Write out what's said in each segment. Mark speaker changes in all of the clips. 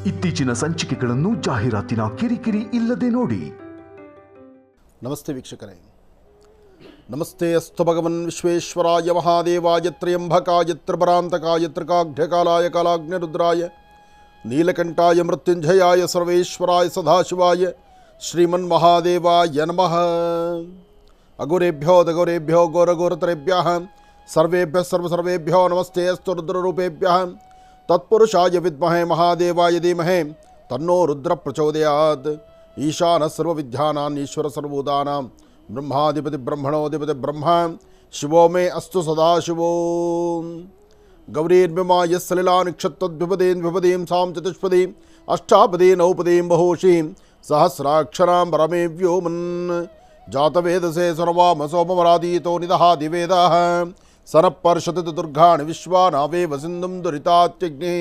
Speaker 1: ಇತ್ತೀಚಿನ ಸಂಚಿಕೆಗಳನ್ನು ಜಾಹೀರಾತಿನ ಕಿರಿಕಿರಿ ಇಲ್ಲದೆ ನೋಡಿ.
Speaker 2: ನಮಸ್ತೆ ವೀಕ್ಷಕರೇ, ನಮಸ್ತೆ ಅಸ್ತು ಭಗವನ್ ವಿಶ್ವೇಶ್ವರಾಯ ಮಹಾದೇವಾಯ ತ್ರ್ಯಂಬಕಾಯ ತ್ರಿಪರಾಂತಕಾಯ ತ್ರಿಕಾಗ್ಧ್ಯಕಾಲಾಯ ಕಾಲಾಗ್ನಿರುದ್ರಾಯ ನೀಲಕಂಠಾಯ ಮೃತ್ಯುಂಜಯಾಯ ಸರ್ವೇಶ್ವರಾಯ ಸದಾಶಿವಾಯ ಶ್ರೀಮನ್ ಮಹಾದೇವಾಯ ನಮಃ. ಅಗುರೇಭ್ಯೋ ದಗುರೇಭ್ಯೋ ಘೋರಘೋರತರೇಭ್ಯಃ ಸರ್ವೇಭ್ಯಃ ಸರ್ವಸರ್ವೇಭ್ಯೋ ನಮಸ್ತೆ ಅಸ್ತು ರುದ್ರರೂಪೇಭ್ಯಃ ತತ್ಪುರುಷಾಯ ವಿದ್ಮಹೇ ಮಹಾದೇವಾಯ ಧೀಮಹಿ ತನ್ನೋ ರುದ್ರ ಪ್ರಚೋದಯಾತ್. ಈಶಾನ ಸರ್ವವಿದ್ಯಾನಾಂ ಈಶ್ವರ ಸರ್ವಭೂತಾನಾಂ ಬ್ರಹ್ಮಾಧಿಪತಿ ಬ್ರಹ್ಮಣೋಧಿಪತಿ ಬ್ರಹ್ಮ ಶಿವೋ ಮೇ ಅಸ್ತು ಸದಾಶಿವೋ. ಗೌರೀರ್ಮಿಮಾಯ ಸಲಿಲಾ ನಿಕ್ಷತ್ತದ್ವಿಪದೀಂ ವಿಪದೀಂ ಸಾಂ ಚತುಷ್ಪದೀಂ ಅಷ್ಟಾಪದೀಂ ನೌಪದೀಂ ಬಹೂಷೀಂ ಸಹಸ್ರಾಕ್ಷರಾಂ ಪರಮೇ ವ್ಯೋಮನ್. ಜಾತವೇದಸೇ ಸರ್ವಾಮ ಸೋಮವರಾದೀತೋ ನಿದಹಾದಿ ವೇದಾಃ ಸನಃಪರ್ಷತಿ ದುರ್ಗಾಣಿ ವಿಶ್ವಾನಾವೇವ ಸಿಂಧುಂ ದುರಿತಾತ್ಯಗ್ನಿ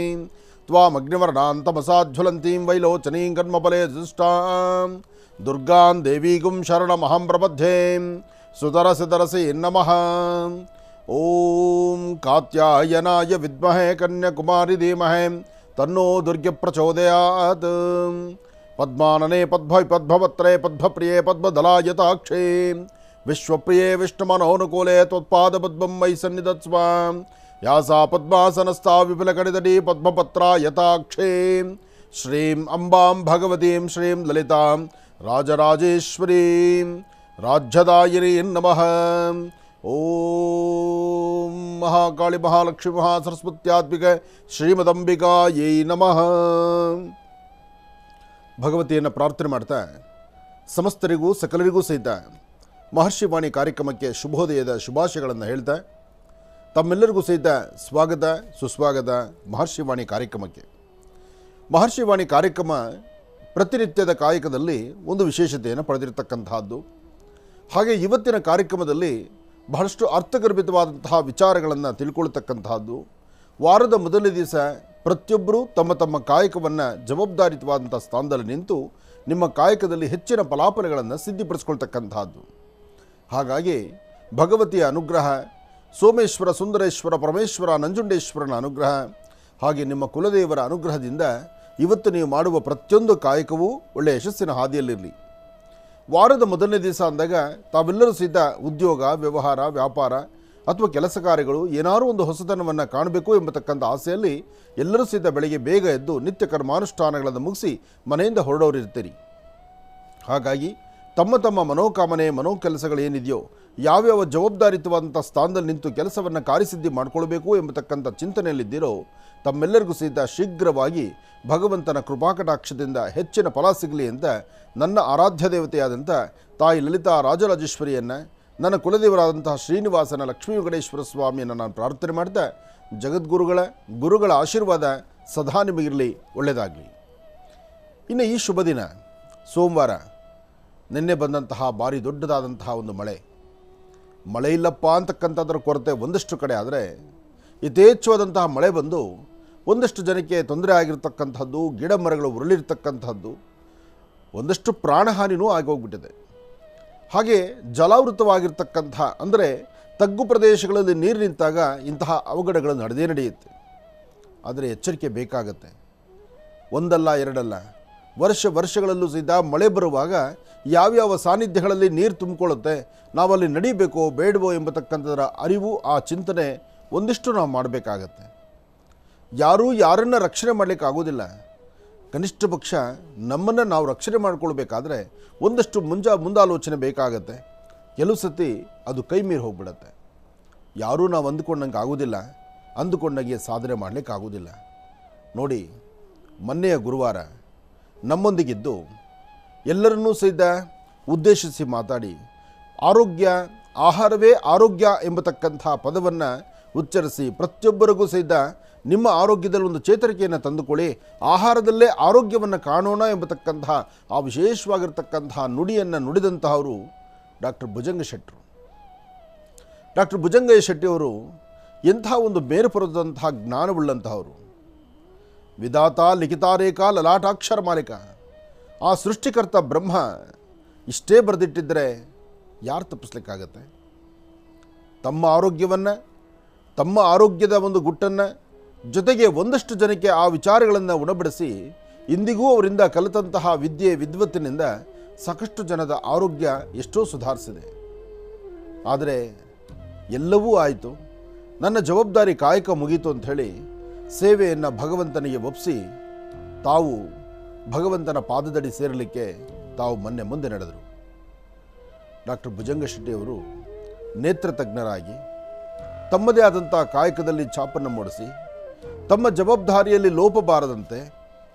Speaker 2: ತ್ವಾಮಗ್ನಿವರ್ಣಾಂತಮಸಾಜ್ವಲಂತೀಂ ವೈಲೋಚನೀಂ ಕರ್ಮಫಲೇ ದುಷ್ಟಾಂ ದುರ್ಗಾಂ ದೇವೀಗುಂ ಶರಣಮಹಂ ಪ್ರಪದ್ಯೆ. ಸುತರಸಿ ನಮಃ. ಓಂ ಕಾತ್ಯಾಯನಾಯ ವಿದ್ಮಹೇ ಕನ್ಯಾಕುಮಾರಿ ಧೀಮಹಿ ತನ್ನೋ ದುರ್ಗೆ ಪ್ರಚೋದಯಾತ್. ಪದ್ಮಾನನೆ ಪದ್ಮಪತ್ರೇ ಪದ್ಮಪ್ರಿಯೇ ಪದ್ಮದಲಾಯತಾಕ್ಷೇ ವಿಶ್ವಪ್ರಿಯೇ ವಿಷ್ಣುಮನೋನುಕೂಲೆ ತ್ವತ್ಪಾದಪದ್ಮಂ ಮಯಿ ಸನ್ನಿಧತ್ಸ್ವ. ಯಾಸಾ ಪದ್ಮಾಸನಸ್ಥಾ ವಿಪುಲಕಣಿತಡಿ ಪದ್ಮಪತ್ರಾಯತಾಕ್ಷೇ ಶ್ರೀಂ ಅಂಬಾಂ ಭಗವತೀಂ ಶ್ರೀಂ ಲಲಿತಾಂ ರಾಜರಾಜೇಶ್ವರೀಂ ರಾಜ್ಯದಾಯಿನಿ ನಮಃ. ಓಂ ಮಹಾಕಾಳಿ ಮಹಾಲಕ್ಷ್ಮಿ ಮಹಾಸರಸ್ವತ್ಯಾತ್ಮಿಕ ಶ್ರೀಮದಂಬಿಕಾಯೈ ನಮಃ. ಭಗವತಿಯನ್ನು ಪ್ರಾರ್ಥನೆ ಮಾಡ್ತಾ ಸಮಸ್ತರಿಗೂ ಸಕಲರಿಗೂ ಸಹಿತ ಮಹರ್ಷಿವಾಣಿ ಕಾರ್ಯಕ್ರಮಕ್ಕೆ ಶುಭೋದಯದ ಶುಭಾಶಯಗಳನ್ನು ಹೇಳ್ತಾ ತಮ್ಮೆಲ್ಲರಿಗೂ ಸಹಿತ ಸ್ವಾಗತ ಸುಸ್ವಾಗತ ಮಹರ್ಷಿವಾಣಿ ಕಾರ್ಯಕ್ರಮಕ್ಕೆ. ಮಹರ್ಷಿವಾಣಿ ಕಾರ್ಯಕ್ರಮ ಪ್ರತಿನಿತ್ಯದ ಕಾಯಕದಲ್ಲಿ ಒಂದು ವಿಶೇಷತೆಯನ್ನು ಪಡೆದಿರತಕ್ಕಂತಹದ್ದು. ಹಾಗೆ ಇವತ್ತಿನ ಕಾರ್ಯಕ್ರಮದಲ್ಲಿ ಬಹಳಷ್ಟು ಅರ್ಥಗರ್ಭಿತವಾದಂತಹ ವಿಚಾರಗಳನ್ನು ತಿಳ್ಕೊಳ್ತಕ್ಕಂತಹದ್ದು. ವಾರದ ಮೊದಲನೇ ದಿವಸ ಪ್ರತಿಯೊಬ್ಬರೂ ತಮ್ಮ ತಮ್ಮ ಕಾಯಕವನ್ನು ಜವಾಬ್ದಾರಿತವಾದಂಥ ಸ್ಥಾನದಲ್ಲಿ ನಿಂತು ನಿಮ್ಮ ಕಾಯಕದಲ್ಲಿ ಹೆಚ್ಚಿನ ಫಲಾಫಲಗಳನ್ನು ಸಿದ್ಧಿಪಡಿಸ್ಕೊಳ್ತಕ್ಕಂತಹದ್ದು. ಹಾಗಾಗಿ ಭಗವತಿಯ ಅನುಗ್ರಹ, ಸೋಮೇಶ್ವರ ಸುಂದರೇಶ್ವರ ಪರಮೇಶ್ವರ ನಂಜುಂಡೇಶ್ವರನ ಅನುಗ್ರಹ, ಹಾಗೆ ನಿಮ್ಮ ಕುಲದೇವರ ಅನುಗ್ರಹದಿಂದ ಇವತ್ತು ನೀವು ಮಾಡುವ ಪ್ರತಿಯೊಂದು ಕಾಯಕವೂ ಒಳ್ಳೆಯ ಯಶಸ್ಸಿನ ಹಾದಿಯಲ್ಲಿರಲಿ. ವಾರದ ಮೊದಲನೇ ದಿವಸ ಅಂದಾಗ ತಾವೆಲ್ಲರೂ ಸಹಿತ ಉದ್ಯೋಗ, ವ್ಯವಹಾರ, ವ್ಯಾಪಾರ ಅಥವಾ ಕೆಲಸ ಕಾರ್ಯಗಳು ಏನಾದರೂ ಒಂದು ಹೊಸತನವನ್ನು ಕಾಣಬೇಕು ಎಂಬತಕ್ಕಂಥ ಆಸೆಯಲ್ಲಿ ಎಲ್ಲರೂ ಸಹಿತ ಬೆಳಗ್ಗೆ ಬೇಗ ಎದ್ದು ನಿತ್ಯ ಕರ್ಮಾನುಷ್ಠಾನಗಳನ್ನು ಮುಗಿಸಿ ಮನೆಯಿಂದ ಹೊರಡೋರಿರ್ತೀರಿ. ಹಾಗಾಗಿ ತಮ್ಮ ತಮ್ಮ ಮನೋಕಾಮನೆ ಕೆಲಸಗಳೇನಿದೆಯೋ ಯಾವ್ಯಾವ ಜವಾಬ್ದಾರಿತವಾದಂಥ ಸ್ಥಾನದಲ್ಲಿ ನಿಂತು ಕೆಲಸವನ್ನು ಕಾರ್ಯಸಿದ್ಧಿ ಮಾಡಿಕೊಳ್ಬೇಕು ಎಂಬತಕ್ಕಂಥ ಚಿಂತನೆಯಲ್ಲಿದ್ದೀರೋ ತಮ್ಮೆಲ್ಲರಿಗೂ ಸಹಿತ ಶೀಘ್ರವಾಗಿ ಭಗವಂತನ ಕೃಪಾಕಟಾಕ್ಷದಿಂದ ಹೆಚ್ಚಿನ ಫಲ ಸಿಗಲಿ ಅಂತ ನನ್ನ ಆರಾಧ್ಯ ದೇವತೆಯಾದಂಥ ತಾಯಿ ಲಲಿತಾ ರಾಜರಾಜೇಶ್ವರಿಯನ್ನು, ನನ್ನ ಕುಲದೇವರಾದಂತಹ ಶ್ರೀನಿವಾಸನ ಲಕ್ಷ್ಮೀ ವೆಂಕಟೇಶ್ವರ ಸ್ವಾಮಿಯನ್ನು ನಾನು ಪ್ರಾರ್ಥನೆ ಮಾಡ್ತಾ ಗುರುಗಳ ಆಶೀರ್ವಾದ ಸದಾ ನಿಮಗಿರಲಿ, ಒಳ್ಳೆಯದಾಗಲಿ. ಇನ್ನು ಈ ಶುಭ ದಿನ ಸೋಮವಾರ, ನಿನ್ನೆ ಬಂದಂತಹ ಭಾರಿ ದೊಡ್ಡದಾದಂತಹ ಒಂದು ಮಳೆ ಇಲ್ಲಪ್ಪ ಅಂತಕ್ಕಂಥದ್ರ ಕೊರತೆ ಒಂದಷ್ಟು ಕಡೆ ಆದರೆ ಯಥೇಚ್ಛವಾದಂತಹ ಮಳೆ ಬಂದು ಒಂದಷ್ಟು ಜನಕ್ಕೆ ತೊಂದರೆ ಆಗಿರ್ತಕ್ಕಂಥದ್ದು, ಗಿಡ ಮರಗಳು ಉರುಳಿರ್ತಕ್ಕಂಥದ್ದು, ಒಂದಷ್ಟು ಪ್ರಾಣಹಾನಿನೂ ಆಗೋಗ್ಬಿಟ್ಟಿದೆ. ಹಾಗೆ ಜಲಾವೃತವಾಗಿರ್ತಕ್ಕಂಥ ಅಂದರೆ ತಗ್ಗು ಪ್ರದೇಶಗಳಲ್ಲಿ ನೀರು ನಿಂತಾಗ ಇಂತಹ ಅವಘಡಗಳು ನಡೆಯುತ್ತೆ. ಆದರೆ ಎಚ್ಚರಿಕೆ ಬೇಕಾಗತ್ತೆ. ಒಂದಲ್ಲ ಎರಡಲ್ಲ, ವರ್ಷಗಳಲ್ಲೂ ಸಹಿತ ಮಳೆ ಬರುವಾಗ ಯಾವ್ಯಾವ ಸಾನ್ನಿಧ್ಯಗಳಲ್ಲಿ ನೀರು ತುಂಬಿಕೊಳ್ಳುತ್ತೆ, ನಾವಲ್ಲಿ ನಡಿಬೇಕೋ ಬೇಡವೋ ಎಂಬತಕ್ಕಂಥದ್ರ ಅರಿವು, ಆ ಚಿಂತನೆ ಒಂದಿಷ್ಟು ನಾವು ಮಾಡಬೇಕಾಗತ್ತೆ. ಯಾರನ್ನು ರಕ್ಷಣೆ ಮಾಡಲಿಕ್ಕಾಗೋದಿಲ್ಲ. ಕನಿಷ್ಠ ಪಕ್ಷ ನಮ್ಮನ್ನು ನಾವು ರಕ್ಷಣೆ ಮಾಡಿಕೊಳ್ಬೇಕಾದ್ರೆ ಒಂದಷ್ಟು ಮುಂದಾಲೋಚನೆ ಬೇಕಾಗತ್ತೆ. ಕೆಲವು ಸತಿ ಅದು ಕೈ ಮೀರಿ ಹೋಗ್ಬಿಡತ್ತೆ. ಯಾರೂ ನಾವು ಅಂದುಕೊಂಡಂಗೆ ಆಗೋದಿಲ್ಲ, ಅಂದುಕೊಂಡಂಗೆ ಸಾಧನೆ ಮಾಡಲಿಕ್ಕಾಗೋದಿಲ್ಲ. ನೋಡಿ, ಮೊನ್ನೆಯ ಗುರುವಾರ ನಮ್ಮೊಂದಿಗಿದ್ದು ಎಲ್ಲರನ್ನೂ ಸಹಿತ ಉದ್ದೇಶಿಸಿ ಮಾತಾಡಿ ಆಹಾರವೇ ಆರೋಗ್ಯ ಎಂಬತಕ್ಕಂಥ ಪದವನ್ನು ಉಚ್ಚರಿಸಿ ಪ್ರತಿಯೊಬ್ಬರಿಗೂ ಸಹಿತ ನಿಮ್ಮ ಆರೋಗ್ಯದಲ್ಲಿ ಒಂದು ಚೇತರಿಕೆಯನ್ನು ತಂದುಕೊಳ್ಳಿ, ಆಹಾರದಲ್ಲೇ ಆರೋಗ್ಯವನ್ನು ಕಾಣೋಣ ಎಂಬತಕ್ಕಂತಹ ಆ ವಿಶೇಷವಾಗಿರ್ತಕ್ಕಂತಹ ನುಡಿಯನ್ನು ನುಡಿದಂತಹವರು ಡಾಕ್ಟರ್ ಭುಜಂಗ ಶೆಟ್ಟಿಯವರು ಎಂಥ ಒಂದು ಬೇರ್ಪರದಂತಹ ಜ್ಞಾನವುಳ್ಳಂತಹವರು. ವಿಧಾತ ಲಿಖಿತಾರೇಖಾ ಲಲಾಟಾಕ್ಷರ ಮಾಲಿಕ, ಆ ಸೃಷ್ಟಿಕರ್ತ ಬ್ರಹ್ಮ ಇಷ್ಟೇ ಬರೆದಿಟ್ಟಿದ್ದರೆ ಯಾರು ತಪ್ಪಿಸ್ಲಿಕ್ಕಾಗತ್ತೆ? ತಮ್ಮ ಆರೋಗ್ಯವನ್ನು, ತಮ್ಮ ಆರೋಗ್ಯದ ಒಂದು ಗುಟ್ಟನ್ನು, ಜೊತೆಗೆ ಒಂದಷ್ಟು ಜನಕ್ಕೆ ಆ ವಿಚಾರಗಳನ್ನು ಉಣಬಡಿಸಿ ಇಂದಿಗೂ ಅವರಿಂದ ಕಲಿತಂತಹ ವಿದ್ಯೆ ವಿದ್ವತ್ತಿನಿಂದ ಸಾಕಷ್ಟು ಜನದ ಆರೋಗ್ಯ ಎಷ್ಟೋ ಸುಧಾರಿಸಿದೆ. ಆದರೆ ಎಲ್ಲವೂ ಆಯಿತು, ನನ್ನ ಜವಾಬ್ದಾರಿ ಕಾಯಕ ಮುಗೀತು ಅಂಥೇಳಿ ಸೇವೆಯನ್ನು ಭಗವಂತನಿಗೆ ಒಪ್ಪಿಸಿ ತಾವು ಭಗವಂತನ ಪಾದದಡಿ ಸೇರಲಿಕ್ಕೆ ತಾವು ಮೊನ್ನೆ ಮುಂದೆ ನಡೆದರು. ಡಾಕ್ಟರ್ ಭುಜಂಗ ಶೆಟ್ಟಿಯವರು ನೇತ್ರ ತಜ್ಞರಾಗಿ ತಮ್ಮದೇ ಆದಂಥ ಕಾಯಕದಲ್ಲಿ ಛಾಪನ್ನು ಮೂಡಿಸಿ ತಮ್ಮ ಜವಾಬ್ದಾರಿಯಲ್ಲಿ ಲೋಪ ಬಾರದಂತೆ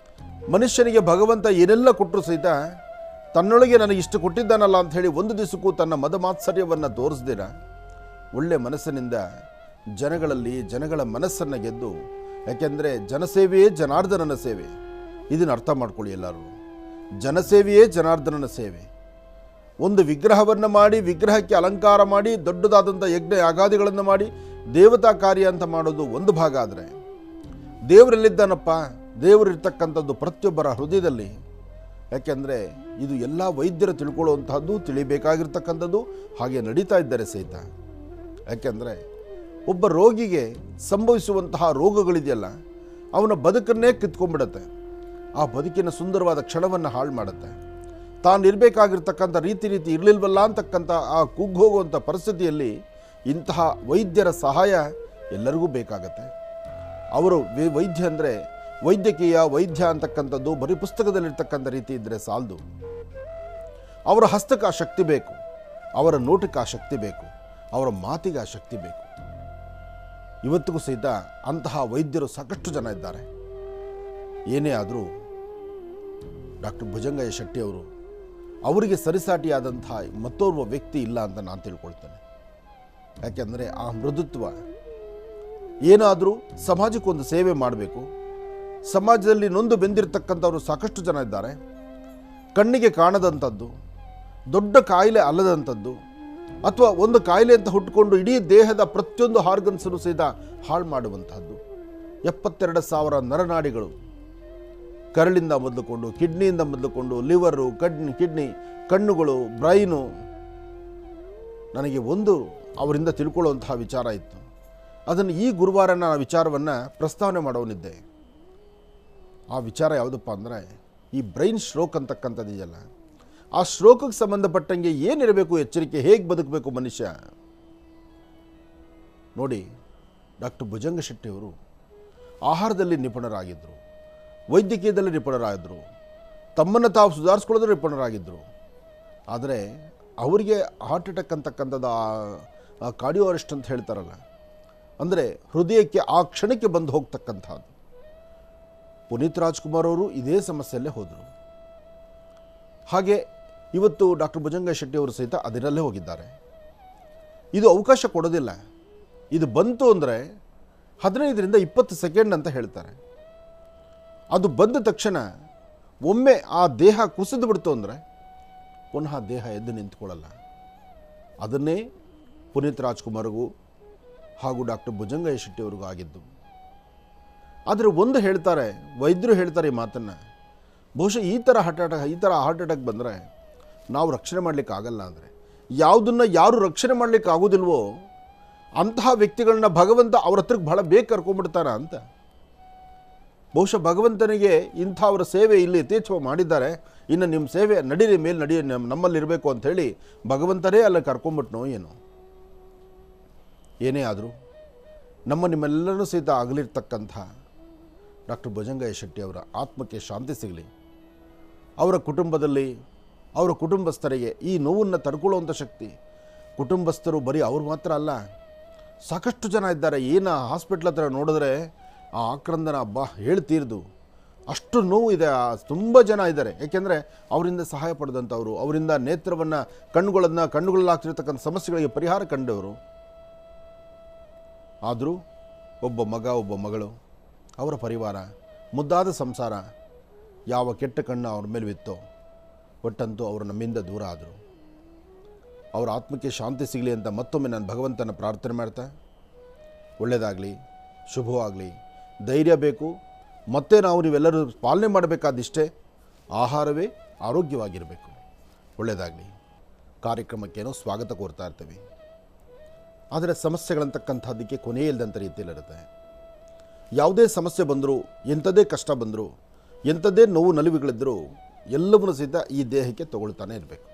Speaker 2: ಮನುಷ್ಯನಿಗೆ ಭಗವಂತ ಏನೆಲ್ಲ ಕೊಟ್ಟರು ಸಹಿತ ತನ್ನೊಳಗೆ ನನಗಿಷ್ಟು ಕೊಟ್ಟಿದ್ದಾನಲ್ಲ ಅಂಥೇಳಿ ಒಂದು ದಿವಸಕ್ಕೂ ತನ್ನ ಮದ ಮಾತ್ಸರ್ಯವನ್ನು ತೋರಿಸ್ದಿರ ಒಳ್ಳೆ ಮನಸ್ಸಿನಿಂದ ಜನಗಳ ಮನಸ್ಸನ್ನು ಗೆದ್ದು, ಯಾಕೆಂದರೆ ಜನಸೇವೆಯೇ ಜನಾರ್ದನನ ಸೇವೆ. ಇದನ್ನು ಅರ್ಥ ಮಾಡ್ಕೊಳ್ಳಿ ಎಲ್ಲರೂ. ಜನಸೇವೆಯೇ ಜನಾರ್ದನನ ಸೇವೆ. ಒಂದು ವಿಗ್ರಹವನ್ನು ಮಾಡಿ ವಿಗ್ರಹಕ್ಕೆ ಅಲಂಕಾರ ಮಾಡಿ ದೊಡ್ಡದಾದಂಥ ಯಜ್ಞ ಯಾಗಾದಿಗಳನ್ನು ಮಾಡಿ ದೇವತಾ ಕಾರ್ಯ ಅಂತ ಮಾಡೋದು ಒಂದು ಭಾಗ. ಆದರೆ ದೇವರೆಲ್ಲಿದ್ದಾನಪ್ಪ? ದೇವರಿರ್ತಕ್ಕಂಥದ್ದು ಪ್ರತಿಯೊಬ್ಬರ ಹೃದಯದಲ್ಲಿ. ಯಾಕೆಂದರೆ ಇದು ಎಲ್ಲ ವೈದ್ಯರು ತಿಳ್ಕೊಳ್ಳುವಂತಹದ್ದು, ತಿಳಿಬೇಕಾಗಿರ್ತಕ್ಕಂಥದ್ದು, ಹಾಗೆ ನಡೀತಾ ಇದ್ದಾರೆ ಸಹಿತ. ಯಾಕೆಂದರೆ ಒಬ್ಬ ರೋಗಿಗೆ ಸಂಭವಿಸುವಂತಹ ರೋಗಗಳಿದೆಯಲ್ಲ, ಅವನ ಬದುಕನ್ನೇ ಕಿತ್ಕೊಂಡ್ಬಿಡತ್ತೆ. ಆ ಬದುಕಿನ ಸುಂದರವಾದ ಕ್ಷಣವನ್ನು ಹಾಳು ಮಾಡುತ್ತೆ. ತಾನು ಇರಬೇಕಾಗಿರ್ತಕ್ಕಂಥ ರೀತಿ ಇರಲಿಲ್ವಲ್ಲ ಅಂತಕ್ಕಂಥ ಆ ಕುಗ್ಗೋಗುವಂಥ ಪರಿಸ್ಥಿತಿಯಲ್ಲಿ ಇಂತಹ ವೈದ್ಯರ ಸಹಾಯ ಎಲ್ಲರಿಗೂ ಬೇಕಾಗತ್ತೆ. ಅವರು ವೈದ್ಯ ಅಂದರೆ ವೈದ್ಯಕೀಯ ವೈದ್ಯ ಅಂತಕ್ಕಂಥದ್ದು ಬರೀ ಪುಸ್ತಕದಲ್ಲಿರ್ತಕ್ಕಂಥ ರೀತಿ ಇದ್ದರೆ ಸಾಲದು. ಅವರ ಹಸ್ತಕ್ಕೆ ಆ ಶಕ್ತಿ ಬೇಕು, ಅವರ ನೋಟಕ್ಕೆ ಆ ಶಕ್ತಿ ಬೇಕು, ಅವರ ಮಾತಿಗೆ ಆ ಶಕ್ತಿ ಬೇಕು. ಇವತ್ತಿಗೂ ಸಹಿತ ಅಂತಹ ವೈದ್ಯರು ಸಾಕಷ್ಟು ಜನ ಇದ್ದಾರೆ. ಏನೇ ಆದರೂ ಡಾಕ್ಟರ್ ಭುಜಂಗಯ್ಯ ಶೆಟ್ಟಿಯವರು ಅವರಿಗೆ ಸರಿಸಾಟಿಯಾದಂತಹ ಮತ್ತೋರ್ವ ವ್ಯಕ್ತಿ ಇಲ್ಲ ಅಂತ ನಾನು ತಿಳ್ಕೊಳ್ತೇನೆ. ಯಾಕೆಂದರೆ ಆ ಮೃದುತ್ವ, ಏನಾದರೂ ಸಮಾಜಕ್ಕೊಂದು ಸೇವೆ ಮಾಡಬೇಕು. ಸಮಾಜದಲ್ಲಿ ನೊಂದು ಬೆಂದಿರತಕ್ಕಂಥವರು ಸಾಕಷ್ಟು ಜನ ಇದ್ದಾರೆ. ಕಣ್ಣಿಗೆ ಕಾಣದಂಥದ್ದು, ದೊಡ್ಡ ಕಾಯಿಲೆ ಅಲ್ಲದಂಥದ್ದು, ಅಥವಾ ಒಂದು ಕಾಯಿಲೆ ಅಂತ ಹುಟ್ಟುಕೊಂಡು ಇಡೀ ದೇಹದ ಪ್ರತಿಯೊಂದು ಆರ್ಗನ್ಸನ್ನು ಸಹಿತ ಹಾಳು ಮಾಡುವಂತಹದ್ದು. 72,000 ನರನಾಡಿಗಳು, ಕರಳಿಂದ ಮೊದಲುಕೊಂಡು ಕಿಡ್ನಿಯಿಂದ ಮೊದಲುಕೊಂಡು ಲಿವರು, ಕಿಡ್ನಿ, ಕಣ್ಣುಗಳು, ಬ್ರೈನು. ನನಗೆ ಒಂದು ಅವರಿಂದ ತಿಳ್ಕೊಳ್ಳುವಂತಹ ವಿಚಾರ ಇತ್ತು. ಅದನ್ನು ಈ ಗುರುವಾರ ನಾನು ವಿಚಾರವನ್ನು ಪ್ರಸ್ತಾವನೆ ಮಾಡೋನಿದ್ದೆ. ಆ ವಿಚಾರ ಯಾವುದಪ್ಪ ಅಂದರೆ, ಈ ಬ್ರೈನ್ ಸ್ಟ್ರೋಕ್ ಅಂತಕ್ಕಂಥದ್ದಿದೆಯಲ್ಲ, ಆ ಸ್ಟ್ರೋಕಿಗೆ ಸಂಬಂಧಪಟ್ಟಂಗೆ ಏನಿರಬೇಕು ಎಚ್ಚರಿಕೆ, ಹೇಗೆ ಬದುಕಬೇಕು ಮನುಷ್ಯ. ನೋಡಿ, ಡಾಕ್ಟರ್ ಭುಜಂಗ ಶೆಟ್ಟಿಯವರು ಆಹಾರದಲ್ಲಿ ನಿಪುಣರಾಗಿದ್ದರು, ವೈದ್ಯಕೀಯದಲ್ಲಿ ನಿಪುಣರಾಗಿದ್ದರು, ತಮ್ಮನ್ನು ತಾವು ಸುಧಾರಿಸ್ಕೊಳ್ಳೋದ್ರೂ ನಿಪುಣರಾಗಿದ್ದರು. ಆದರೆ ಅವರಿಗೆ ಹಾರ್ಟ್ ಅಟ್ಯಾಕ್ ಅಂತಕ್ಕಂಥದ್ದು ಆ ಕಾರ್ಡಿಯೋ ಅರೆಸ್ಟ್ ಅಂತ ಹೇಳ್ತಾರಲ್ಲ, ಅಂದರೆ ಹೃದಯಕ್ಕೆ ಆ ಕ್ಷಣಕ್ಕೆ ಬಂದು ಹೋಗ್ತಕ್ಕಂಥದ್ದು. ಪುನೀತ್ ರಾಜ್ಕುಮಾರ್ ಅವರು ಇದೇ ಸಮಸ್ಯೆಯಲ್ಲೇ ಹೋದರು. ಹಾಗೆ ಇವತ್ತು ಡಾಕ್ಟರ್ ಭುಜಂಗ ಶೆಟ್ಟಿಯವರು ಸಹಿತ ಅದರಲ್ಲೇ ಹೋಗಿದ್ದಾರೆ. ಇದು ಅವಕಾಶ ಕೊಡೋದಿಲ್ಲ. ಇದು ಬಂತು ಅಂದರೆ 15ರಿಂದ 20 ಸೆಕೆಂಡ್ ಅಂತ ಹೇಳ್ತಾರೆ. ಅದು ಬಂದ ತಕ್ಷಣ ಒಮ್ಮೆ ಆ ದೇಹ ಕುಸಿದು ಬಿಡ್ತು ಅಂದರೆ ಪುನಃ ದೇಹ ಎದ್ದು ನಿಂತ್ಕೊಳ್ಳಲ್ಲ. ಅದನ್ನೇ ಪುನೀತ್ ರಾಜ್ಕುಮಾರ್ಗೂ ಹಾಗೂ ಡಾಕ್ಟರ್ ಭುಜಂಗಯ್ಯ ಶೆಟ್ಟಿಯವ್ರಿಗೂ ಆಗಿದ್ದು. ಆದರೆ ಒಂದು ಹೇಳ್ತಾರೆ, ವೈದ್ಯರು ಹೇಳ್ತಾರೆ ಈ ಮಾತನ್ನು, ಬಹುಶಃ ಈ ಥರ ಹಾರ್ಟ್ ಅಟ್ಯಾಕ್ ಬಂದರೆ ನಾವು ರಕ್ಷಣೆ ಮಾಡಲಿಕ್ಕೆ ಆಗಲ್ಲ. ಅಂದರೆ ಯಾವುದನ್ನು ಯಾರು ರಕ್ಷಣೆ ಮಾಡಲಿಕ್ಕೆ ಆಗೋದಿಲ್ವೋ ಅಂತಹ ವ್ಯಕ್ತಿಗಳನ್ನ ಭಗವಂತ ಅವ್ರ ಹತ್ರಕ್ಕೆ ಬಹಳ ಬೇಗ ಕರ್ಕೊಂಡ್ಬಿಡ್ತಾರ ಅಂತ. ಬಹುಶಃ ಭಗವಂತನಿಗೆ ಇಂಥ ಅವರ ಸೇವೆ ಇಲ್ಲಿ ಯಥೇಚ್ಛವಾಗಿ ಮಾಡಿದ್ದಾರೆ, ಇನ್ನು ನಿಮ್ಮ ಸೇವೆ ನಡೀರಿ, ನಮ್ಮಲ್ಲಿರಬೇಕು ಅಂಥೇಳಿ ಭಗವಂತನೇ ಅಲ್ಲಿ ಕರ್ಕೊಂಬಿಟ್ನೋ ಏನೋ. ಏನೇ ಆದರೂ ನಿಮ್ಮೆಲ್ಲರೂ ಸಹಿತ ಆಗಲಿರ್ತಕ್ಕಂಥ ಡಾಕ್ಟರ್ ಭುಜಂಗಯ್ಯ ಶೆಟ್ಟಿಯವರ ಆತ್ಮಕ್ಕೆ ಶಾಂತಿ ಸಿಗಲಿ. ಅವರ ಕುಟುಂಬದಲ್ಲಿ ಅವರ ಕುಟುಂಬಸ್ಥರಿಗೆ ಈ ನೋವನ್ನು ತಡ್ಕೊಳ್ಳುವಂಥ ಶಕ್ತಿ, ಕುಟುಂಬಸ್ಥರು ಬರೀ ಅವ್ರು ಮಾತ್ರ ಅಲ್ಲ, ಸಾಕಷ್ಟು ಜನ ಇದ್ದಾರೆ. ಏನು ಹಾಸ್ಪಿಟ್ಲ್ ಹತ್ರ ನೋಡಿದ್ರೆ ಆ ಆಕ್ರಂದನ ಹೇಳ್ತೀರ್ದು, ಅಷ್ಟು ನೋವು ಇದೆ. ತುಂಬ ಜನ ಇದ್ದಾರೆ. ಏಕೆಂದರೆ ಅವರಿಂದ ಸಹಾಯ ಪಡೆದಂಥವರು, ಅವರಿಂದ ನೇತ್ರವನ್ನು ಕಣ್ಣುಗಳಲ್ಲಾಗ್ತಿರ್ತಕ್ಕಂಥ ಸಮಸ್ಯೆಗಳಿಗೆ ಪರಿಹಾರ ಕಂಡವರು. ಆದರೂ ಒಬ್ಬ ಮಗ, ಒಬ್ಬ ಮಗಳು, ಅವರ ಪರಿವಾರ, ಮುದ್ದಾದ ಸಂಸಾರ, ಯಾವ ಕೆಟ್ಟ ಕಣ್ಣು ಅವ್ರ ಮೇಲೆ ಬಿತ್ತೋ ಒಟ್ಟಂತೂ ಅವರು ನಮ್ಮಿಂದ ದೂರ ಆದರು. ಅವರ ಆತ್ಮಕ್ಕೆ ಶಾಂತಿ ಸಿಗಲಿ ಅಂತ ಮತ್ತೊಮ್ಮೆ ನಾನು ಭಗವಂತನ ಪ್ರಾರ್ಥನೆ ಮಾಡ್ತಾ, ಒಳ್ಳೆಯದಾಗಲಿ, ಶುಭವಾಗಲಿ, ಧೈರ್ಯ ಬೇಕು. ಮತ್ತೆ ನೀವೆಲ್ಲರೂ ಪಾಲನೆ ಮಾಡಬೇಕಾದಿಷ್ಟೇ, ಆಹಾರವೇ ಆರೋಗ್ಯವಾಗಿರಬೇಕು. ಒಳ್ಳೆಯದಾಗಲಿ. ಕಾರ್ಯಕ್ರಮಕ್ಕೇನೋ ಸ್ವಾಗತ ಕೋರ್ತಾ ಇರ್ತೀವಿ. ಆದರೆ ಸಮಸ್ಯೆಗಳಂತಕ್ಕಂಥದ್ದಕ್ಕೆ ಕೊನೆಯೇ ಇಲ್ಲದಂಥ ರೀತಿಯಲ್ಲಿರುತ್ತೆ. ಯಾವುದೇ ಸಮಸ್ಯೆ ಬಂದರೂ, ಎಂಥದೇ ಕಷ್ಟ ಬಂದರೂ ಎಂಥದ್ದೇ ನೋವು ನಲಿವುಗಳಿದ್ದರೂ ಎಲ್ಲವನ್ನೂ ಸಹಿತ ಈ ದೇಹಕ್ಕೆ ತಗೊಳ್ತಾನೆ ಇರಬೇಕು.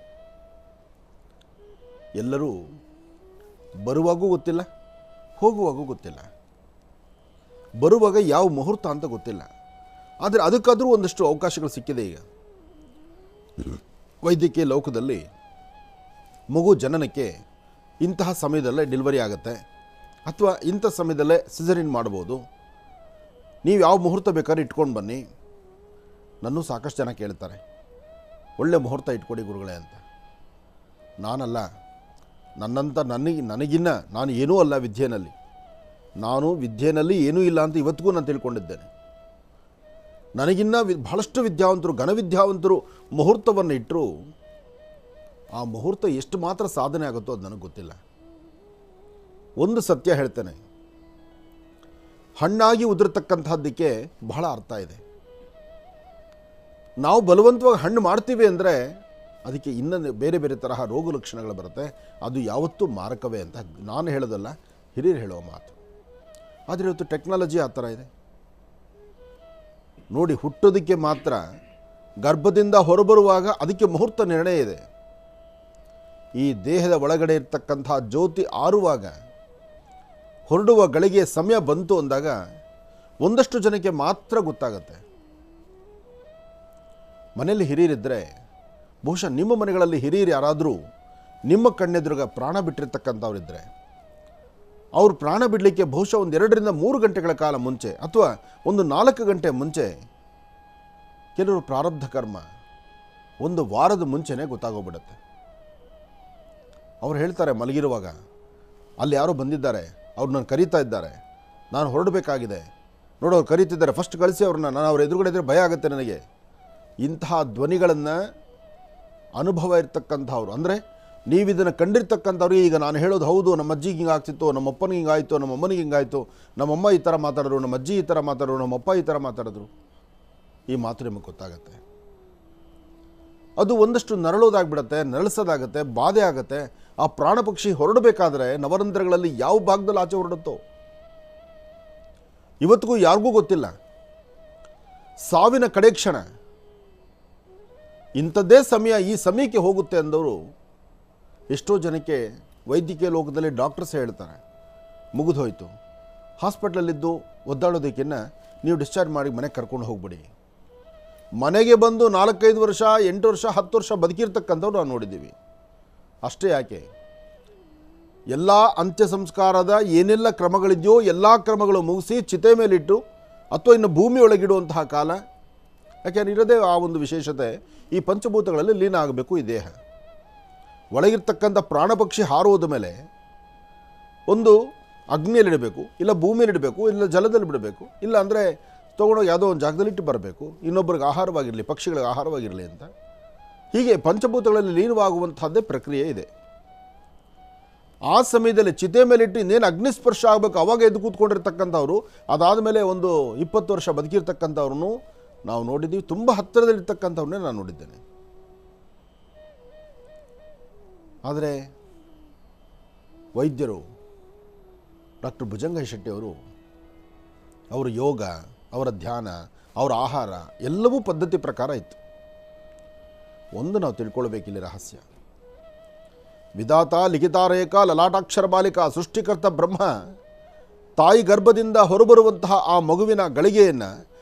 Speaker 2: ಎಲ್ಲರೂ ಬರುವಾಗೂ ಗೊತ್ತಿಲ್ಲ, ಹೋಗುವಾಗೂ ಗೊತ್ತಿಲ್ಲ. ಬರುವಾಗ ಯಾವ ಮುಹೂರ್ತ ಅಂತ ಗೊತ್ತಿಲ್ಲ. ಆದರೆ ಅದಕ್ಕಾದರೂ ಒಂದಷ್ಟು ಅವಕಾಶಗಳು ಸಿಕ್ಕಿದೆ. ಈಗ ವೈದ್ಯಕೀಯ ಲೋಕದಲ್ಲಿ ಮಗು ಜನನಕ್ಕೆ ಇಂತಹ ಸಮಯದಲ್ಲೇ ಡೆಲಿವರಿ ಆಗುತ್ತೆ, ಅಥವಾ ಇಂಥ ಸಮಯದಲ್ಲೇ ಸಿಸರಿನ್ ಮಾಡ್ಬೋದು, ನೀವು ಯಾವ ಮುಹೂರ್ತ ಬೇಕಾದ್ರೆ ಇಟ್ಕೊಂಡು ಬನ್ನಿ. ನನ್ನೂ ಸಾಕಷ್ಟು ಜನ ಕೇಳ್ತಾರೆ, ಒಳ್ಳೆ ಮುಹೂರ್ತ ಇಟ್ಕೊಡಿ ಗುರುಗಳೇ ಅಂತ. ನಾನಲ್ಲ, ನನ್ನಂಥ ನನಗಿನ್ನ ನಾನು ಏನೂ ಅಲ್ಲ ವಿದ್ಯೆಯಲ್ಲಿ. ನಾನು ವಿದ್ಯೆಯಲ್ಲಿ ಏನೂ ಇಲ್ಲ ಅಂತ ಇವತ್ತಿಗೂ ನಾನು ತಿಳ್ಕೊಂಡಿದ್ದೇನೆ. ನನಗಿನ್ನ ಬಹಳಷ್ಟು ವಿದ್ಯಾವಂತರು, ಘನವಿದ್ಯಾವಂತರು ಮುಹೂರ್ತವನ್ನು ಇಟ್ಟರು, ಆ ಮುಹೂರ್ತ ಎಷ್ಟು ಮಾತ್ರ ಸಾಧನೆ ಆಗುತ್ತೋ ಅದು ನನಗೆ ಗೊತ್ತಿಲ್ಲ. ಒಂದು ಸತ್ಯ ಹೇಳ್ತೇನೆ, ಹಣ್ಣಾಗಿ ಉದುರತಕ್ಕಂಥದ್ದಕ್ಕೆ ಬಹಳ ಅರ್ಥ ಇದೆ. ನಾವು ಬಲವಂತವಾಗಿ ಹಣ್ಣು ಮಾಡ್ತೀವಿ ಅಂದರೆ ಅದಕ್ಕೆ ಇನ್ನೊಂದು ಬೇರೆ ಬೇರೆ ತರಹ ರೋಗ ಲಕ್ಷಣಗಳು ಬರುತ್ತೆ. ಅದು ಯಾವತ್ತೂ ಮಾರಕವೇ ಅಂತ ನಾನು ಹೇಳೋದಲ್ಲ, ಹಿರಿಯರು ಹೇಳೋ ಮಾತು. ಆದರೆ ಇವತ್ತು ಟೆಕ್ನಾಲಜಿ ಆ ಥರ ಇದೆ ನೋಡಿ. ಹುಟ್ಟೋದಕ್ಕೆ ಮಾತ್ರ, ಗರ್ಭದಿಂದ ಹೊರಬರುವಾಗ ಅದಕ್ಕೆ ಮುಹೂರ್ತ ನಿರ್ಣಯ ಇದೆ. ಈ ದೇಹದ ಒಳಗಡೆ ಇರ್ತಕ್ಕಂಥ ಜ್ಯೋತಿ ಆರುವಾಗ, ಹೊರಡುವ ಗಳಿಗೆ ಸಮಯ ಬಂತು ಅಂದಾಗ ಒಂದಷ್ಟು ಜನಕ್ಕೆ ಮಾತ್ರ ಗೊತ್ತಾಗತ್ತೆ. ಮನೆಯಲ್ಲಿ ಹಿರಿಯರಿದ್ದರೆ, ಬಹುಶಃ ನಿಮ್ಮ ಮನೆಗಳಲ್ಲಿ ಹಿರಿಯರು ಯಾರಾದರೂ ನಿಮ್ಮ ಕಣ್ಣೆದುರುಗ ಪ್ರಾಣ ಬಿಟ್ಟಿರ್ತಕ್ಕಂಥವ್ರಿದ್ದರೆ, ಅವರು ಪ್ರಾಣ ಬಿಡಲಿಕ್ಕೆ ಬಹುಶಃ ಒಂದು 2 ರಿಂದ 3 ಗಂಟೆಗಳ ಕಾಲ ಮುಂಚೆ, ಅಥವಾ ಒಂದು 4 ಗಂಟೆ ಮುಂಚೆ, ಕೆಲವರು ಪ್ರಾರಬ್ಧ ಕರ್ಮ 1 ವಾರದ ಮುಂಚೆನೇ ಗೊತ್ತಾಗೋಗ್ಬಿಡುತ್ತೆ. ಅವ್ರು ಹೇಳ್ತಾರೆ ಮಲಗಿರುವಾಗ, ಅಲ್ಲಿ ಯಾರೋ ಬಂದಿದ್ದಾರೆ, ಅವ್ರು ನಾನು ಕರೀತಾ ಇದ್ದಾರೆ, ನಾನು ಹೊರಡಬೇಕಾಗಿದೆ, ನೋಡು ಅವ್ರು ಕರೀತಿದ್ದಾರೆ, ಫಸ್ಟ್ ಕಳಿಸಿ ಅವ್ರನ್ನ, ನಾನು ಅವ್ರ ಎದುರುಗಡೆ ಇದ್ದರೆ ಭಯ ಆಗುತ್ತೆ ನನಗೆ. ಇಂತಹ ಧ್ವನಿಗಳನ್ನು ಅನುಭವ ಇರ್ತಕ್ಕಂಥವ್ರು, ಅಂದರೆ ನೀವು ಇದನ್ನು ಕಂಡಿರ್ತಕ್ಕಂಥವ್ರಿಗೆ ಈಗ ನಾನು ಹೇಳೋದು ಹೌದು, ನಮ್ಮ ಅಜ್ಜಿಗೆ ಹಿಂಗೆ ಆಗ್ತಿತ್ತು, ನಮ್ಮ ಅಪ್ಪನಿಗೆ ಹಿಂಗಾಯಿತು, ನಮ್ಮ ಅಮ್ಮನಿಗೆ ಹಿಂಗಾಯಿತು, ನಮ್ಮಮ್ಮ ಈ ಥರ ಮಾತಾಡಿದ್ರು, ನಮ್ಮ ಅಜ್ಜಿ ಈ ಥರ ಮಾತಾಡಿದ್ರು, ನಮ್ಮಪ್ಪ ಈ ಥರ ಮಾತಾಡಿದ್ರು, ಈ ಮಾತು ನಿಮಗೆ ಗೊತ್ತಾಗತ್ತೆ. ಅದು ಒಂದಷ್ಟು ನರಳೋದಾಗ್ಬಿಡತ್ತೆ, ನರಳಿಸೋದಾಗತ್ತೆ, ಬಾಧೆ ಆಗುತ್ತೆ. ಆ ಪ್ರಾಣ ಪಕ್ಷಿ ಹೊರಡಬೇಕಾದ್ರೆ ನವರಂಧ್ರಗಳಲ್ಲಿ ಯಾವ ಭಾಗದಲ್ಲಿ ಆಚೆ ಹೊರಡುತ್ತೋ ಇವತ್ತಿಗೂ ಯಾರಿಗೂ ಗೊತ್ತಿಲ್ಲ. ಸಾವಿನ ಕಡೆ ಕ್ಷಣ ಇಂಥದ್ದೇ ಸಮಯ, ಈ ಸಮಯಕ್ಕೆ ಹೋಗುತ್ತೆ ಅಂದವರು ಎಷ್ಟೋ ಜನಕ್ಕೆ ವೈದ್ಯಕೀಯ ಲೋಕದಲ್ಲಿ ಡಾಕ್ಟರ್ಸ್ ಹೇಳ್ತಾರೆ, ಮುಗಿದೋಯ್ತು, ಹಾಸ್ಪಿಟ್ಲಲ್ಲಿದ್ದು ಒದ್ದಾಡೋದಕ್ಕಿನ್ನ ನೀವು ಡಿಸ್ಚಾರ್ಜ್ ಮಾಡಿ ಮನೆಗೆ ಕರ್ಕೊಂಡು ಹೋಗ್ಬಿಡಿ. ಮನೆಗೆ ಬಂದು 4-5 ವರ್ಷ, 8 ವರ್ಷ, 10 ವರ್ಷ ಬದುಕಿರ್ತಕ್ಕಂಥವ್ರು ನಾವು ನೋಡಿದ್ದೀವಿ. ಅಷ್ಟೇ ಯಾಕೆ, ಎಲ್ಲ ಅಂತ್ಯ ಸಂಸ್ಕಾರದ ಏನೆಲ್ಲ ಕ್ರಮಗಳಿದೆಯೋ ಎಲ್ಲ ಕ್ರಮಗಳು ಮುಗಿಸಿ ಚಿತೆ ಮೇಲಿಟ್ಟು ಅಥವಾ ಇನ್ನು ಭೂಮಿಯೊಳಗಿಡುವಂತಹ ಕಾಲ. ಯಾಕೆಂದ್ರೆ ಇರೋದೇ ಆ ಒಂದು ವಿಶೇಷತೆ, ಈ ಪಂಚಭೂತಗಳಲ್ಲಿ ಲೀನ ಆಗಬೇಕು ಈ ದೇಹ. ಒಳಗಿರ್ತಕ್ಕಂಥ ಪ್ರಾಣಪಕ್ಷಿ ಹಾರೋದ ಮೇಲೆ ಒಂದು ಅಗ್ನಿಯಲ್ಲಿಡಬೇಕು, ಇಲ್ಲ ಭೂಮಿಯಲ್ಲಿಡಬೇಕು, ಇಲ್ಲ ಜಲದಲ್ಲಿ ಬಿಡಬೇಕು, ಇಲ್ಲ ಅಂದರೆ ತೊಗೊಂಡೋಗಿ ಯಾವುದೋ ಒಂದು ಜಾಗದಲ್ಲಿ ಇಟ್ಟು ಬರಬೇಕು, ಇನ್ನೊಬ್ಬರಿಗೆ ಆಹಾರವಾಗಿರಲಿ, ಪಕ್ಷಿಗಳಿಗೆ ಆಹಾರವಾಗಿರಲಿ ಅಂತ. ಹೀಗೆ ಪಂಚಭೂತಗಳಲ್ಲಿ ಲೀನವಾಗುವಂಥದ್ದೇ ಪ್ರಕ್ರಿಯೆ ಇದೆ. ಆ ಸಮಯದಲ್ಲಿ ಚಿತೆ ಮೇಲಿಟ್ಟು ಇನ್ನೇನು ಅಗ್ನಿಸ್ಪರ್ಶ ಆಗಬೇಕು, ಅವಾಗ ಎದ್ದು ಕೂತ್ಕೊಂಡಿರ್ತಕ್ಕಂಥವ್ರು, ಅದಾದ ಮೇಲೆ ಒಂದು 20 ವರ್ಷ ಬದುಕಿರ್ತಕ್ಕಂಥವ್ರನ್ನು ನಾವು ನೋಡಿದ್ದೀವಿ. ತುಂಬ ಹತ್ತಿರದಲ್ಲಿರ್ತಕ್ಕಂಥವ್ರನ್ನೇ ನಾನು ನೋಡಿದ್ದೇನೆ. ಆದರೆ ವೈದ್ಯರು ಡಾಕ್ಟರ್ ಭುಜಂಗಯ್ಯ ಶೆಟ್ಟಿಯವರು, ಅವರ ಯೋಗ, ಅವರ ಧ್ಯಾನ, ಅವರ ಆಹಾರ ಎಲ್ಲವೂ ಪದ್ಧತಿ ಪ್ರಕಾರ ಇತ್ತು. ಒಂದು ನಾವು ತಿಳ್ಕೊಳ್ಬೇಕಿಲ್ಲಿ ರಹಸ್ಯ, ವಿಧಾತ ಲಿಖಿತಾರೇಕ ಲಲಾಟಾಕ್ಷರ ಬಾಲಿಕ, ಸೃಷ್ಟಿಕರ್ತ ಬ್ರಹ್ಮ ತಾಯಿ ಗರ್ಭದಿಂದ ಹೊರಬರುವಂತಹ ಆ ಮಗುವಿನ ಗಳಿಗೆಯನ್ನು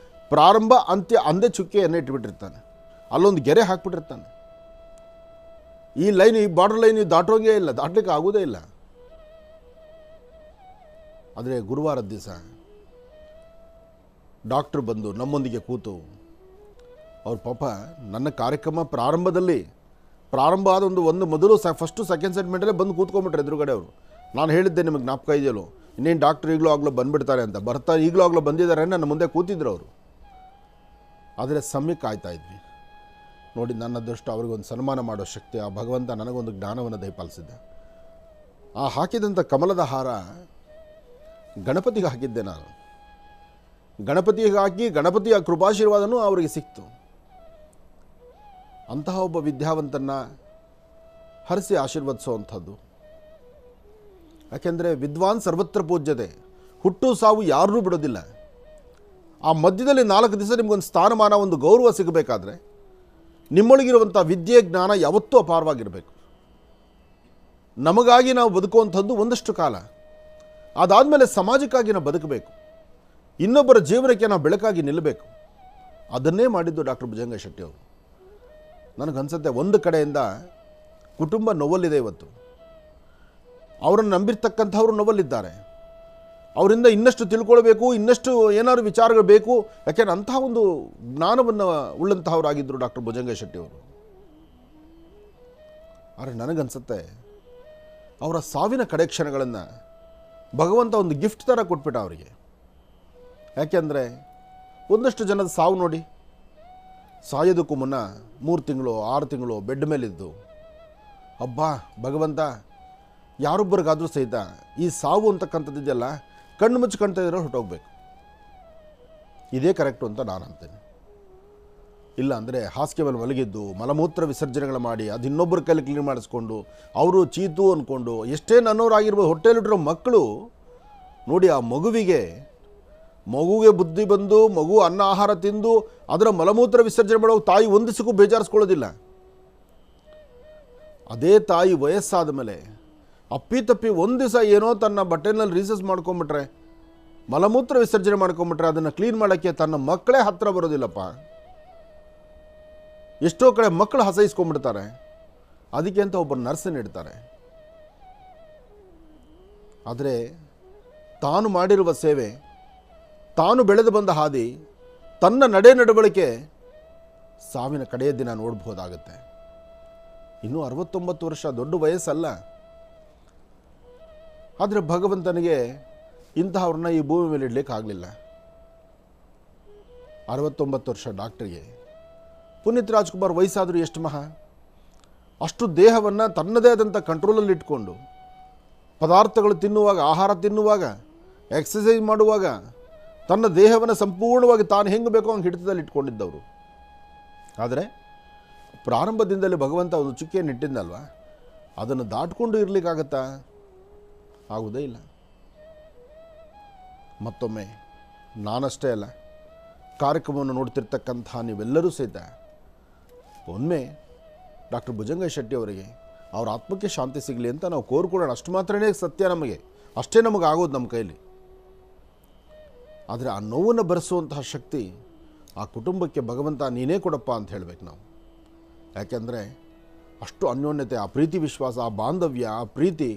Speaker 2: ಪ್ರಾರಂಭ ಅಂತ್ಯ ಅಂದೆ ಚುಕ್ಕೆಯನ್ನು ಇಟ್ಬಿಟ್ಟಿರ್ತಾನೆ, ಅಲ್ಲೊಂದು ಗೆರೆ ಹಾಕ್ಬಿಟ್ಟಿರ್ತಾನೆ. ಈ ಲೈನ್, ಈ ಬಾರ್ಡರ್ ಲೈನ್ ದಾಟೋಂಗೇ ಇಲ್ಲ, ದಾಟಲಿಕ್ಕೆ ಆಗೋದೇ ಇಲ್ಲ. ಆದರೆ ಗುರುವಾರದ ದಿವಸ ಡಾಕ್ಟ್ರು ಬಂದು ನಮ್ಮೊಂದಿಗೆ ಕೂತು, ಅವ್ರ ಪಾಪ ನನ್ನ ಕಾರ್ಯಕ್ರಮ ಪ್ರಾರಂಭ ಆದ ಒಂದು ಮೊದಲು ಫಸ್ಟು ಸೆಕೆಂಡ್ ಸೆಗ್ಮೆಂಟಲ್ಲೇ ಬಂದು ಕೂತ್ಕೊಂಡ್ಬಿಟ್ರೆ ಎದುರುಗಡೆ ಅವರು. ನಾನು ಹೇಳಿದ್ದೆ ನಿಮಗೆ ಜ್ಞಾಪಕ ಇದೆಯಲ್ಲೋ, ಇನ್ನೇನು ಡಾಕ್ಟ್ರು ಈಗಲೂ ಆಗಲೋ ಬಂದುಬಿಡ್ತಾರೆ ಅಂತ. ಈಗಲೂ ಆಗಲೋ ಬಂದಿದ್ದಾರೆ, ನನ್ನ ಮುಂದೆ ಕೂತಿದ್ರು ಅವರು. ಆದರೆ ಸಮಯಕ್ಕೆ ಕಾಯ್ತಾ ಇದ್ವಿ. ನೋಡಿ, ನನ್ನ ಅದೃಷ್ಟ ಅವ್ರಿಗೊಂದು ಸನ್ಮಾನ ಮಾಡೋ ಶಕ್ತಿ ಆ ಭಗವಂತ ನನಗೊಂದು ಜ್ಞಾನವನ್ನು ದಯಪಾಲಿಸಿದ್ದ. ಆ ಹಾಕಿದಂಥ ಕಮಲದ ಹಾರ ಗಣಪತಿಗೆ ಹಾಕಿದ್ದೆ ನಾನು. ಗಣಪತಿಗೆ ಹಾಕಿ ಗಣಪತಿಯ ಕೃಪಾಶೀರ್ವಾದನೂ ಅವರಿಗೆ ಸಿಕ್ತು. ಅಂತಹ ಒಬ್ಬ ವಿದ್ಯಾವಂತನ್ನು ಹರಿಸಿ ಆಶೀರ್ವದಿಸುವಂಥದ್ದು. ಯಾಕೆಂದರೆ ವಿದ್ವಾನ್ ಸರ್ವತ್ರ ಪೂಜ್ಯತೆ, ಹುಟ್ಟು ಸಾವು ಯಾರೂ ಬಿಡೋದಿಲ್ಲ. ಆ ಮಧ್ಯದಲ್ಲಿ 4 ದಿವಸ ನಿಮಗೊಂದು ಸ್ಥಾನಮಾನ, ಒಂದು ಗೌರವ ಸಿಗಬೇಕಾದ್ರೆ ನಿಮ್ಮೊಳಗಿರುವಂಥ ವಿದ್ಯೆ ಜ್ಞಾನ ಯಾವತ್ತೂ ಅಪಾರವಾಗಿರಬೇಕು. ನಮಗಾಗಿ ನಾವು ಬದುಕುವಂಥದ್ದು ಒಂದಷ್ಟು ಕಾಲ, ಅದಾದಮೇಲೆ ಸಮಾಜಕ್ಕಾಗಿ ನಾವು ಬದುಕಬೇಕು, ಇನ್ನೊಬ್ಬರ ಜೀವನಕ್ಕೆ ನಾವು ಬೆಳಕಾಗಿ ನಿಲ್ಲಬೇಕು. ಅದನ್ನೇ ಮಾಡಿದ್ದು ಡಾಕ್ಟರ್ ಭುಜಂಗ ಶೆಟ್ಟಿ ಅವರು. ನನಗನ್ಸುತ್ತೆ ಒಂದು ಕಡೆಯಿಂದ ಕುಟುಂಬ ನೋವಲ್ಲಿದೆ. ಇವತ್ತು ಅವರನ್ನು ನಂಬಿರ್ತಕ್ಕಂಥವ್ರು ನೋವಲ್ಲಿದ್ದಾರೆ. ಅವರಿಂದ ಇನ್ನಷ್ಟು ತಿಳ್ಕೊಳ್ಬೇಕು, ಇನ್ನಷ್ಟು ಏನಾದ್ರು ವಿಚಾರಗಳು ಬೇಕು. ಯಾಕೆಂದರೆ ಅಂತಹ ಒಂದು ಜ್ಞಾನವನ್ನು ಉಳ್ಳಂತಹವರಾಗಿದ್ದರು ಡಾಕ್ಟರ್ ಭುಜಂಗ ಶೆಟ್ಟಿ ಅವರು. ಆದರೆ ನನಗನ್ಸುತ್ತೆ ಅವರ ಸಾವಿನ ಕಡೆ ಕ್ಷಣಗಳನ್ನು ಭಗವಂತ ಒಂದು ಗಿಫ್ಟ್ ಥರ ಕೊಟ್ಬಿಟ್ಟ ಅವರಿಗೆ. ಯಾಕೆಂದರೆ ಒಂದಷ್ಟು ಜನದ ಸಾವು ನೋಡಿ, ಸಾಯೋದಕ್ಕೂ ಮುನ್ನ 3 ತಿಂಗಳು 6 ತಿಂಗಳು ಬೆಡ್ ಮೇಲಿದ್ದು, ಅಬ್ಬಾ ಭಗವಂತ ಯಾರೊಬ್ಬರಿಗಾದರೂ ಸಹಿತ ಈ ಸಾವು ಅಂತಕ್ಕಂಥದ್ದಿದೆಯಲ್ಲ, ಕಣ್ಣು ಮುಚ್ಚಿ ಕಾಣ್ತಾ ಇರೋ ಹೊರಟೋಗ್ಬೇಕು, ಇದೇ ಕರೆಕ್ಟು ಅಂತ ನಾನು ಅಂತೀನಿ. ಇಲ್ಲ ಅಂದರೆ ಹಾಸಿಗೆ ಮೇಲೆ ಮಲಗಿದ್ದು ಮಲಮೂತ್ರ ವಿಸರ್ಜನೆಗಳು ಮಾಡಿ ಅದು ಇನ್ನೊಬ್ಬರ ಕೈಲಿ ಕ್ಲೀನ್ ಮಾಡಿಸ್ಕೊಂಡು ಅವರು ಚೀತು ಅಂದ್ಕೊಂಡು ಎಷ್ಟೇ ನನ್ನವರಾಗಿರ್ಬೋದು, ಹೊಟ್ಟೆಲಿಟ್ಟಿರೋ ಮಕ್ಕಳು ನೋಡಿ, ಆ ಮಗುವಿಗೆ ಬುದ್ಧಿ ಬಂದು ಮಗು ಅನ್ನ ಆಹಾರ ತಿಂದು ಅದರ ಮಲಮೂತ್ರ ವಿಸರ್ಜನೆ ಮಾಡೋ ತಾಯಿ ಒಂದು ದಿವಸಕ್ಕೂ ಬೇಜಾರಿಸ್ಕೊಳ್ಳೋದಿಲ್ಲ. ಅದೇ ತಾಯಿ ವಯಸ್ಸಾದ ಮೇಲೆ ಅಪ್ಪಿತಪ್ಪಿ ಒಂದು ದಿವಸ ಏನೋ ತನ್ನ ಬಟ್ಟೆನಲ್ಲಿ ರೀಸಸ್ ಮಾಡ್ಕೊಂಬಿಟ್ರೆ, ಮಲಮೂತ್ರ ವಿಸರ್ಜನೆ ಮಾಡ್ಕೊಂಬಿಟ್ರೆ ಅದನ್ನು ಕ್ಲೀನ್ ಮಾಡೋಕ್ಕೆ ತನ್ನ ಮಕ್ಕಳೇ ಹತ್ತಿರ ಬರೋದಿಲ್ಲಪ್ಪ. ಎಷ್ಟೋ ಕಡೆ ಮಕ್ಕಳು ಹಸೈಸ್ಕೊಂಡ್ಬಿಡ್ತಾರೆ. ಅದಕ್ಕೆ ಅಂತ ಒಬ್ಬರು ನರ್ಸನ್ನು ಇಡ್ತಾರೆ. ಆದರೆ ತಾನು ಮಾಡಿರುವ ಸೇವೆ, ತಾನು ಬೆಳೆದು ಬಂದ ಹಾದಿ, ತನ್ನ ನಡವಳಿಕೆ ಸಾವಿನ ಕಡೆಯ ದಿನ ನೋಡ್ಬೋದಾಗುತ್ತೆ. ಇನ್ನೂ 69 ವರ್ಷ ದೊಡ್ಡ ವಯಸ್ಸಲ್ಲ. ಆದರೆ ಭಗವಂತನಿಗೆ ಇಂತಹವ್ರನ್ನ ಈ ಭೂಮಿ ಮೇಲೆ ಇಡಲಿಕ್ಕೆ ಆಗಲಿಲ್ಲ. 69 ವರ್ಷ ಡಾಕ್ಟರ್ಗೆ. ಪುನೀತ್ ರಾಜ್ಕುಮಾರ್ ವಯಸ್ಸಾದರೂ ಎಷ್ಟು ಮಹಾ, ಅಷ್ಟು ದೇಹವನ್ನು ತನ್ನದೇ ಆದಂಥ ಕಂಟ್ರೋಲಲ್ಲಿ ಇಟ್ಕೊಂಡು ಪದಾರ್ಥಗಳು ತಿನ್ನುವಾಗ, ಆಹಾರ ತಿನ್ನುವಾಗ, ಎಕ್ಸಸೈಸ್ ಮಾಡುವಾಗ ತನ್ನ ದೇಹವನ್ನು ಸಂಪೂರ್ಣವಾಗಿ ತಾನು ಹೆಂಗೆ ಬೇಕೋ ಹಂಗೆ ಹಿಡಿತದಲ್ಲಿ ಇಟ್ಕೊಂಡಿದ್ದವರು. ಆದರೆ ಪ್ರಾರಂಭದಿಂದಲೇ ಭಗವಂತ ಒಂದು ಚುಕ್ಕಿಯನ್ನು ಇಟ್ಟಿದ್ದಲ್ವ, ಅದನ್ನು ದಾಟ್ಕೊಂಡು ಇರಲಿಕ್ಕಾಗತ್ತಾ? ಆಗುವುದೇ ಇಲ್ಲ. ಮತ್ತೊಮ್ಮೆ ನಾನಷ್ಟೇ ಅಲ್ಲ, ಕಾರ್ಯಕ್ರಮವನ್ನು ನೋಡ್ತಿರ್ತಕ್ಕಂಥ ನೀವೆಲ್ಲರೂ ಸಹಿತ ಒಮ್ಮೆ ಡಾಕ್ಟರ್ ಭುಜಂಗ ಶೆಟ್ಟಿ ಅವರಿಗೆ ಅವರ ಆತ್ಮಕ್ಕೆ ಶಾಂತಿ ಸಿಗಲಿ ಅಂತ ನಾವು ಕೋರ್ಕೊಳ್ಳೋಣ. ಅಷ್ಟು ಮಾತ್ರನೇ ಸತ್ಯ, ನಮಗೆ ಅಷ್ಟೇ ನಮಗೆ ಆಗೋದು ನಮ್ಮ ಕೈಲಿ. ಆದರೆ ಆ ನೋವನ್ನು ಭರಿಸುವಂತಹ ಶಕ್ತಿ ಆ ಕುಟುಂಬಕ್ಕೆ ಭಗವಂತ ನೀನೇ ಕೊಡಪ್ಪ ಅಂತ ಹೇಳಬೇಕು ನಾವು. ಯಾಕೆಂದರೆ ಅಷ್ಟು ಅನ್ಯೋನ್ಯತೆ, ಆ ಪ್ರೀತಿ ವಿಶ್ವಾಸ, ಆ ಬಾಂಧವ್ಯ, ಆ ಪ್ರೀತಿ.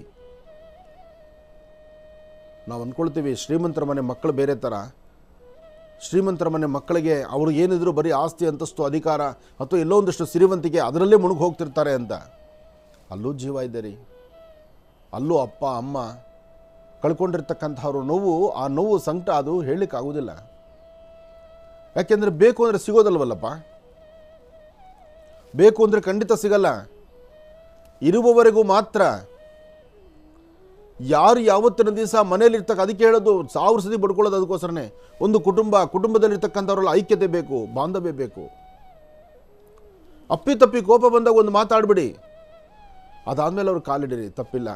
Speaker 2: ನಾವು ಅಂದ್ಕೊಳ್ತೀವಿ ಶ್ರೀಮಂತರ ಮನೆ ಮಕ್ಕಳು ಬೇರೆ ಥರ, ಶ್ರೀಮಂತರ ಮನೆ ಮಕ್ಕಳಿಗೆ ಅವರು ಏನಿದ್ರು ಬರೀ ಆಸ್ತಿ, ಅಂತಸ್ತು, ಅಧಿಕಾರ ಅಥವಾ ಎಲ್ಲೋ ಒಂದಷ್ಟು ಸಿರಿವಂತಿಕೆ ಅದರಲ್ಲೇ ಮುಳುಗಿ ಹೋಗ್ತಿರ್ತಾರೆ ಅಂತ. ಅಲ್ಲೂ ಜೀವ ಇದೆ ರೀ. ಅಲ್ಲೂ ಅಪ್ಪ ಅಮ್ಮ ಕಳ್ಕೊಂಡಿರ್ತಕ್ಕಂಥವ್ರು ನೋವು, ಆ ನೋವು ಸಂಕಟ ಅದು ಹೇಳಲಿಕ್ಕಾಗೋದಿಲ್ಲ. ಯಾಕೆಂದರೆ ಬೇಕು ಅಂದರೆ ಸಿಗೋದಲ್ವಲ್ಲಪ್ಪ. ಬೇಕು ಅಂದರೆ ಖಂಡಿತ ಸಿಗಲ್ಲ. ಇರುವವರೆಗೂ ಮಾತ್ರ. ಯಾರು ಯಾವತ್ತಿನ ದಿವಸ ಮನೇಲಿರ್ತಕ್ಕ, ಅದಕ್ಕೆ ಹೇಳೋದು 1000 ಸತಿ ಬಡ್ಕೊಳ್ಳೋದು ಅದಕ್ಕೋಸ್ಕರನೇ. ಒಂದು ಕುಟುಂಬದಲ್ಲಿರ್ತಕ್ಕಂಥವ್ರೆಲ್ಲ ಐಕ್ಯತೆ ಬೇಕು, ಬಾಂಧವ್ಯ ಬೇಕು. ಅಪ್ಪಿತಪ್ಪಿ ಕೋಪ ಬಂದಾಗ ಒಂದು ಮಾತಾಡ್ಬಿಡಿ, ಅದಾದಮೇಲೆ ಅವ್ರು ಕಾಲಿಡಿರಿ, ತಪ್ಪಿಲ್ಲ.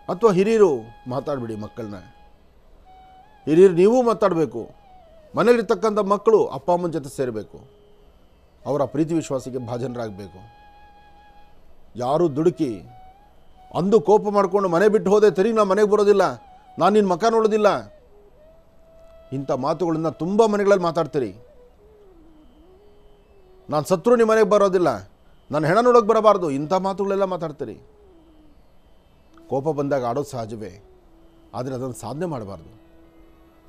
Speaker 2: ಅಥವಾ ಹಿರಿಯರು ಮಾತಾಡ್ಬಿಡಿ ಮಕ್ಕಳನ್ನ. ಹಿರಿಯರು ನೀವು ಮಾತಾಡಬೇಕು. ಮನೇಲಿರ್ತಕ್ಕಂಥ ಮಕ್ಕಳು ಅಪ್ಪ ಅಮ್ಮನ ಜೊತೆ ಸೇರಬೇಕು. ಅವರ ಪ್ರೀತಿ ವಿಶ್ವಾಸಕ್ಕೆ ಭಾಜನರಾಗಬೇಕು. ಯಾರು ದುಡುಕಿ ಅಂದು ಕೋಪ ಮಾಡಿಕೊಂಡು ಮನೆ ಬಿಟ್ಟು ಹೋದೆ, ತಿರುಗಿ ನಾನು ಮನೆಗೆ ಬರೋದಿಲ್ಲ, ನಾನು ನಿನ್ನ ಮಕ ನೋಡೋದಿಲ್ಲ, ಇಂಥ ಮಾತುಗಳನ್ನ ತುಂಬ ಮನೆಗಳಲ್ಲಿ ಮಾತಾಡ್ತೀರಿ. ನಾನು ಸತ್ರು ನಿಮ್ಮ ಮನೆಗೆ ಬರೋದಿಲ್ಲ, ನಾನು ಹೆಣ ನೋಡೋಕೆ ಬರಬಾರ್ದು, ಇಂಥ ಮಾತುಗಳೆಲ್ಲ ಮಾತಾಡ್ತೀರಿ. ಕೋಪ ಬಂದಾಗ ಆಡೋದು ಸಹಜವೇ, ಆದರೆ ಅದನ್ನು ಸಾಧನೆ ಮಾಡಬಾರ್ದು.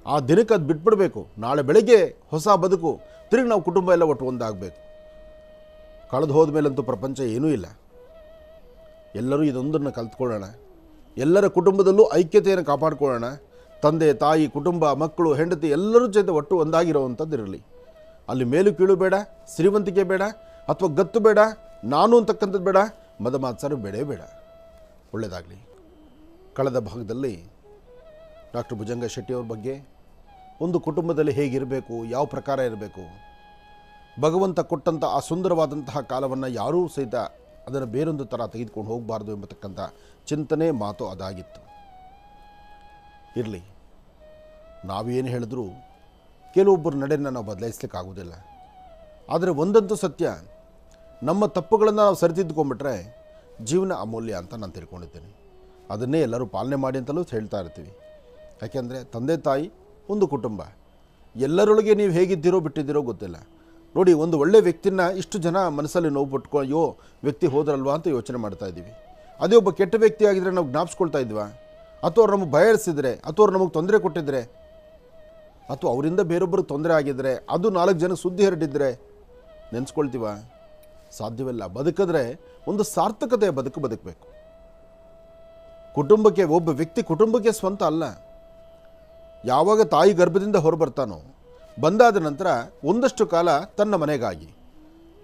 Speaker 2: ಆ ದಿನಕ್ಕೆ ಅದು ಬಿಟ್ಬಿಡಬೇಕು. ನಾಳೆ ಬೆಳಗ್ಗೆ ಹೊಸ ಬದುಕು, ತಿರುಗಿ ನಾವು ಕುಟುಂಬ ಎಲ್ಲ ಒಟ್ಟು ಒಂದಾಗಬೇಕು. ಕಳೆದು ಹೋದ ಮೇಲಂತೂ ಪ್ರಪಂಚ ಏನೂ ಇಲ್ಲ. ಎಲ್ಲರೂ ಇದೊಂದನ್ನು ಕಲ್ತ್ಕೊಳ್ಳೋಣ. ಎಲ್ಲರ ಕುಟುಂಬದಲ್ಲೂ ಐಕ್ಯತೆಯನ್ನು ಕಾಪಾಡಿಕೊಳ್ಳೋಣ. ತಂದೆ ತಾಯಿ ಕುಟುಂಬ ಮಕ್ಕಳು ಹೆಂಡತಿ ಎಲ್ಲರೂ ಜೊತೆ ಒಟ್ಟು ಒಂದಾಗಿರೋವಂಥದ್ದು ಇರಲಿ. ಅಲ್ಲಿ ಮೇಲು ಕೀಳು ಬೇಡ, ಸಿರಿವಂತಿಕೆ ಬೇಡ, ಅಥವಾ ಗತ್ತು ಬೇಡ, ನಾನು ಅಂತಕ್ಕಂಥದ್ದು ಬೇಡ, ಮದ ಮಾತ್ಸರ ಬೇಡೇ ಬೇಡ. ಒಳ್ಳೆಯದಾಗಲಿ. ಕಳೆದ ಭಾಗದಲ್ಲಿ ಡಾಕ್ಟರ್ ಭುಜಂಗ ಶೆಟ್ಟಿಯವ್ರ ಬಗ್ಗೆ, ಒಂದು ಕುಟುಂಬದಲ್ಲಿ ಹೇಗಿರಬೇಕು, ಯಾವ ಪ್ರಕಾರ ಇರಬೇಕು, ಭಗವಂತ ಕೊಟ್ಟಂಥ ಆ ಸುಂದರವಾದಂತಹ ಕಾಲವನ್ನು ಯಾರೂ ಸಹಿತ ಅದನ್ನು ಬೇರೊಂದು ಥರ ತೆಗೆದುಕೊಂಡು ಹೋಗಬಾರ್ದು ಎಂಬತಕ್ಕಂಥ ಚಿಂತನೆ, ಮಾತು ಅದಾಗಿತ್ತು. ಇರಲಿ, ನಾವೇನು ಹೇಳಿದ್ರೂ ಕೆಲವೊಬ್ಬರ ನಡೆಯನ್ನು ನಾವು ಬದಲಾಯಿಸ್ಲಿಕ್ಕೆ ಆಗೋದಿಲ್ಲ. ಆದರೆ ಒಂದಂತೂ ಸತ್ಯ, ನಮ್ಮ ತಪ್ಪುಗಳನ್ನು ನಾವು ಸರಿತಿದ್ದುಕೊಂಡ್ಬಿಟ್ರೆ ಜೀವನ ಅಮೂಲ್ಯ ಅಂತ ನಾನು ತಿಳ್ಕೊಂಡಿದ್ದೇನೆ. ಅದನ್ನೇ ಎಲ್ಲರೂ ಪಾಲನೆ ಮಾಡಿ ಅಂತಲೂ ಹೇಳ್ತಾ ಇರ್ತೀವಿ. ಯಾಕೆಂದರೆ ತಂದೆ ತಾಯಿ, ಒಂದು ಕುಟುಂಬ, ಎಲ್ಲರೊಳಗೆ ನೀವು ಹೇಗಿದ್ದೀರೋ ಬಿಟ್ಟಿದ್ದೀರೋ ಗೊತ್ತಿಲ್ಲ. ನೋಡಿ, ಒಂದು ಒಳ್ಳೆಯ ವ್ಯಕ್ತಿನ ಇಷ್ಟು ಜನ ಮನಸ್ಸಲ್ಲಿ ನೋವು ಪಟ್ಕೊ, ಅಯ್ಯೋ ವ್ಯಕ್ತಿ ಹೋದ್ರಲ್ವಾ ಅಂತ ಯೋಚನೆ ಮಾಡ್ತಾ ಇದ್ದೀವಿ. ಅದೇ ಒಬ್ಬ ಕೆಟ್ಟ ವ್ಯಕ್ತಿ ಆಗಿದ್ದರೆ ನಾವು ಜ್ಞಾಪಿಸ್ಕೊಳ್ತಾ ಇದ್ವಾ? ಅಥವಾ ಅವ್ರು ನಮಗೆ ಬಯಸಿದ್ರೆ, ಅಥವಾ ಅವ್ರು ನಮಗೆ ತೊಂದರೆ ಕೊಟ್ಟಿದ್ರೆ, ಅಥವಾ ಅವರಿಂದ ಬೇರೊಬ್ಬರಿಗೆ ತೊಂದರೆ ಆಗಿದ್ದರೆ, ಅದು 4 ಜನಕ್ಕೆ ಸುದ್ದಿ ಹರಡಿದ್ರೆ ನೆನೆಸ್ಕೊಳ್ತೀವ? ಸಾಧ್ಯವಿಲ್ಲ. ಬದುಕಿದ್ರೆ ಒಂದು ಸಾರ್ಥಕತೆಯ ಬದುಕಬೇಕು. ಕುಟುಂಬಕ್ಕೆ, ಒಬ್ಬ ವ್ಯಕ್ತಿ ಕುಟುಂಬಕ್ಕೆ ಸ್ವಂತ ಅಲ್ಲ. ಯಾವಾಗ ತಾಯಿ ಗರ್ಭದಿಂದ ಹೊರಬರ್ತಾನೋ, ಬಂದಾದ ನಂತರ ಒಂದಷ್ಟು ಕಾಲ ತನ್ನ ಮನೆಗಾಗಿ,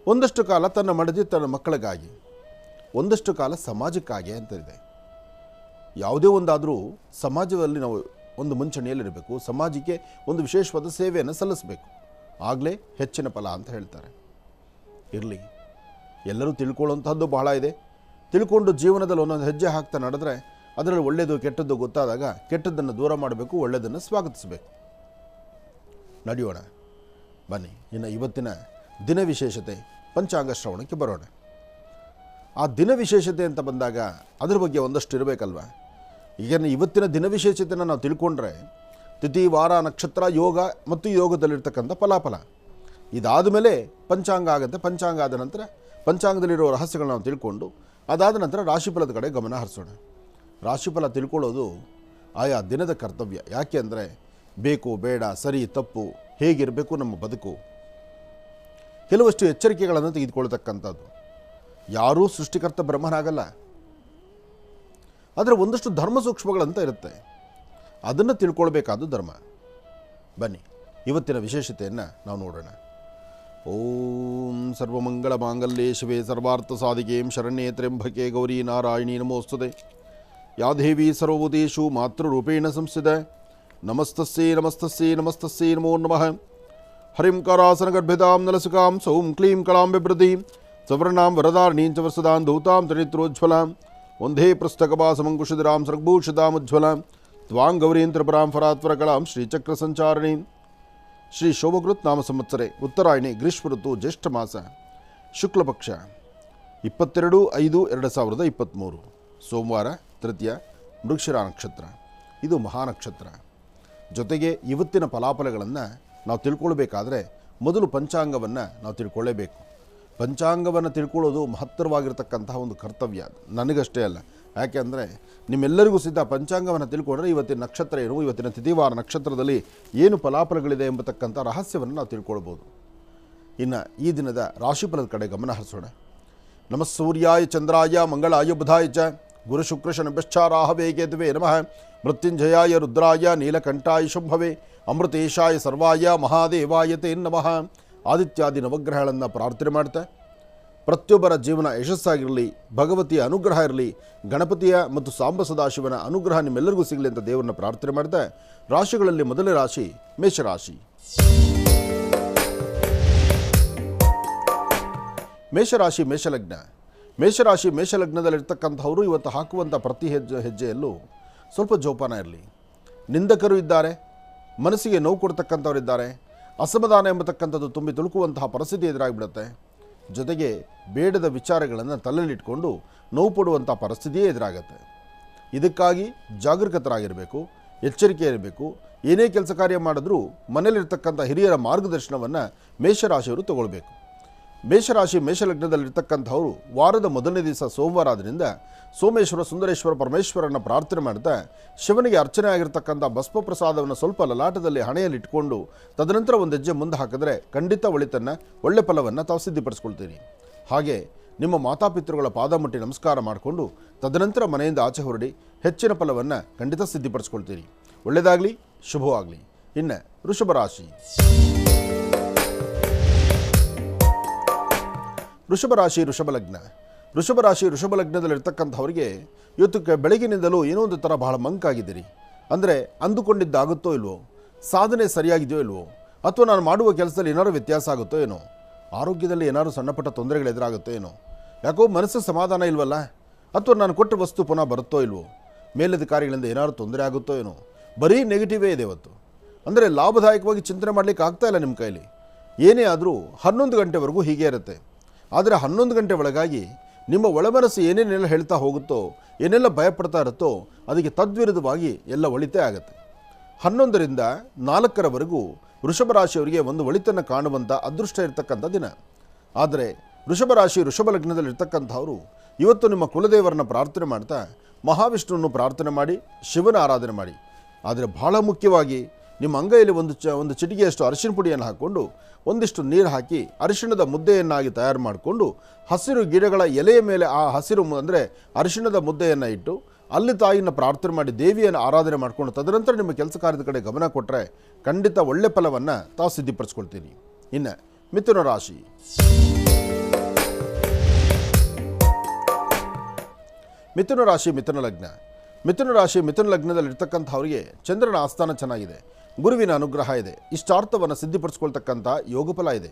Speaker 2: ಒಂದಷ್ಟು ಕಾಲ ತನ್ನ ಮಡದಿ ತನ್ನ ಮಕ್ಕಳಿಗಾಗಿ, ಒಂದಷ್ಟು ಕಾಲ ಸಮಾಜಕ್ಕಾಗಿ ಅಂತ ಇದೆ. ಯಾವುದೇ ಒಂದಾದರೂ ಸಮಾಜದಲ್ಲಿ ನಾವು ಒಂದು ಮುಂಚೂಣಿಯಲ್ಲಿರಬೇಕು. ಸಮಾಜಕ್ಕೆ ಒಂದು ವಿಶೇಷವಾದ ಸೇವೆಯನ್ನು ಸಲ್ಲಿಸಬೇಕು. ಆಗಲೇ ಹೆಚ್ಚಿನ ಫಲ ಅಂತ ಹೇಳ್ತಾರೆ. ಇರಲಿ, ಎಲ್ಲರೂ ತಿಳ್ಕೊಳ್ಳುವಂಥದ್ದು ಬಹಳ ಇದೆ. ತಿಳ್ಕೊಂಡು ಜೀವನದಲ್ಲಿ ಒಂದೊಂದು ಹೆಜ್ಜೆ ಹಾಕ್ತಾ ನಡೆದ್ರೆ ಅದರಲ್ಲಿ ಒಳ್ಳೆಯದು ಕೆಟ್ಟದ್ದು ಗೊತ್ತಾದಾಗ ಕೆಟ್ಟದ್ದನ್ನು ದೂರ ಮಾಡಬೇಕು, ಒಳ್ಳೆಯದನ್ನು ಸ್ವಾಗತಿಸಬೇಕು. ನಡೆಯೋಣ ಬನ್ನಿ. ಇನ್ನು ಇವತ್ತಿನ ದಿನ ವಿಶೇಷತೆ ಪಂಚಾಂಗ ಶ್ರವಣಕ್ಕೆ ಬರೋಣ. ಆ ದಿನ ವಿಶೇಷತೆ ಅಂತ ಬಂದಾಗ ಅದರ ಬಗ್ಗೆ ಒಂದಷ್ಟು ಇರಬೇಕಲ್ವ. ಈಗ ಇವತ್ತಿನ ದಿನ ವಿಶೇಷತೆಯನ್ನು ನಾವು ತಿಳ್ಕೊಂಡ್ರೆ ತಿಥಿ, ವಾರ, ನಕ್ಷತ್ರ, ಯೋಗ ಮತ್ತು ಯೋಗದಲ್ಲಿರ್ತಕ್ಕಂಥ ಫಲಾಫಲ, ಇದಾದ ಮೇಲೆ ಪಂಚಾಂಗ ಆಗುತ್ತೆ. ಪಂಚಾಂಗ ಆದ ನಂತರ ಪಂಚಾಂಗದಲ್ಲಿರೋ ರಹಸ್ಯಗಳನ್ನ ನಾವು ತಿಳ್ಕೊಂಡು ಅದಾದ ನಂತರ ರಾಶಿಫಲದ ಕಡೆ ಗಮನ ಹರಿಸೋಣ. ರಾಶಿಫಲ ತಿಳ್ಕೊಳ್ಳೋದು ಆಯಾ ದಿನದ ಕರ್ತವ್ಯ. ಯಾಕೆ ಅಂದರೆ ಬೇಕು ಬೇಡ, ಸರಿ ತಪ್ಪು, ಹೇಗಿರಬೇಕು ನಮ್ಮ ಬದುಕು, ಕೆಲವಷ್ಟು ಎಚ್ಚರಿಕೆಗಳನ್ನು ತೆಗೆದುಕೊಳ್ತಕ್ಕಂಥದ್ದು. ಯಾರೂ ಸೃಷ್ಟಿಕರ್ತ ಬ್ರಹ್ಮನಾಗಲ್ಲ. ಆದರೆ ಒಂದಷ್ಟು ಧರ್ಮ ಸೂಕ್ಷ್ಮಗಳಂತ ಇರುತ್ತೆ, ಅದನ್ನು ತಿಳ್ಕೊಳ್ಬೇಕಾದ್ದು ಧರ್ಮ. ಬನ್ನಿ ಇವತ್ತಿನ ವಿಶೇಷತೆಯನ್ನು ನಾವು ನೋಡೋಣ. ಓಂ ಸರ್ವಮಂಗಳ ಮಾಂಗಲ್ಯೆ ಶಿವೆ ಸರ್ವಾರ್ಥ ಸಾಧಿಕೆ ಶರಣ್ಯೇ ತ್ರ್ಯಂಬಕೆ ಗೌರಿ ನಾರಾಯಣಿ ನಮೋಸ್ತುತೆ. ಯಾ ದೇವಿ ಸರ್ವಭೂತೇಷು ಮಾತೃರೂಪೇಣ ಸಂಸ್ಥಿತ. ನಮಸ್ತಸ್ಯೈ ನಮಸ್ತಸ್ಯೈ ನಮಸ್ತಸ್ಯೈ ನಮೋ ನಮಃ. ಹರಿಂ ಕರಾಸನಗರ್ಭಿತಾಂ ನಲಸುಕಾಂ ಸೌಂ ಕ್ಲೀಂ ಕಳಾಂ ಬಿಭ್ರತೀಂ ಸವರ್ಣಾಂ ವರದಾರ್ಣೀಂ ಚ ವರಸದಾಂ ಧೂತಾಂ ತ್ರಿನೇತ್ರೋಜ್ವಲಾಂ ವಂದೇ ಪೃಷ್ಠಕಪಾಸಮಂಕುಶಿಧರಾಂ ಸರ್ಗಭೂಷಿತಾಮುಜ್ವಲಾಂ ತ್ವಾಂ ಗೌರೀಂ ತ್ರಿಪುರಾಂ ಫರಾತ್ವರಕಳಾಂ ಶ್ರೀಚಕ್ರ ಸಂಚಾರಿಣೀಂ. ಶ್ರೀ ಶೋಭಕೃತ್ ನಾಮ ಸಂವತ್ಸರೆ ಉತ್ತರಾಯಣಿ ಗ್ರೀಷ್ಮ ಋತು ಜ್ಯೇಷ್ಠ ಮಾಸ ಶುಕ್ಲಪಕ್ಷ 22/5/2023 ಸೋಮವಾರ, ತೃತೀಯ, ಮೃಗಶಿರ ನಕ್ಷತ್ರ. ಇದು ಮಹಾನಕ್ಷತ್ರ. ಜೊತೆಗೆ ಇವತ್ತಿನ ಫಲಾಫಲಗಳನ್ನು ನಾವು ತಿಳ್ಕೊಳ್ಬೇಕಾದ್ರೆ ಮೊದಲು ಪಂಚಾಂಗವನ್ನು ನಾವು ತಿಳ್ಕೊಳ್ಳೇಬೇಕು. ಪಂಚಾಂಗವನ್ನು ತಿಳ್ಕೊಳ್ಳೋದು ಮಹತ್ತರವಾಗಿರ್ತಕ್ಕಂತಹ ಒಂದು ಕರ್ತವ್ಯ, ನನಗಷ್ಟೇ ಅಲ್ಲ. ಯಾಕೆ ಅಂದರೆ ನಿಮ್ಮೆಲ್ಲರಿಗೂ ಸಿದ್ಧ ಪಂಚಾಂಗವನ್ನು ತಿಳ್ಕೊಂಡ್ರೆ ಇವತ್ತಿನ ನಕ್ಷತ್ರ ಏನು, ಇವತ್ತಿನ ತಿಥಿವಾರ ನಕ್ಷತ್ರದಲ್ಲಿ ಏನು ಫಲಾಫಲಗಳಿದೆ ಎಂಬತಕ್ಕಂಥ ರಹಸ್ಯವನ್ನು ನಾವು ತಿಳ್ಕೊಳ್ಬೋದು. ಇನ್ನು ಈ ದಿನದ ರಾಶಿಫಲದ ಕಡೆ ಗಮನ ಹರಿಸೋಣ. ನಮಃ ಸೂರ್ಯಾಯ ಚಂದ್ರಾಯ ಮಂಗಳಾಯ ಬುಧಾಯ ಚ ಗುರು ಶುಕ್ರ ಶನಿಶ್ಚಾರಾಹವೇ ಕೇತುವೆ ನಮಃ. ಮೃತ್ಯುಂಜಯಾಯ ರುದ್ರಾಯ ನೀಲಕಂಠಾಯ ಶಂಭವೆ ಅಮೃತೇಶಾಯ ಸರ್ವಾಯ ಮಹಾದೇವಾಯ ತೇ ನಮಃ. ಆದಿತ್ಯಾದಿ ನವಗ್ರಹಗಳನ್ನು ಪ್ರಾರ್ಥನೆ ಮಾಡ್ತಾ ಪ್ರತಿಯೊಬ್ಬರ ಜೀವನ ಯಶಸ್ಸಾಗಿರಲಿ, ಭಗವತಿಯ ಅನುಗ್ರಹ ಇರಲಿ, ಗಣಪತಿಯ ಮತ್ತು ಸಾಂಬ ಸದಾಶಿವನ ಅನುಗ್ರಹ ನಿಮ್ಮೆಲ್ಲರಿಗೂ ಸಿಗಲಿ ಅಂತ ದೇವರನ್ನ ಪ್ರಾರ್ಥನೆ ಮಾಡ್ತಾ ರಾಶಿಗಳಲ್ಲಿ ಮೊದಲನೇ ರಾಶಿ ಮೇಷರಾಶಿ. ಮೇಷರಾಶಿ ಮೇಷಲಗ್ನ. ಮೇಷರಾಶಿ ಮೇಷಲಗ್ನದಲ್ಲಿರ್ತಕ್ಕಂಥವರು ಇವತ್ತು ಹಾಕುವಂಥ ಪ್ರತಿ ಹೆಜ್ಜೆಯಲ್ಲೂ ಸ್ವಲ್ಪ ಜೋಪಾನ ಇರಲಿ. ನಿಂದಕರು ಇದ್ದಾರೆ, ಮನಸ್ಸಿಗೆ ನೋವು ಕೊಡ್ತಕ್ಕಂಥವರಿದ್ದಾರೆ, ಅಸಮಾಧಾನ ಎಂಬತಕ್ಕಂಥದ್ದು ತುಂಬಿ ತುಳುಕುವಂತಹ ಪರಿಸ್ಥಿತಿ ಎದುರಾಗಿಬಿಡುತ್ತೆ. ಜೊತೆಗೆ ಬೇಡದ ವಿಚಾರಗಳನ್ನು ತಲೆಯಲ್ಲಿಟ್ಕೊಂಡು ನೋವು ಪಡುವಂಥ ಪರಿಸ್ಥಿತಿಯೇ ಎದುರಾಗುತ್ತೆ. ಇದಕ್ಕಾಗಿ ಜಾಗರೂಕತರಾಗಿರಬೇಕು, ಎಚ್ಚರಿಕೆ ಇರಬೇಕು. ಏನೇ ಕೆಲಸ ಕಾರ್ಯ ಮಾಡಿದ್ರೂ ಮನೆಯಲ್ಲಿರ್ತಕ್ಕಂಥ ಹಿರಿಯರ ಮಾರ್ಗದರ್ಶನವನ್ನು ಮೇಷರಾಶಿಯವರು ತಗೊಳ್ಬೇಕು. ಮೇಷರಾಶಿ ಮೇಷಲಗ್ನದಲ್ಲಿರ್ತಕ್ಕಂಥವರು ವಾರದ ಮೊದಲನೇ ದಿವಸ ಸೋಮವಾರ ಆದ್ದರಿಂದ ಸೋಮೇಶ್ವರ, ಸುಂದರೇಶ್ವರ, ಪರಮೇಶ್ವರನ ಪ್ರಾರ್ಥನೆ ಮಾಡ್ತಾ ಶಿವನಿಗೆ ಅರ್ಚನೆ ಆಗಿರ್ತಕ್ಕಂಥ ಭಸ್ಮ ಪ್ರಸಾದವನ್ನು ಸ್ವಲ್ಪ ಲಲಾಟದಲ್ಲಿ ಹಣೆಯಲ್ಲಿಟ್ಕೊಂಡು ತದನಂತರ ಒಂದು ಹೆಜ್ಜೆ ಮುಂದೆ ಹಾಕಿದ್ರೆ ಖಂಡಿತ ಒಳಿತನ್ನು, ಒಳ್ಳೆ ಫಲವನ್ನು ತಾವು ಸಿದ್ಧಿಪಡಿಸ್ಕೊಳ್ತೀರಿ. ಹಾಗೆ ನಿಮ್ಮ ಮಾತಾಪಿತೃಗಳ ಪಾದ ಮುಟ್ಟಿ ನಮಸ್ಕಾರ ಮಾಡಿಕೊಂಡು ತದನಂತರ ಮನೆಯಿಂದ ಆಚೆ ಹೊರಡಿ ಹೆಚ್ಚಿನ ಫಲವನ್ನು ಖಂಡಿತ ಸಿದ್ಧಿಪಡಿಸ್ಕೊಳ್ತೀರಿ. ಒಳ್ಳೆಯದಾಗಲಿ, ಶುಭವಾಗಲಿ. ಇನ್ನು ವೃಷಭ ರಾಶಿ. ವೃಷಭ ರಾಶಿ ವೃಷಭಲಗ್ನ. ವೃಷಭ ರಾಶಿ ವೃಷಭಲಗ್ನದಲ್ಲಿರ್ತಕ್ಕಂಥವರಿಗೆ ಇವತ್ತು ಬೆಳಗಿನಿಂದಲೂ ಏನೋ ಒಂದು ಥರ ಬಹಳ ಮಂಕಾಗಿದ್ದೀರಿ. ಅಂದರೆ ಅಂದುಕೊಂಡಿದ್ದಾಗುತ್ತೋ ಇಲ್ವೋ, ಸಾಧನೆ ಸರಿಯಾಗಿದೆಯೋ ಇಲ್ವೋ, ಅಥವಾ ನಾನು ಮಾಡುವ ಕೆಲಸದಲ್ಲಿ ಏನಾದರೂ ವ್ಯತ್ಯಾಸ ಆಗುತ್ತೋ ಏನೋ, ಆರೋಗ್ಯದಲ್ಲಿ ಏನಾದರೂ ಸಣ್ಣಪಟ್ಟ ತೊಂದರೆಗಳು ಎದುರಾಗುತ್ತೋ ಏನೋ, ಯಾಕೋ ಮನಸ್ಸು ಸಮಾಧಾನ ಇಲ್ವಲ್ಲ, ಅಥವಾ ನಾನು ಕೊಟ್ಟ ವಸ್ತು ಪುನಃ ಬರುತ್ತೋ ಇಲ್ವೋ, ಮೇಲಧಿಕಾರಿಗಳಿಂದ ಏನಾದರೂ ತೊಂದರೆ ಆಗುತ್ತೋ ಏನೋ, ಬರೀ ನೆಗೆಟಿವೇ ಇದೆ ಇವತ್ತು. ಅಂದರೆ ಲಾಭದಾಯಕವಾಗಿ ಚಿಂತನೆ ಮಾಡಲಿಕ್ಕೆ ಆಗ್ತಾ ಇಲ್ಲ ನಿಮ್ಮ ಕೈಲಿ. ಏನೇ ಆದರೂ 11 ಗಂಟೆವರೆಗೂ ಹೀಗೆ ಇರುತ್ತೆ. ಆದರೆ 11 ಗಂಟೆ ಒಳಗಾಗಿ ನಿಮ್ಮ ಒಳಮನಸ್ಸು ಏನೇನೆಲ್ಲ ಹೇಳ್ತಾ ಹೋಗುತ್ತೋ, ಏನೆಲ್ಲ ಭಯಪಡ್ತಾ ಇರುತ್ತೋ ಅದಕ್ಕೆ ತದ್ವಿರುದ್ಧವಾಗಿ ಎಲ್ಲ ಒಳಿತೇ ಆಗುತ್ತೆ. 11ರಿಂದ 4ರವರೆಗೂ ವೃಷಭ ರಾಶಿಯವರಿಗೆ ಒಂದು ಒಳಿತನ್ನು ಕಾಣುವಂಥ ಅದೃಷ್ಟ ಇರತಕ್ಕಂಥ ದಿನ. ಆದರೆ ವೃಷಭ ರಾಶಿ ವೃಷಭ ಲಗ್ನದಲ್ಲಿರ್ತಕ್ಕಂಥವರು ಇವತ್ತು ನಿಮ್ಮ ಕುಲದೇವರನ್ನು ಪ್ರಾರ್ಥನೆ ಮಾಡ್ತಾ ಮಹಾವಿಷ್ಣುವನ್ನು ಪ್ರಾರ್ಥನೆ ಮಾಡಿ, ಶಿವನ ಆರಾಧನೆ ಮಾಡಿ. ಆದರೆ ಬಹಳ ಮುಖ್ಯವಾಗಿ ನಿಮ್ಮ ಅಂಗೈಯಲ್ಲಿ ಒಂದು ಚಿಟಿಕೆಯಷ್ಟು ಅರಿಶಿನ ಪುಡಿಯನ್ನು ಹಾಕ್ಕೊಂಡು ಒಂದಿಷ್ಟು ನೀರು ಹಾಕಿ ಅರಿಶಿಣದ ಮುದ್ದೆಯನ್ನಾಗಿ ತಯಾರು ಮಾಡಿಕೊಂಡು ಹಸಿರು ಗಿಡಗಳ ಎಲೆಯ ಮೇಲೆ ಆ ಹಸಿರು ಅಂದರೆ ಅರಿಶಿಣದ ಮುದ್ದೆಯನ್ನು ಇಟ್ಟು ಅಲ್ಲಿ ತಾಯಿಯನ್ನು ಪ್ರಾರ್ಥನೆ ಮಾಡಿ ದೇವಿಯನ್ನು ಆರಾಧನೆ ಮಾಡಿಕೊಂಡು ತದನಂತರ ನಿಮ್ಮ ಕೆಲಸ ಕಾರ್ಯದ ಕಡೆ ಗಮನ ಕೊಟ್ಟರೆ ಖಂಡಿತ ಒಳ್ಳೆ ಫಲವನ್ನು ತಾವು ಸಿದ್ಧಿಪಡಿಸ್ಕೊಳ್ತೀನಿ. ಇನ್ನು ಮಿಥುನ ರಾಶಿ. ಮಿಥುನ ರಾಶಿ ಮಿಥುನ ಲಗ್ನ. ಮಿಥುನ ರಾಶಿ ಮಿಥುನ ಲಗ್ನದಲ್ಲಿರ್ತಕ್ಕಂಥವರಿಗೆ ಚಂದ್ರನ ಆಸ್ಥಾನ ಚೆನ್ನಾಗಿದೆ, ಗುರುವಿನ ಅನುಗ್ರಹ ಇದೆ, ಇಷ್ಟಾರ್ಥವನ್ನು ಸಿದ್ಧಿಪಡಿಸ್ಕೊಳ್ತಕ್ಕಂಥ ಯೋಗಫಲ ಇದೆ.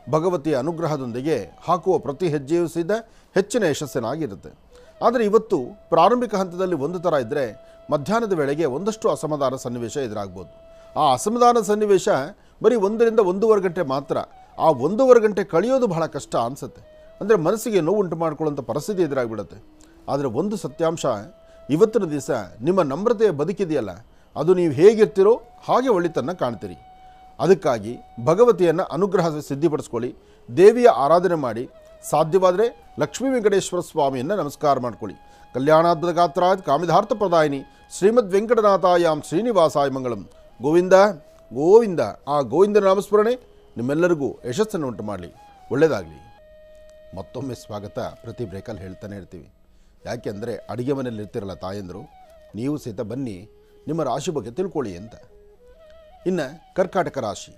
Speaker 2: ಭಗವತಿಯ ಅನುಗ್ರಹದೊಂದಿಗೆ ಹಾಕುವ ಪ್ರತಿ ಹೆಜ್ಜೆಯೂ ಸಹಿತ ಹೆಚ್ಚಿನ ಯಶಸ್ಸಿನಾಗಿರುತ್ತೆ. ಆದರೆ ಇವತ್ತು ಪ್ರಾರಂಭಿಕ ಹಂತದಲ್ಲಿ ಒಂದು ಥರ ಇದ್ದರೆ ಮಧ್ಯಾಹ್ನದ ವೇಳೆಗೆ ಒಂದಷ್ಟು ಅಸಮಾಧಾನ ಸನ್ನಿವೇಶ ಎದುರಾಗ್ಬೋದು. ಆ ಅಸಮಾಧಾನ ಸನ್ನಿವೇಶ ಬರೀ 1ರಿಂದ 1.5 ಗಂಟೆ ಮಾತ್ರ. ಆ 1.5 ಗಂಟೆ ಕಳೆಯೋದು ಬಹಳ ಕಷ್ಟ ಅನಿಸುತ್ತೆ. ಅಂದರೆ ಮನಸ್ಸಿಗೆ ನೋವು ಉಂಟು ಮಾಡಿಕೊಳ್ಳುವಂಥ ಪರಿಸ್ಥಿತಿ ಎದುರಾಗಿಬಿಡುತ್ತೆ. ಆದರೆ ಒಂದು ಸತ್ಯಾಂಶ, ಇವತ್ತಿನ ದಿವಸ ನಿಮ್ಮ ನಮ್ರತೆಯ ಬದುಕಿದೆಯಲ್ಲ, ಅದು ನೀವು ಹೇಗಿರ್ತೀರೋ ಹಾಗೆ ಒಳಿತನ್ನು ಕಾಣ್ತೀರಿ. ಅದಕ್ಕಾಗಿ ಭಗವತಿಯನ್ನು ಅನುಗ್ರಹ ಸಿದ್ಧಿಪಡಿಸ್ಕೊಳ್ಳಿ, ದೇವಿಯ ಆರಾಧನೆ ಮಾಡಿ, ಸಾಧ್ಯವಾದರೆ ಲಕ್ಷ್ಮೀ ವೆಂಕಟೇಶ್ವರ ಸ್ವಾಮಿಯನ್ನು ನಮಸ್ಕಾರ ಮಾಡ್ಕೊಳ್ಳಿ. ಕಲ್ಯಾಣಾದ್ಭುತ ಗಾತ್ರಾಯ ಕಾಮಿಧಾರ್ಥ ಪ್ರದಾಯಿನಿ ಶ್ರೀಮದ್ ವೆಂಕಟನಾಥಾಯಾಂ ಶ್ರೀನಿವಾಸಾಯ ಮಂಗಳಂ. ಗೋವಿಂದ ಗೋವಿಂದ. ಆ ಗೋವಿಂದನ ನಾಮಸ್ಮರಣೆ ನಿಮ್ಮೆಲ್ಲರಿಗೂ ಯಶಸ್ಸನ್ನು ಉಂಟು ಮಾಡಲಿ, ಒಳ್ಳೆಯದಾಗಲಿ. ಮತ್ತೊಮ್ಮೆ ಸ್ವಾಗತ. ಪ್ರತಿ ಬ್ರೇಕಲ್ಲಿ ಹೇಳ್ತಾನೆ ಇರ್ತೀವಿ. ಯಾಕೆಂದರೆ ಅಡುಗೆ ಮನೆಯಲ್ಲಿ ಇರ್ತಿರಲ್ಲ ತಾಯಂದರು, ನೀವು ಸಹಿತ ಬನ್ನಿ ನಿಮ್ಮ ರಾಶಿ ಬಗ್ಗೆ ತಿಳ್ಕೊಳ್ಳಿ ಅಂತ. ಇನ್ನು ಕರ್ಕಾಟಕ ರಾಶಿ.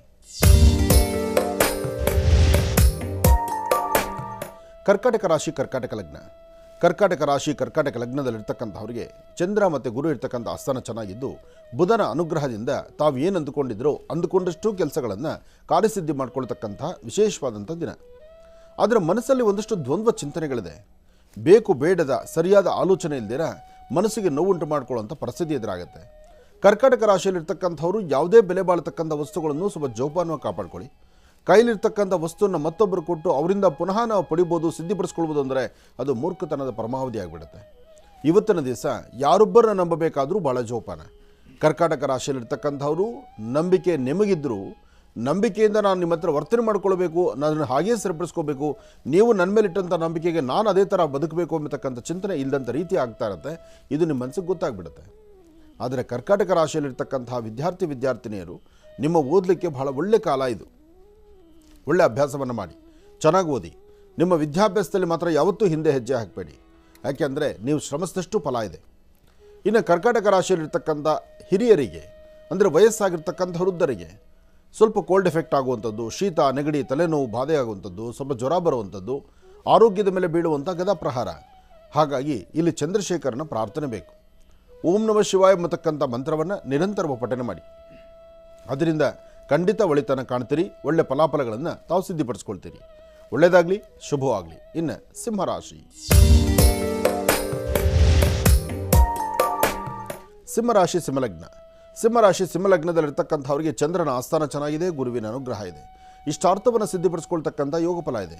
Speaker 2: ಕರ್ಕಾಟಕ ರಾಶಿ ಕರ್ಕಾಟಕ ಲಗ್ನ. ಕರ್ಕಾಟಕ ರಾಶಿ ಕರ್ಕಾಟಕ ಲಗ್ನದಲ್ಲಿರ್ತಕ್ಕಂಥವ್ರಿಗೆ ಚಂದ್ರ ಮತ್ತು ಗುರು ಇರ್ತಕ್ಕಂಥ ಆಸ್ಥಾನ ಚೆನ್ನಾಗಿದ್ದು ಬುಧನ ಅನುಗ್ರಹದಿಂದ ತಾವು ಏನು ಅಂದುಕೊಂಡಿದ್ರೋ ಅಂದುಕೊಂಡಷ್ಟು ಕೆಲಸಗಳನ್ನು ಕಾರ್ಯಸಿದ್ಧಿ ಮಾಡ್ಕೊಳ್ತಕ್ಕಂಥ ವಿಶೇಷವಾದಂಥ ದಿನ. ಆದರೆ ಮನಸ್ಸಲ್ಲಿ ಒಂದಷ್ಟು ದ್ವಂದ್ವ ಚಿಂತನೆಗಳಿದೆ. ಬೇಕು ಬೇಡದ ಸರಿಯಾದ ಆಲೋಚನೆ ಇಲ್ದಿರ ಮನಸ್ಸಿಗೆ ನೋವುಂಟು ಮಾಡ್ಕೊಳ್ಳುವಂಥ ಪರಿಸ್ಥಿತಿ ಎದುರಾಗುತ್ತೆ. ಕರ್ಕಾಟಕ ರಾಶಿಯಲ್ಲಿರ್ತಕ್ಕಂಥವ್ರು ಯಾವುದೇ ಬೆಲೆ ಬಾಳ್ತಕ್ಕಂಥ ವಸ್ತುಗಳನ್ನು ಸ್ವಲ್ಪ ಜೋಪಾನವಾಗಿ ಕಾಪಾಡ್ಕೊಳ್ಳಿ. ಕೈಲಿರ್ತಕ್ಕಂಥ ವಸ್ತುವನ್ನು ಮತ್ತೊಬ್ಬರು ಕೊಟ್ಟು ಅವರಿಂದ ಪುನಃ ನಾವು ಪಡಿಬೋದು, ಸಿದ್ಧಿಪಡಿಸ್ಕೊಳ್ಬೋದು ಅಂದರೆ ಅದು ಮೂರ್ಖತನದ ಪರಮಾವಧಿ ಆಗಿಬಿಡುತ್ತೆ. ಇವತ್ತಿನ ದಿವಸ ಯಾರೊಬ್ಬರನ್ನ ನಂಬಬೇಕಾದರೂ ಭಾಳ ಜೋಪಾನ. ಕರ್ಕಾಟಕ ರಾಶಿಯಲ್ಲಿರ್ತಕ್ಕಂಥವರು ನಂಬಿಕೆ ನಿಮಗಿದ್ದರೂ ನಂಬಿಕೆಯಿಂದ ನಾನು ನಿಮ್ಮ ಹತ್ರ ವರ್ತನೆ ಮಾಡ್ಕೊಳ್ಬೇಕು, ನಾನು ಹಾಗೇ ಸರಿಪಡಿಸ್ಕೋಬೇಕು, ನೀವು ನನ್ನ ಮೇಲೆ ಇಟ್ಟಂಥ ನಂಬಿಕೆಗೆ ನಾನು ಅದೇ ಥರ ಬದುಕಬೇಕು ಅನ್ನತಕ್ಕಂಥ ಚಿಂತನೆ ಇಲ್ಲದಂಥ ರೀತಿ ಆಗ್ತಾ ಇರುತ್ತೆ. ಇದು ನಿಮ್ಮ ಮನಸ್ಸಿಗೆ ಗೊತ್ತಾಗ್ಬಿಡುತ್ತೆ. ಆದರೆ ಕರ್ಕಾಟಕ ರಾಶಿಯಲ್ಲಿರ್ತಕ್ಕಂಥ ವಿದ್ಯಾರ್ಥಿನಿಯರು ನಿಮ್ಮ ಓದಲಿಕ್ಕೆ ಬಹಳ ಒಳ್ಳೆ ಕಾಲ ಇದು. ಒಳ್ಳೆ ಅಭ್ಯಾಸವನ್ನು ಮಾಡಿ, ಚೆನ್ನಾಗಿ ಓದಿ. ನಿಮ್ಮ ವಿದ್ಯಾಭ್ಯಾಸದಲ್ಲಿ ಮಾತ್ರ ಯಾವತ್ತೂ ಹಿಂದೆ ಹೆಜ್ಜೆ ಹಾಕಬೇಡಿ. ಯಾಕೆಂದರೆ ನೀವು ಶ್ರಮಿಸಿದಷ್ಟು ಫಲ ಇದೆ. ಇನ್ನು ಕರ್ಕಾಟಕ ರಾಶಿಯಲ್ಲಿರ್ತಕ್ಕಂಥ ಹಿರಿಯರಿಗೆ ಅಂದರೆ ವಯಸ್ಸಾಗಿರ್ತಕ್ಕಂಥ ವೃದ್ಧರಿಗೆ ಸ್ವಲ್ಪ ಕೋಲ್ಡ್ ಎಫೆಕ್ಟ್ ಆಗುವಂಥದ್ದು, ಶೀತ ನೆಗಡಿ ತಲೆನೋವು ಬಾಧೆ ಆಗುವಂಥದ್ದು, ಸ್ವಲ್ಪ ಜ್ವರ ಬರುವಂಥದ್ದು, ಆರೋಗ್ಯದ ಮೇಲೆ ಬೀಳುವಂಥ ಗದಾಪ್ರಹಾರ. ಹಾಗಾಗಿ ಇಲ್ಲಿ ಚಂದ್ರಶೇಖರನ ಪ್ರಾರ್ಥನೆ ಬೇಕು. ಓಂ ನಮಃ ಶಿವಾಯ ಎಂಬತಕ್ಕಂಥ ಮಂತ್ರವನ್ನು ನಿರಂತರವಾಗಿ ಪಠನೆ ಮಾಡಿ. ಅದರಿಂದ ಖಂಡಿತ ಒಳಿತನ ಕಾಣ್ತೀರಿ, ಒಳ್ಳೆ ಫಲಾಫಲಗಳನ್ನು ತಾವು ಸಿದ್ಧಿಪಡಿಸ್ಕೊಳ್ತೀರಿ. ಒಳ್ಳೆಯದಾಗಲಿ, ಶುಭವಾಗಲಿ. ಇನ್ನು ಸಿಂಹರಾಶಿ. ಸಿಂಹರಾಶಿ ಸಿಂಹಲಗ್ನ. ಸಿಂಹರಾಶಿ ಸಿಂಹಲಗ್ನದಲ್ಲಿರ್ತಕ್ಕಂಥವರಿಗೆ ಚಂದ್ರನ ಆಸ್ಥಾನ ಚೆನ್ನಾಗಿದೆ, ಗುರುವಿನ ಅನುಗ್ರಹ ಇದೆ, ಇಷ್ಟಾರ್ಥವನ್ನು ಸಿದ್ಧಿಪಡಿಸ್ಕೊಳ್ತಕ್ಕಂಥ ಯೋಗ ಫಲ ಇದೆ.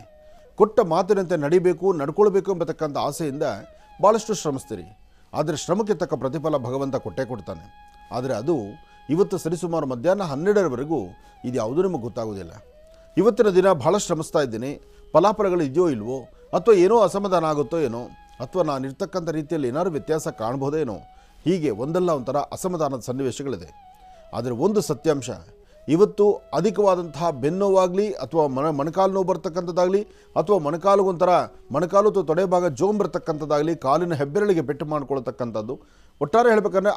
Speaker 2: ಕೊಟ್ಟ ಮಾತಿನಂತೆ ನಡಿಬೇಕು, ನಡ್ಕೊಳ್ಬೇಕು ಎಂಬತಕ್ಕಂಥ ಆಸೆಯಿಂದ ಭಾಳಷ್ಟು ಶ್ರಮಿಸ್ತೀರಿ. ಆದರೆ ಶ್ರಮಕ್ಕೆ ತಕ್ಕ ಪ್ರತಿಫಲ ಭಗವಂತ ಕೊಟ್ಟೇ ಕೊಡ್ತಾನೆ. ಆದರೆ ಅದು ಇವತ್ತು ಸರಿಸುಮಾರು ಮಧ್ಯಾಹ್ನ 12ರವರೆಗೂ ಇದು ಯಾವುದೂ ನಿಮಗೆ ಗೊತ್ತಾಗೋದಿಲ್ಲ. ಇವತ್ತಿನ ದಿನ ಭಾಳ ಶ್ರಮಿಸ್ತಾ ಇದ್ದೀನಿ, ಫಲಾಫಲಗಳು ಇದೆಯೋ ಇಲ್ವೋ, ಅಥವಾ ಏನೋ ಅಸಮಾಧಾನ ಆಗುತ್ತೋ ಏನೋ, ಅಥವಾ ನಾನು ಇರ್ತಕ್ಕಂಥ ರೀತಿಯಲ್ಲಿ ಏನಾದ್ರು ವ್ಯತ್ಯಾಸ ಕಾಣ್ಬೋದೇನೋ, ಹೀಗೆ ಒಂದಲ್ಲ ಒಂಥರ ಅಸಮಾಧಾನದ ಸನ್ನಿವೇಶಗಳಿದೆ. ಆದರೆ ಒಂದು ಸತ್ಯಾಂಶ, ಇವತ್ತು ಅಧಿಕವಾದಂತಹ ಬೆನ್ನೋವಾಗಲಿ ಅಥವಾ ಮೊಣಕಾಲು ನೋವು ಬರ್ತಕ್ಕಂಥದ್ದಾಗಲಿ ಅಥವಾ ಮೊಣಕಾಲು ಅಥವಾ ತೊಡೆ ಭಾಗ ಜೋಮ್ ಬರ್ತಕ್ಕಂಥದ್ದಾಗಲಿ, ಕಾಲಿನ ಹೆಬ್ಬೆರಳಿಗೆ ಪೆಟ್ಟು ಮಾಡಿಕೊಳ್ತಕ್ಕಂಥದ್ದು, ಒಟ್ಟಾರೆ ಹೇಳಬೇಕಂದ್ರೆ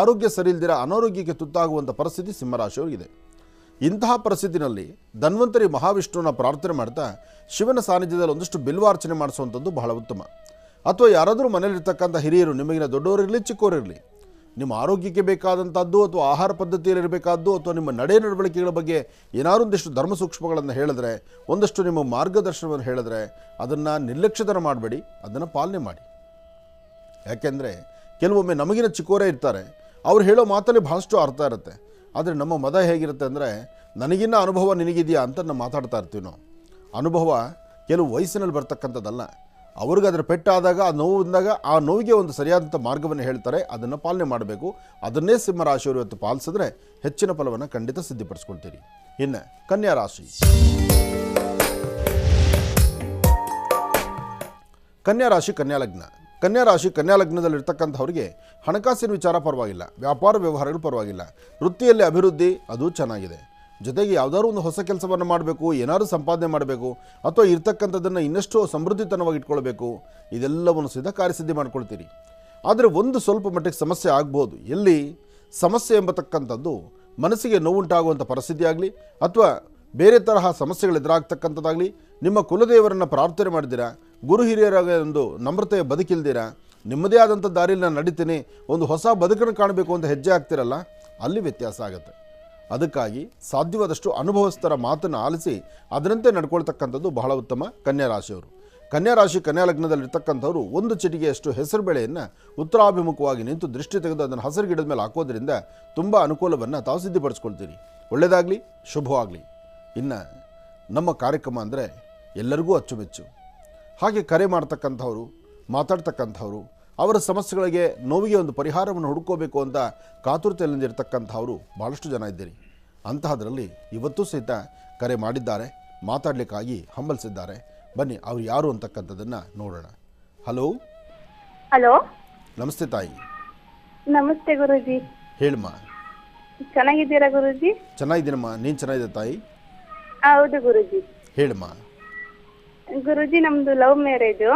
Speaker 2: ಆರೋಗ್ಯ ಸರಿ ಇಲ್ದಿರ ಅನಾರೋಗ್ಯಕ್ಕೆ ತುತ್ತಾಗುವಂಥ ಪರಿಸ್ಥಿತಿ ಸಿಂಹರಾಶಿಯವರಿಗಿದೆ. ಇಂತಹ ಪರಿಸ್ಥಿತಿನಲ್ಲಿ ಧನ್ವಂತರಿ ಮಹಾವಿಷ್ಣುವನ್ನ ಪ್ರಾರ್ಥನೆ ಮಾಡ್ತಾ ಶಿವನ ಸಾನ್ನಿಧ್ಯದಲ್ಲಿ ಒಂದಷ್ಟು ಬಿಲ್ವಾರ್ಚನೆ ಮಾಡಿಸುವಂಥದ್ದು ಬಹಳ ಉತ್ತಮ. ಅಥವಾ ಯಾರಾದರೂ ಮನೇಲಿರ್ತಕ್ಕಂಥ ಹಿರಿಯರು, ನಿಮಗಿನ ದೊಡ್ಡವರಿರಲಿ ಚಿಕ್ಕವರಿರಲಿ, ನಿಮ್ಮ ಆರೋಗ್ಯಕ್ಕೆ ಬೇಕಾದಂಥದ್ದು ಅಥವಾ ಆಹಾರ ಪದ್ಧತಿಯಲ್ಲಿ ಇರಬೇಕಾದ್ದು ಅಥವಾ ನಿಮ್ಮ ನಡೆ ನಡವಳಿಕೆಗಳ ಬಗ್ಗೆ ಏನಾದ್ರು ಒಂದಿಷ್ಟು ಧರ್ಮ ಸೂಕ್ಷ್ಮಗಳನ್ನು ಹೇಳಿದ್ರೆ, ಒಂದಷ್ಟು ನಿಮ್ಮ ಮಾರ್ಗದರ್ಶನವನ್ನು ಹೇಳಿದ್ರೆ ಅದನ್ನು ನಿರ್ಲಕ್ಷ್ಯತನ ಮಾಡಬೇಡಿ, ಅದನ್ನು ಪಾಲನೆ ಮಾಡಿ. ಯಾಕೆಂದರೆ ಕೆಲವೊಮ್ಮೆ ನಮಗಿನ ಚಿಕ್ಕವರೇ ಇರ್ತಾರೆ, ಅವ್ರು ಹೇಳೋ ಮಾತಲ್ಲಿ ಭಾಳಷ್ಟು ಅರ್ಥ ಇರುತ್ತೆ. ಆದರೆ ನಮ್ಮ ಮದ ಹೇಗಿರುತ್ತೆ ಅಂದರೆ ನನಗಿನ್ನ ಅನುಭವ ನಿನಗಿದೆಯಾ ಅಂತ ನಾವು ಮಾತಾಡ್ತಾ ಇರ್ತೀವಿ. ನಾವು ಅನುಭವ ಕೆಲವು ವಯಸ್ಸಿನಲ್ಲಿ ಬರ್ತಕ್ಕಂಥದ್ದಲ್ಲ. ಅವ್ರಿಗೆ ಅದರ ಪೆಟ್ಟಾದಾಗ ಆ ನೋವು ಬಂದಾಗ ಆ ನೋವಿಗೆ ಒಂದು ಸರಿಯಾದಂಥ ಮಾರ್ಗವನ್ನು ಹೇಳ್ತಾರೆ, ಅದನ್ನು ಪಾಲನೆ ಮಾಡಬೇಕು. ಅದನ್ನೇ ಸಿಂಹ ರಾಶಿಯವರು ಇವತ್ತು ಪಾಲಿಸಿದ್ರೆ ಹೆಚ್ಚಿನ ಫಲವನ್ನು ಖಂಡಿತ ಸಿದ್ಧಿಪಡಿಸ್ಕೊಳ್ತೀರಿ. ಇನ್ನು ಕನ್ಯಾ ರಾಶಿ. ಕನ್ಯಾ ರಾಶಿ ಕನ್ಯಾ ಲಗ್ನ. ಕನ್ಯಾ ರಾಶಿ ಕನ್ಯಾ ಲಗ್ನದಲ್ಲಿರ್ತಕ್ಕಂಥವ್ರಿಗೆ ಹಣಕಾಸಿನ ವಿಚಾರ ಪರವಾಗಿಲ್ಲ, ವ್ಯಾಪಾರ ವ್ಯವಹಾರಗಳು ಪರವಾಗಿಲ್ಲ, ವೃತ್ತಿಯಲ್ಲಿ ಅಭಿವೃದ್ಧಿ ಅದು ಚೆನ್ನಾಗಿದೆ. ಜೊತೆಗೆ ಯಾವುದಾದ್ರು ಒಂದು ಹೊಸ ಕೆಲಸವನ್ನು ಮಾಡಬೇಕು, ಏನಾದರೂ ಸಂಪಾದನೆ ಮಾಡಬೇಕು, ಅಥವಾ ಇರ್ತಕ್ಕಂಥದ್ದನ್ನು ಇನ್ನಷ್ಟು ಸಮೃದ್ಧಿತನವಾಗಿ ಇಟ್ಕೊಳ್ಬೇಕು, ಇದೆಲ್ಲವನ್ನು ಸಹಿತ ಕಾರ್ಯಸಿದ್ಧಿ ಮಾಡ್ಕೊಳ್ತೀರಿ. ಆದರೆ ಒಂದು ಸ್ವಲ್ಪ ಮಟ್ಟಿಗೆ ಸಮಸ್ಯೆ ಆಗ್ಬೋದು. ಎಲ್ಲಿ ಸಮಸ್ಯೆ ಎಂಬತಕ್ಕಂಥದ್ದು ಮನಸ್ಸಿಗೆ ನೋವುಂಟಾಗುವಂಥ ಪರಿಸ್ಥಿತಿ ಆಗಲಿ, ಅಥವಾ ಬೇರೆ ತರಹ ಸಮಸ್ಯೆಗಳು ಎದುರಾಗ್ತಕ್ಕಂಥದ್ದಾಗಲಿ, ನಿಮ್ಮ ಕುಲದೇವರನ್ನು ಪ್ರಾರ್ಥನೆ ಮಾಡಿದ್ದೀರಾ, ಗುರು ಹಿರಿಯರಾಗ ಒಂದು ನಮ್ರತೆಯ ಬದುಕಿಲ್ದಿರಾ, ನಿಮ್ಮದೇ ಆದಂಥ ದಾರಿಯಲ್ಲಿ ನಾನು ನಡೀತೀನಿ, ಒಂದು ಹೊಸ ಬದುಕನ್ನು ಕಾಣಬೇಕು ಅಂತ ಹೆಜ್ಜೆ ಆಗ್ತಿರಲ್ಲ, ಅಲ್ಲಿ ವ್ಯತ್ಯಾಸ ಆಗುತ್ತೆ. ಅದಕ್ಕಾಗಿ ಸಾಧ್ಯವಾದಷ್ಟು ಅನುಭವಸ್ಥರ ಮಾತನ್ನು ಆಲಿಸಿ ಅದರಂತೆ ನಡ್ಕೊಳ್ತಕ್ಕಂಥದ್ದು ಬಹಳ ಉತ್ತಮ. ಕನ್ಯಾ ರಾಶಿಯವರು, ಕನ್ಯಾ ರಾಶಿ ಕನ್ಯಾ ಲಗ್ನದಲ್ಲಿರ್ತಕ್ಕಂಥವ್ರು ಒಂದು ಚಿಟಿಗೆಯಷ್ಟು ಹೆಸರು ಬೇಳೆಯನ್ನು ಉತ್ತರಾಭಿಮುಖವಾಗಿ ನಿಂತು ದೃಷ್ಟಿ ತೆಗೆದು ಅದನ್ನು ಹಸಿರು ಗಿಡದ ಮೇಲೆ ಹಾಕೋದ್ರಿಂದ ತುಂಬ ಅನುಕೂಲವನ್ನು ತಾವು ಸಿದ್ಧಿಪಡಿಸ್ಕೊಳ್ತೀರಿ. ಒಳ್ಳೆಯದಾಗಲಿ, ಶುಭವಾಗಲಿ. ಇನ್ನು ನಮ್ಮ ಕಾರ್ಯಕ್ರಮ ಅಂದರೆ ಎಲ್ಲರಿಗೂ ಅಚ್ಚುಮೆಚ್ಚು. ಹಾಗೆ ಕರೆ ಮಾಡ್ತಕ್ಕಂಥವ್ರು, ಮಾತಾಡ್ತಕ್ಕಂಥವ್ರು, ಅವರ ಸಮಸ್ಯೆಗಳಿಗೆ ನೋವಿಗೆ ಒಂದು ಪರಿಹಾರವನ್ನು ಹುಡುಕೋಬೇಕು ಅಂತ ಕಾತುರತೆಯಲ್ಲಿರ್ತಕ್ಕಂಥವರು ಭಾಳಷ್ಟು ಜನ ಇದ್ದೀರಿ. ಅಂತಹದರಲ್ಲಿ ಇವತ್ತೂ ಸಹಿತ ಕರೆ ಮಾಡಿದ್ದಾರೆ, ಮಾತಾಡಲಿಕ್ಕಾಗಿ ಹಂಬಲಿಸಿದ್ದಾರೆ. ಬನ್ನಿ ಅವ್ರು ಯಾರು ಅಂತಕ್ಕಂಥದ್ದನ್ನು ನೋಡೋಣ. ಹಲೋ.
Speaker 3: ಹಲೋ,
Speaker 2: ನಮಸ್ತೆ ತಾಯಿ.
Speaker 3: ನಮಸ್ತೆ ಗುರೂಜಿ.
Speaker 2: ಹೇಳಮ್ಮ.
Speaker 3: ಚೆನ್ನಾಗಿದ್ದೀರಾ ಗುರೂಜಿ?
Speaker 2: ಚೆನ್ನಾಗಿದ್ದೀನಮ್ಮ, ನೀನು ಚೆನ್ನಾಗಿದೆ ತಾಯಿ?
Speaker 3: ಹೌದು ಗುರೂಜಿ.
Speaker 2: ಹೇಳಮ್ಮ.
Speaker 3: ಗುರೂಜಿ, ನಮ್ದು ಲವ್ ಮ್ಯಾರೇಜು.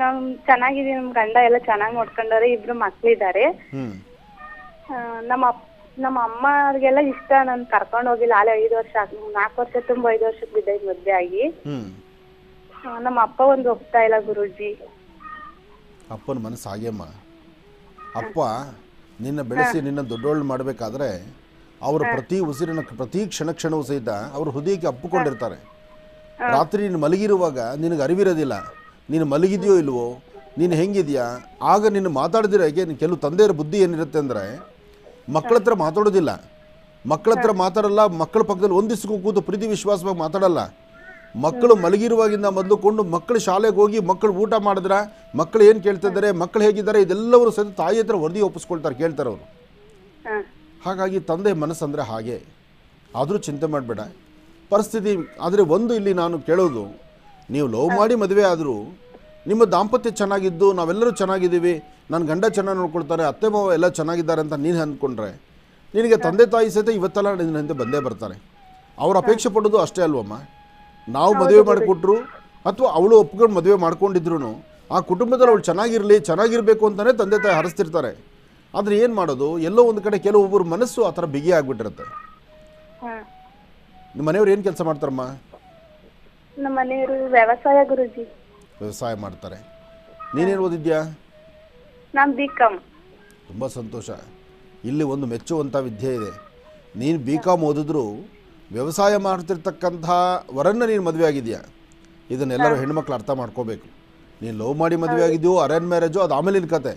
Speaker 3: ನಾವು ಚೆನ್ನಾಗಿದ್ದೀವಿ, ನಮ್ಮ ಗಂಡ ಎಲ್ಲ ಚೆನ್ನಾಗಿ ನೋಡ್ಕೊಂಡವ್ರೆ, 2 ಮಕ್ಳಿದ್ದಾರೆ. ನಮ್ಮ ಅಮ್ಮ ಅವ್ರಿಗೆಲ್ಲ ಇಷ್ಟ, ನಾನು ಕರ್ಕೊಂಡು ಹೋಗಿಲ್ಲ. ಆಲೆ 5 ವರ್ಷ 4 ವರ್ಷ ತುಂಬ 5 ವರ್ಷಕ್ಕೆ ಬಿದ್ದೈತೆ ಮದ್ವೆ ಆಗಿ. ನಮ್ಮ ಅಪ್ಪ ಒಂದು ಒಪ್ತಾ ಇಲ್ಲ ಗುರೂಜಿ.
Speaker 2: ಅಪ್ಪನ ಮನಸ್ಸು ಹಾಗೆಮ್ಮ. ಅಪ್ಪ ನಿನ್ನ ಬೆಳೆಸಿ ನಿನ್ನ ದೊಡ್ಡೋಳು ಮಾಡಬೇಕಾದ್ರೆ ಅವರ ಪ್ರತಿ ಉಸಿರಿನ ಪ್ರತಿ ಕ್ಷಣವೂ ಸಹಿತ ಅವರು ಹೃದಯಕ್ಕೆ ಅಪ್ಪಿಕೊಂಡಿರ್ತಾರೆ. ರಾತ್ರಿ ನೀನು ಮಲಗಿರುವಾಗ ನಿನಗೆ ಅರಿವಿರೋದಿಲ್ಲ, ನೀನು ಮಲಗಿದೆಯೋ ಇಲ್ವೋ, ನೀನು ಹೆಂಗಿದೆಯಾ. ಆಗ ನಿನ್ನ ಮಾತಾಡಿದಿರಾಗೆ ಕೆಲವು ತಂದೆಯರ ಬುದ್ಧಿ ಏನಿರುತ್ತೆ ಅಂದರೆ ಮಕ್ಕಳ ಹತ್ರ ಮಾತಾಡೋದಿಲ್ಲ, ಮಕ್ಕಳ ಹತ್ರ ಮಾತಾಡಲ್ಲ, ಮಕ್ಕಳ ಪಕ್ಕದಲ್ಲಿ ಒಂದು ದಿವಸಕ್ಕೂ ಕೂತು ಪ್ರೀತಿ ವಿಶ್ವಾಸವಾಗಿ ಮಾತಾಡಲ್ಲ. ಮಕ್ಕಳು ಮಲಗಿರುವಾಗಿಂದ ಮೊದಲುಕೊಂಡು ಮಕ್ಕಳು ಶಾಲೆಗೆ ಹೋಗಿ ಮಕ್ಕಳು ಊಟ ಮಾಡಿದ್ರೆ ಮಕ್ಕಳು ಏನು ಕೇಳ್ತಿದ್ದಾರೆ, ಮಕ್ಕಳು ಹೇಗಿದ್ದಾರೆ, ಇದೆಲ್ಲವರು ಸಹಿತ ತಾಯಿ ಹತ್ರ ವರದಿ ಒಪ್ಪಿಸ್ಕೊಳ್ತಾರೆ, ಕೇಳ್ತಾರೆ ಅವರು. ಹಾಗಾಗಿ ತಂದೆ ಮನಸ್ಸಂದರೆ ಹಾಗೆ. ಆದರೂ ಚಿಂತೆ ಮಾಡಬೇಡ, ಪರಿಸ್ಥಿತಿ. ಆದರೆ ಒಂದು ಇಲ್ಲಿ ನಾನು ಕೇಳೋದು, ನೀವು ಲವ್ ಮಾಡಿ ಮದುವೆ ಆದರೂ ನಿಮ್ಮ ದಾಂಪತ್ಯ ಚೆನ್ನಾಗಿದ್ದು ನಾವೆಲ್ಲರೂ ಚೆನ್ನಾಗಿದ್ದೀವಿ, ನನ್ನ ಗಂಡ ಚೆನ್ನಾಗಿ ನೋಡ್ಕೊಳ್ತಾರೆ, ಅತ್ತೆ ಮಾವ ಎಲ್ಲ ಚೆನ್ನಾಗಿದ್ದಾರೆ ಅಂತ ನೀನು ಅಂದ್ಕೊಂಡ್ರೆ ನಿನಗೆ ತಂದೆ ತಾಯಿ ಸಹಿತ ಇವತ್ತೆಲ್ಲ ನಿನ್ನ ಹಿಂದೆ ಬಂದೇ ಬರ್ತಾರೆ. ಅವ್ರು ಅಪೇಕ್ಷೆ ಪಡೋದು ಅಷ್ಟೇ ಅಲ್ವಮ್ಮ. ನಾವು ಮದುವೆ ಮಾಡಿಕೊಟ್ರು ಅಥವಾ ಅವಳು ಒಪ್ಕೊಂಡು ಮದುವೆ ಮಾಡ್ಕೊಂಡಿದ್ರು ಆ ಕುಟುಂಬದಲ್ಲಿ ಅವಳು ಚೆನ್ನಾಗಿರಬೇಕು ಅಂತಲೇ ತಂದೆ ತಾಯಿ ಹರಿಸ್ತಿರ್ತಾರೆ. ಆದರೆ ಏನು ಮಾಡೋದು, ಎಲ್ಲೋ ಒಂದು ಕಡೆ ಕೆಲವೊಬ್ಬರು ಮನಸ್ಸು ಆ ಥರ ಬಿಗಿ ಆಗಿಬಿಟ್ಟಿರುತ್ತೆ. ನಿಮ್ಮ ಮನೆಯವ್ರು ಏನು ಕೆಲಸ ಮಾಡ್ತಾರಮ್ಮ?
Speaker 3: ನಮ್ಮ ಮನೆಯವರು ವ್ಯವಸಾಯ ಗುರೂಜಿ.
Speaker 2: ವ್ಯವಸಾಯ ಮಾಡ್ತಾರೆ. ನೀನೇನು ಓದಿದ್ಯಾ?
Speaker 3: ನಾನು BCom.
Speaker 2: ತುಂಬ ಸಂತೋಷ. ಇಲ್ಲಿ ಒಂದು ಮೆಚ್ಚುವಂಥ ವಿದ್ಯೆ ಇದೆ. ನೀನು BCom ಓದಿದ್ರು ವ್ಯವಸಾಯ ಮಾಡ್ತಿರ್ತಕ್ಕಂಥ ವರನ್ನ ನೀನು ಮದುವೆ ಆಗಿದೆಯಾ, ಇದನ್ನೆಲ್ಲರೂ ಹೆಣ್ಮಕ್ಳು ಅರ್ಥ ಮಾಡ್ಕೋಬೇಕು. ನೀನು ಲವ್ ಮಾಡಿ ಮದುವೆ ಆಗಿದೆಯೋ ಅರೇಂಜ್ ಮ್ಯಾರೇಜೋ ಅದು ಆಮೇಲಿನ ಕತೆ.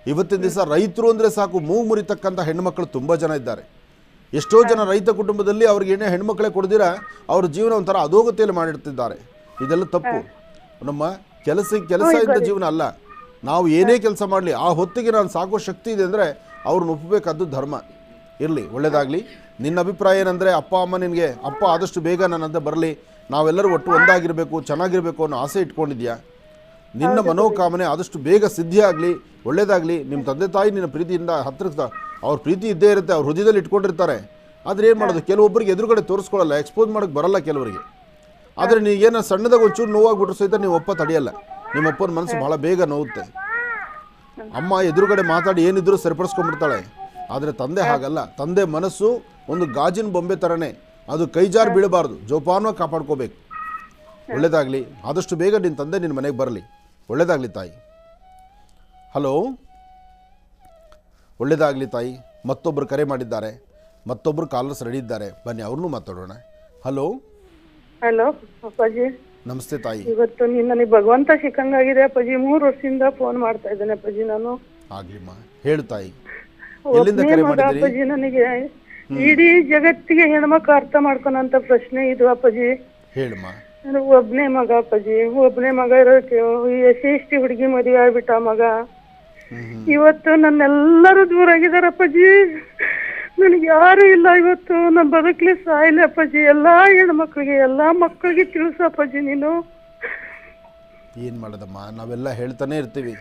Speaker 2: ಇವತ್ತಿನ ದಿವಸ ರೈತರು ಅಂದರೆ ಸಾಕು ಮೂಗು ಮುರಿತಕ್ಕಂಥ ಹೆಣ್ಮಕ್ಳು ತುಂಬ ಜನ ಇದ್ದಾರೆ. ಎಷ್ಟೋ ಜನ ರೈತ ಕುಟುಂಬದಲ್ಲಿ ಅವ್ರಿಗೆ ಏನೇ ಹೆಣ್ಮಕ್ಳೇ ಕೊಡ್ದಿರ ಅವ್ರ ಜೀವನ ಒಂಥರ ಅಧೋಗತಿಯಲ್ಲಿ ಮಾಡಿರ್ತಿದ್ದಾರೆ. ಇದೆಲ್ಲ ತಪ್ಪು. ನಮ್ಮ ಕೆಲಸ ಇದ್ದ ಜೀವನ ಅಲ್ಲ. ನಾವು ಏನೇ ಕೆಲಸ ಮಾಡಲಿ ಆ ಹೊತ್ತಿಗೆ ನಾನು ಸಾಕೋ ಶಕ್ತಿ ಇದೆ ಅಂದರೆ ಅವ್ರನ್ನ ಒಪ್ಪಬೇಕಾದ್ದು ಧರ್ಮ. ಇರಲಿ, ಒಳ್ಳೆಯದಾಗಲಿ. ನಿನ್ನ ಅಭಿಪ್ರಾಯ ಏನಂದರೆ ಅಪ್ಪ ಅಮ್ಮ ನಿನಗೆ ಅಪ್ಪ ಆದಷ್ಟು ಬೇಗ ನನ್ನಂತೆ ಬರಲಿ, ನಾವೆಲ್ಲರೂ ಒಟ್ಟು ಒಂದಾಗಿರಬೇಕು, ಚೆನ್ನಾಗಿರಬೇಕು ಅನ್ನೋ ಆಸೆ ಇಟ್ಕೊಂಡಿದ್ಯಾ. ನಿನ್ನ ಮನೋಕಾಮನೆ ಆದಷ್ಟು ಬೇಗ ಸಿದ್ಧಿ ಆಗಲಿ, ಒಳ್ಳೆಯದಾಗಲಿ. ನಿಮ್ಮ ತಂದೆ ತಾಯಿ ನಿನ್ನ ಪ್ರೀತಿಯಿಂದ ಹತ್ತಿರ ಅವ್ರ ಪ್ರೀತಿ ಇದ್ದೇ ಇರುತ್ತೆ, ಅವ್ರ ಹೃದಯದಲ್ಲಿ ಇಟ್ಕೊಂಡಿರ್ತಾರೆ. ಆದರೆ ಏನು ಮಾಡೋದು, ಕೆಲವೊಬ್ಬರಿಗೆ ಎದುರುಗಡೆ ತೋರಿಸ್ಕೊಳ್ಳಲ್ಲ, ಎಕ್ಸ್ಪೋಸ್ ಮಾಡೋಕ್ಕೆ ಬರಲ್ಲ ಕೆಲವರಿಗೆ. ಆದರೆ ನೀವೇನೋ ಸಣ್ಣದಾಗ ಒಂಚೂರು ನೋವಾಗ್ಬಿಟ್ರು ಸಹಿತ ನೀವು ಅಪ್ಪ ತಡೆಯಲ್ಲ. ನಿಮ್ಮಪ್ಪನ ಮನಸ್ಸು ಭಾಳ ಬೇಗ ನೋವುತ್ತೆ. ಅಮ್ಮ ಎದುರುಗಡೆ ಮಾತಾಡಿ ಏನಿದ್ರು ಸರಿಪಡಿಸ್ಕೊಂಡ್ಬಿಡ್ತಾಳೆ. ಆದರೆ ತಂದೆ ಹಾಗಲ್ಲ. ತಂದೆ ಮನಸ್ಸು ಒಂದು ಗಾಜಿನ ಬೊಂಬೆ ಥರನೇ, ಅದು ಕೈಜಾರು ಬೀಳಬಾರ್ದು, ಜೋಪಾನವಾಗಿ ಕಾಪಾಡ್ಕೋಬೇಕು. ಒಳ್ಳೆಯದಾಗಲಿ. ಆದಷ್ಟು ಬೇಗ ನಿನ್ನ ತಂದೆ ನಿನ್ನ ಮನೆಗೆ ಬರಲಿ. ಒಳ್ಳೆಯದಾಗಲಿ ತಾಯಿ. ಹಲೋ. ಒಳ್ಳೆಯದಾಗಲಿ ತಾಯಿ. ಮತ್ತೊಬ್ಬರು ಕರೆ ಮಾಡಿದ್ದಾರೆ, ಮತ್ತೊಬ್ಬರು ಕಾಲರ್ಸ್ ರೆಡಿ ಇದ್ದಾರೆ. ಬನ್ನಿ ಅವ್ರನ್ನೂ ಮಾತಾಡೋಣ. ಹಲೋ.
Speaker 4: ಹಲೋ ಅಪ್ಪಾಜಿ.
Speaker 2: ನಮಸ್ತೆ ತಾಯಿ.
Speaker 4: ಇವತ್ತು ನನಗೆ ಭಗವಂತ ಸಿಕ್ಕಂಗಾಗಿದೆ ಅಪ್ಪಾಜಿ. 3 ವರ್ಷದಿಂದ ಫೋನ್ ಮಾಡ್ತಾ ಇದ್ದೇನೆ ಅಪ್ಪಾಜಿ ನಾನು.
Speaker 2: ಆಗ್ಲಿಮ್ಮ, ಹೇಳು ತಾಯಿ. ಎಲ್ಲಿಂದ
Speaker 4: ಒಬ್ನೇ
Speaker 2: ಕರೆ
Speaker 4: ಮಗ
Speaker 2: ಮಾಡಿದಿರಿ?
Speaker 4: ಅಪ್ಪಾಜಿ ನನಗೆ. ಇಡೀ ಜಗತ್ತಿಗೆ ಹೆಣ್ಮಕ್ಳು ಅರ್ಥ ಮಾಡ್ಕೊಳಂತ ಪ್ರಶ್ನೆ ಇದು ಅಪ್ಪಾಜಿ.
Speaker 2: ಹೇಳಮ್ಮ.
Speaker 4: ನಾನು ಒಬ್ನೇ ಮಗ ಅಪ್ಪಾಜಿ. ಒಬ್ನೇ ಮಗ ಇರೋಕೆ SC ಹುಡುಗಿ ಮದುವೆ ಆಗ್ಬಿಟ್ಟ ಮಗ. ಇವತ್ತು ನನ್ನೆಲ್ಲರೂ ದೂರ ಆಗಿದಾರ ಅಪ್ಪಾಜಿ. ನನಗೆ ಯಾರು ಇಲ್ಲ. ಇವತ್ತು ನಾನು ಬದುಕಲಿ ಸಾಯಿಲ್ಲ ಅಪ್ಪಾಜಿ. ಎಲ್ಲಾ ಹೆಣ್ಮಕ್ಳಿಗೆ ಎಲ್ಲಾ ಮಕ್ಕಳಿಗೆ ತಿಳಿಸು ಅಪ್ಪಾಜಿ ನೀನು.
Speaker 2: ಏನು ಮಾಡೋದಮ್ಮ, ನಾವೆಲ್ಲ ಹೇಳ್ತಾನೆ ಇರ್ತೀವಿ.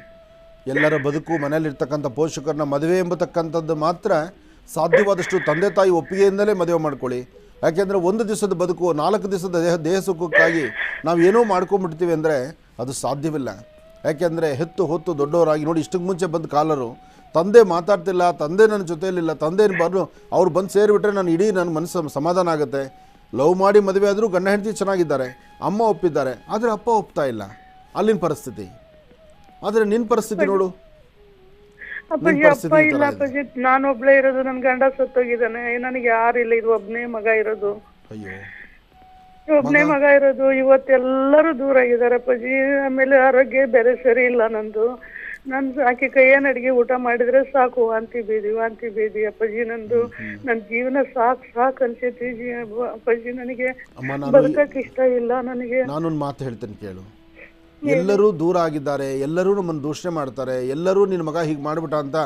Speaker 2: ಎಲ್ಲರ ಬದುಕು ಮನೇಲಿರ್ತಕ್ಕಂಥ ಪೋಷಕರನ್ನ ಮದುವೆ ಎಂಬತಕ್ಕಂಥದ್ದು ಮಾತ್ರ ಸಾಧ್ಯವಾದಷ್ಟು ತಂದೆ ತಾಯಿ ಒಪ್ಪಿಗೆಯಿಂದಲೇ ಮದುವೆ ಮಾಡ್ಕೊಳ್ಳಿ. ಯಾಕೆಂದರೆ ಒಂದು ದಿವಸದ ಬದುಕು 4 ದಿವಸದ ದೇಹ ಸುಖಕ್ಕಾಗಿ ನಾವು ಏನೋ ಮಾಡ್ಕೊಂಡ್ಬಿಡ್ತೀವಿ ಅಂದರೆ ಅದು ಸಾಧ್ಯವಿಲ್ಲ. ಯಾಕೆಂದರೆ ಹೆತ್ತು ಹೊತ್ತು ದೊಡ್ಡವರಾಗಿ ನೋಡಿ, ಇಷ್ಟಕ್ಕೆ ಮುಂಚೆ ಬಂದ ಕಾಲರು ತಂದೆ ಮಾತಾಡ್ತಿಲ್ಲ, ತಂದೆ ನನ್ನ ಜೊತೆಯಲ್ಲಿಲ್ಲ, ತಂದೆ ಅವ್ರು ಬಂದು ಸೇರಿಬಿಟ್ರೆ ನಾನು ಇಡೀ ನನ್ನ ಮನಸ್ಸು ಸಮಾಧಾನ ಆಗುತ್ತೆ. ಲವ್ ಮಾಡಿ ಮದುವೆ ಆದರೂ ಗಂಡ ಹೆಂಡತಿ ಚೆನ್ನಾಗಿದ್ದಾರೆ, ಅಮ್ಮ ಒಪ್ಪಿದ್ದಾರೆ, ಆದರೆ ಅಪ್ಪ ಒಪ್ತಾ ಇಲ್ಲ. ಅಲ್ಲಿನ ಪರಿಸ್ಥಿತಿ. ಆದರೆ ನಿನ್ನ ಪರಿಸ್ಥಿತಿ ನೋಡು.
Speaker 4: ಅಪ್ಪಾಜಿ ಅಪ್ಪ ಇಲ್ಲ ಅಪ್ಪಾಜಿ. ನಾನೊಬ್ಳೇ ಇರೋದು. ನನ್ ಗಂಡ ಸತ್ತೋಗಿದ್ದಾನೆ. ನನಗೆ ಯಾರು ಇಲ್ಲ. ಇದು ಒಬ್ನೇ ಮಗ ಇರೋದು.
Speaker 2: ಅಯ್ಯೋ,
Speaker 4: ಒಬ್ನೇ ಮಗ ಇರೋದು. ಇವತ್ತೆಲ್ಲರೂ ದೂರ ಆಗಿದ್ದಾರೆ ಅಪ್ಪಾಜಿ. ಆಮೇಲೆ ಆರೋಗ್ಯ ಬೇರೆ ಸರಿ ಇಲ್ಲ ನಂದು. ಆಕೆ ಕೈಯನ್ನ ಅಡಿಗೆ ಊಟ ಮಾಡಿದ್ರೆ ಸಾಕು ವಾಂತಿ ಬೇದಿ ಅಪ್ಪಾಜಿ. ನಂದು ನನ್ನ ಜೀವನ ಸಾಕು ಅನ್ಸೈತಿ ಅಪ್ಪಾಜಿ. ನನಗೆ ಬದುಕಕ್ಕೆ ಇಷ್ಟ ಇಲ್ಲ ನನಗೆ.
Speaker 2: ನಾನೊಂದು ಮಾತು ಹೇಳ್ತೇನೆ ಕೇಳು. ಎಲ್ಲರೂ ದೂರ ಆಗಿದ್ದಾರೆ, ಎಲ್ಲರೂ ನಮ್ಮನ್ನು ದೂಷಣೆ ಮಾಡ್ತಾರೆ, ಎಲ್ಲರೂ ನಿನ್ನ ಮಗ ಹೀಗೆ ಮಾಡಿಬಿಟ್ಟ ಅಂತ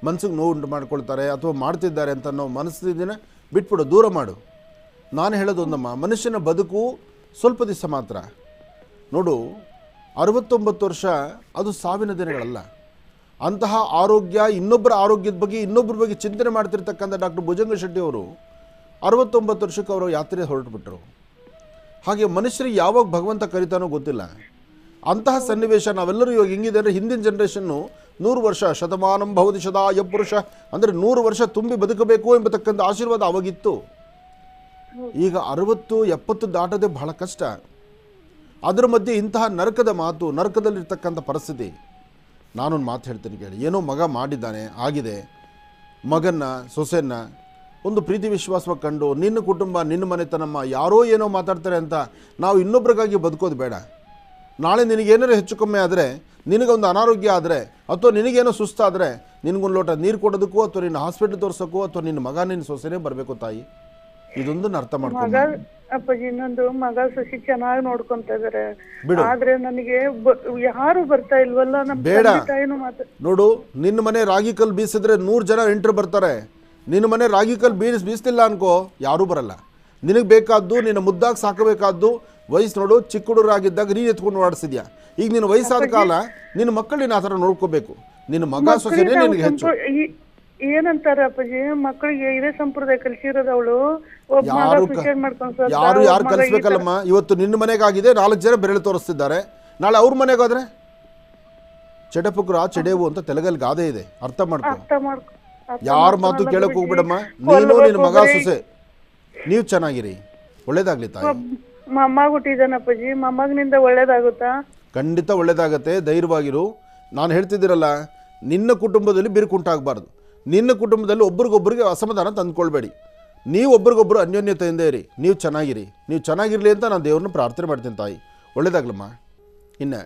Speaker 2: ಮನ್ಸಿಗೆ ನೋವು ಉಂಟು ಮಾಡ್ಕೊಳ್ತಾರೆ ಅಥವಾ ಮಾಡ್ತಿದ್ದಾರೆ ಅಂತ ನಾವು ಮನಸ್ಸಿನ ಬಿಟ್ಬಿಡು, ದೂರ ಮಾಡು. ನಾನು ಹೇಳೋದು ಒಂದಮ್ಮ, ಮನುಷ್ಯನ ಬದುಕು ಸ್ವಲ್ಪ ದಿವಸ ಮಾತ್ರ. ನೋಡು, 69 ವರ್ಷ ಅದು ಸಾವಿನ ದಿನಗಳಲ್ಲ. ಅಂತಹ ಆರೋಗ್ಯ, ಇನ್ನೊಬ್ಬರ ಆರೋಗ್ಯದ ಬಗ್ಗೆ ಇನ್ನೊಬ್ಬರ ಬಗ್ಗೆ ಚಿಂತನೆ ಮಾಡ್ತಿರ್ತಕ್ಕಂಥ ಡಾಕ್ಟರ್ ಭುಜಂಗ ಶೆಟ್ಟಿ ಅವರು 69 ವರ್ಷಕ್ಕೆ ಅವರು ಯಾತ್ರೆ ಹೊರಟುಬಿಟ್ರು. ಹಾಗೆ ಮನುಷ್ಯರಿಗೆ ಯಾವಾಗ ಭಗವಂತ ಕರಿತಾನೋ ಗೊತ್ತಿಲ್ಲ. ಅಂತಹ ಸನ್ನಿವೇಶ ನಾವೆಲ್ಲರೂ ಇವಾಗ ಹೆಂಗಿದೆ ಅಂದರೆ, ಹಿಂದಿನ ಜನ್ರೇಷನ್ನು 100 ವರ್ಷ ಶತಮಾನಂ ಭವತಿ ಶತಾಯ ಪುರುಷ ಅಂದರೆ 100 ವರ್ಷ ತುಂಬಿ ಬದುಕಬೇಕು ಎಂಬತಕ್ಕಂಥ ಆಶೀರ್ವಾದ ಅವಾಗಿತ್ತು. ಈಗ 60-70 ದಾಟದೆ ಬಹಳ ಕಷ್ಟ. ಅದರ ಮಧ್ಯೆ ಇಂತಹ ನರಕದ ಮಾತು, ನರಕದಲ್ಲಿರ್ತಕ್ಕಂಥ ಪರಿಸ್ಥಿತಿ. ನಾನೊಂದು ಮಾತು ಹೇಳ್ತೀನಿ ಕೇಳಿ. ಏನೋ ಮಗ ಮಾಡಿದ್ದಾನೆ, ಆಗಿದೆ. ಮಗನ್ನ ಸೊಸೆನ್ನ ಒಂದು ಪ್ರೀತಿ ವಿಶ್ವಾಸವಾಗಿ ಕಂಡು ನಿನ್ನ ಕುಟುಂಬ ನಿನ್ನ ಮನೆತನಮ್ಮ ಯಾರೋ ಏನೋ ಮಾತಾಡ್ತಾರೆ ಅಂತ ನಾವು ಇನ್ನೊಬ್ರಿಗಾಗಿ ಬದುಕೋದು ಬೇಡ. ನಾಳೆ ನಿನಗೇನಾರು ಹೆಚ್ಚು ಕಮ್ಮಿ ಆದರೆ, ನಿನಗೊಂದು ಅನಾರೋಗ್ಯ ಆದರೆ ಅಥವಾ ನಿನಗೇನೋ ಸುಸ್ತಾದರೆ ನಿನಗೊಂದು ಲೋಟ ನೀರು ಕೊಡೋದಕ್ಕೂ ಅಥವಾ ನಿನ್ನ ಹಾಸ್ಪಿಟ್ಲ್ ತೋರಿಸೋಕ್ಕೂ ಅಥವಾ ನಿನ್ನ ಮಗ ನಿನ್ನ ಸೊಸೆನೇ ಬರಬೇಕು ತಾಯಿ. ಇದೊಂದನ್ನು ಅರ್ಥ ಮಾಡ್ಕೊಂಡು
Speaker 4: ಮಗ ಅಪ್ಪಾಜಿ. ಇನ್ನೊಂದು ಮಗ ಸೊಸಿ ಚೆನ್ನಾಗಿ ನೋಡ್ಕೊಂತ ಇದಾರೆ. ಆದ್ರೆ ನನಗೆ ಯಾರು ಬರ್ತಾ ಇಲ್ವಲ್ಲ.
Speaker 2: ಬೇಡ ನೋಡು, ನಿನ್ನ ಮನೆ ರಾಗಿ ಕಲ್ಲು ಬೀಸಿದ್ರೆ 100 ಜನ ಎಂಟ್ರು ಬರ್ತಾರೆ. ನಿನ್ನ ಮನೆ ರಾಗಿ ಕಲ್ಲು ಬೀಸ್ತಿಲ್ಲ ಅನ್ಕೋ, ಯಾರೂ ಬರಲ್ಲ. ನಿನಗೆ ಬೇಕಾದ್ದು ನಿನ್ನ ಮುದ್ದಾಗಿ ಸಾಕಬೇಕಾದ್ದು ವಯಸ್ಸು. ನೋಡು, ಚಿಕ್ಕ ಹುಡುಗರಾಗಿದ್ದಾಗ ನೀನು ಎತ್ಕೊಂಡು ಓಡಿಸಿದ್ಯಾ. ಈಗ ನಿನ್ನ ವಯಸ್ಸಾದ ಕಾಲ ನಿನ್ನ ಮಕ್ಕಳನ್ನ ಆ ಥರ ನೋಡ್ಕೋಬೇಕು. ನಿನ್ನ ಮಗ ಸೊಸೆನೇ ನಿನಗೆ ಹೆಚ್ಚು.
Speaker 4: ಏನಂತಾರೆ ಅಪ್ಪಾಜಿ, ಮಕ್ಕಳಿಗೆ ಇದೇ ಸಂಪ್ರದಾಯ ಕಲಿಸಿರೋದು. ಅವಳು
Speaker 2: ಯಾರು ಕಲಿಸ್ಬೇಕಲ್ಲಮ್ಮ. ಇವತ್ತು ನಿನ್ನ ಮನೆಗಾಗಿದೆ, 4 ಜನ ಬೆರಳು ತೋರಿಸ್ತಿದ್ದಾರೆ. ನಾಳೆ ಅವ್ರ ಮನೆಗಾದ್ರೆ ಚಟಪುಕ್ರ ಚೆಡೇವು ಅಂತ ತೆಲುಗಲ್ಲಿ ಗಾದೆ ಇದೆ, ಅರ್ಥ ಮಾಡ್ಕೊ. ಯಾರ ಮಾತು ಕೇಳಕ್ ಹೋಗ್ಬಿಡಮ್ಮ. ನೀನು ನಿನ್ನ ಮಗ ಸೊಸೆ ನೀವು ಚೆನ್ನಾಗಿರಿ, ಒಳ್ಳೇದಾಗ್ಲಿ ತಾಯಿ.
Speaker 4: ಮೊಮ್ಮಗ ಹುಟ್ಟಿದಾನಪ್ಪಾಜಿ, ಮೊಮ್ಮಗನಿಂದ ಒಳ್ಳೇದಾಗುತ್ತಾ?
Speaker 2: ಖಂಡಿತ ಒಳ್ಳೇದಾಗತ್ತೆ, ಧೈರ್ಯವಾಗಿರು. ನಾನು ಹೇಳ್ತಿದ್ದೀರಲ್ಲ, ನಿನ್ನ ಕುಟುಂಬದಲ್ಲಿ ಬಿರುಕುಂಟಾಗಬಾರ್ದು. ನಿನ್ನ ಕುಟುಂಬದಲ್ಲಿ ಒಬ್ರಿಗೊಬ್ರಿಗೆ ಅಸಮಾಧಾನ ತಂದ್ಕೊಳ್ಬೇಡಿ. ನೀವು ಒಬ್ರಿಗೊಬ್ರು ಅನ್ಯೋನ್ಯತೆಯಿಂದ ಇರಿ, ನೀವು ಚೆನ್ನಾಗಿರಿ. ನೀವು ಚೆನ್ನಾಗಿರಲಿ ಅಂತ ನಾನು ದೇವ್ರನ್ನ ಪ್ರಾರ್ಥನೆ ಮಾಡ್ತೀನಿ ತಾಯಿ, ಒಳ್ಳೇದಾಗ್ಲಮ್ಮ. ಇನ್ನು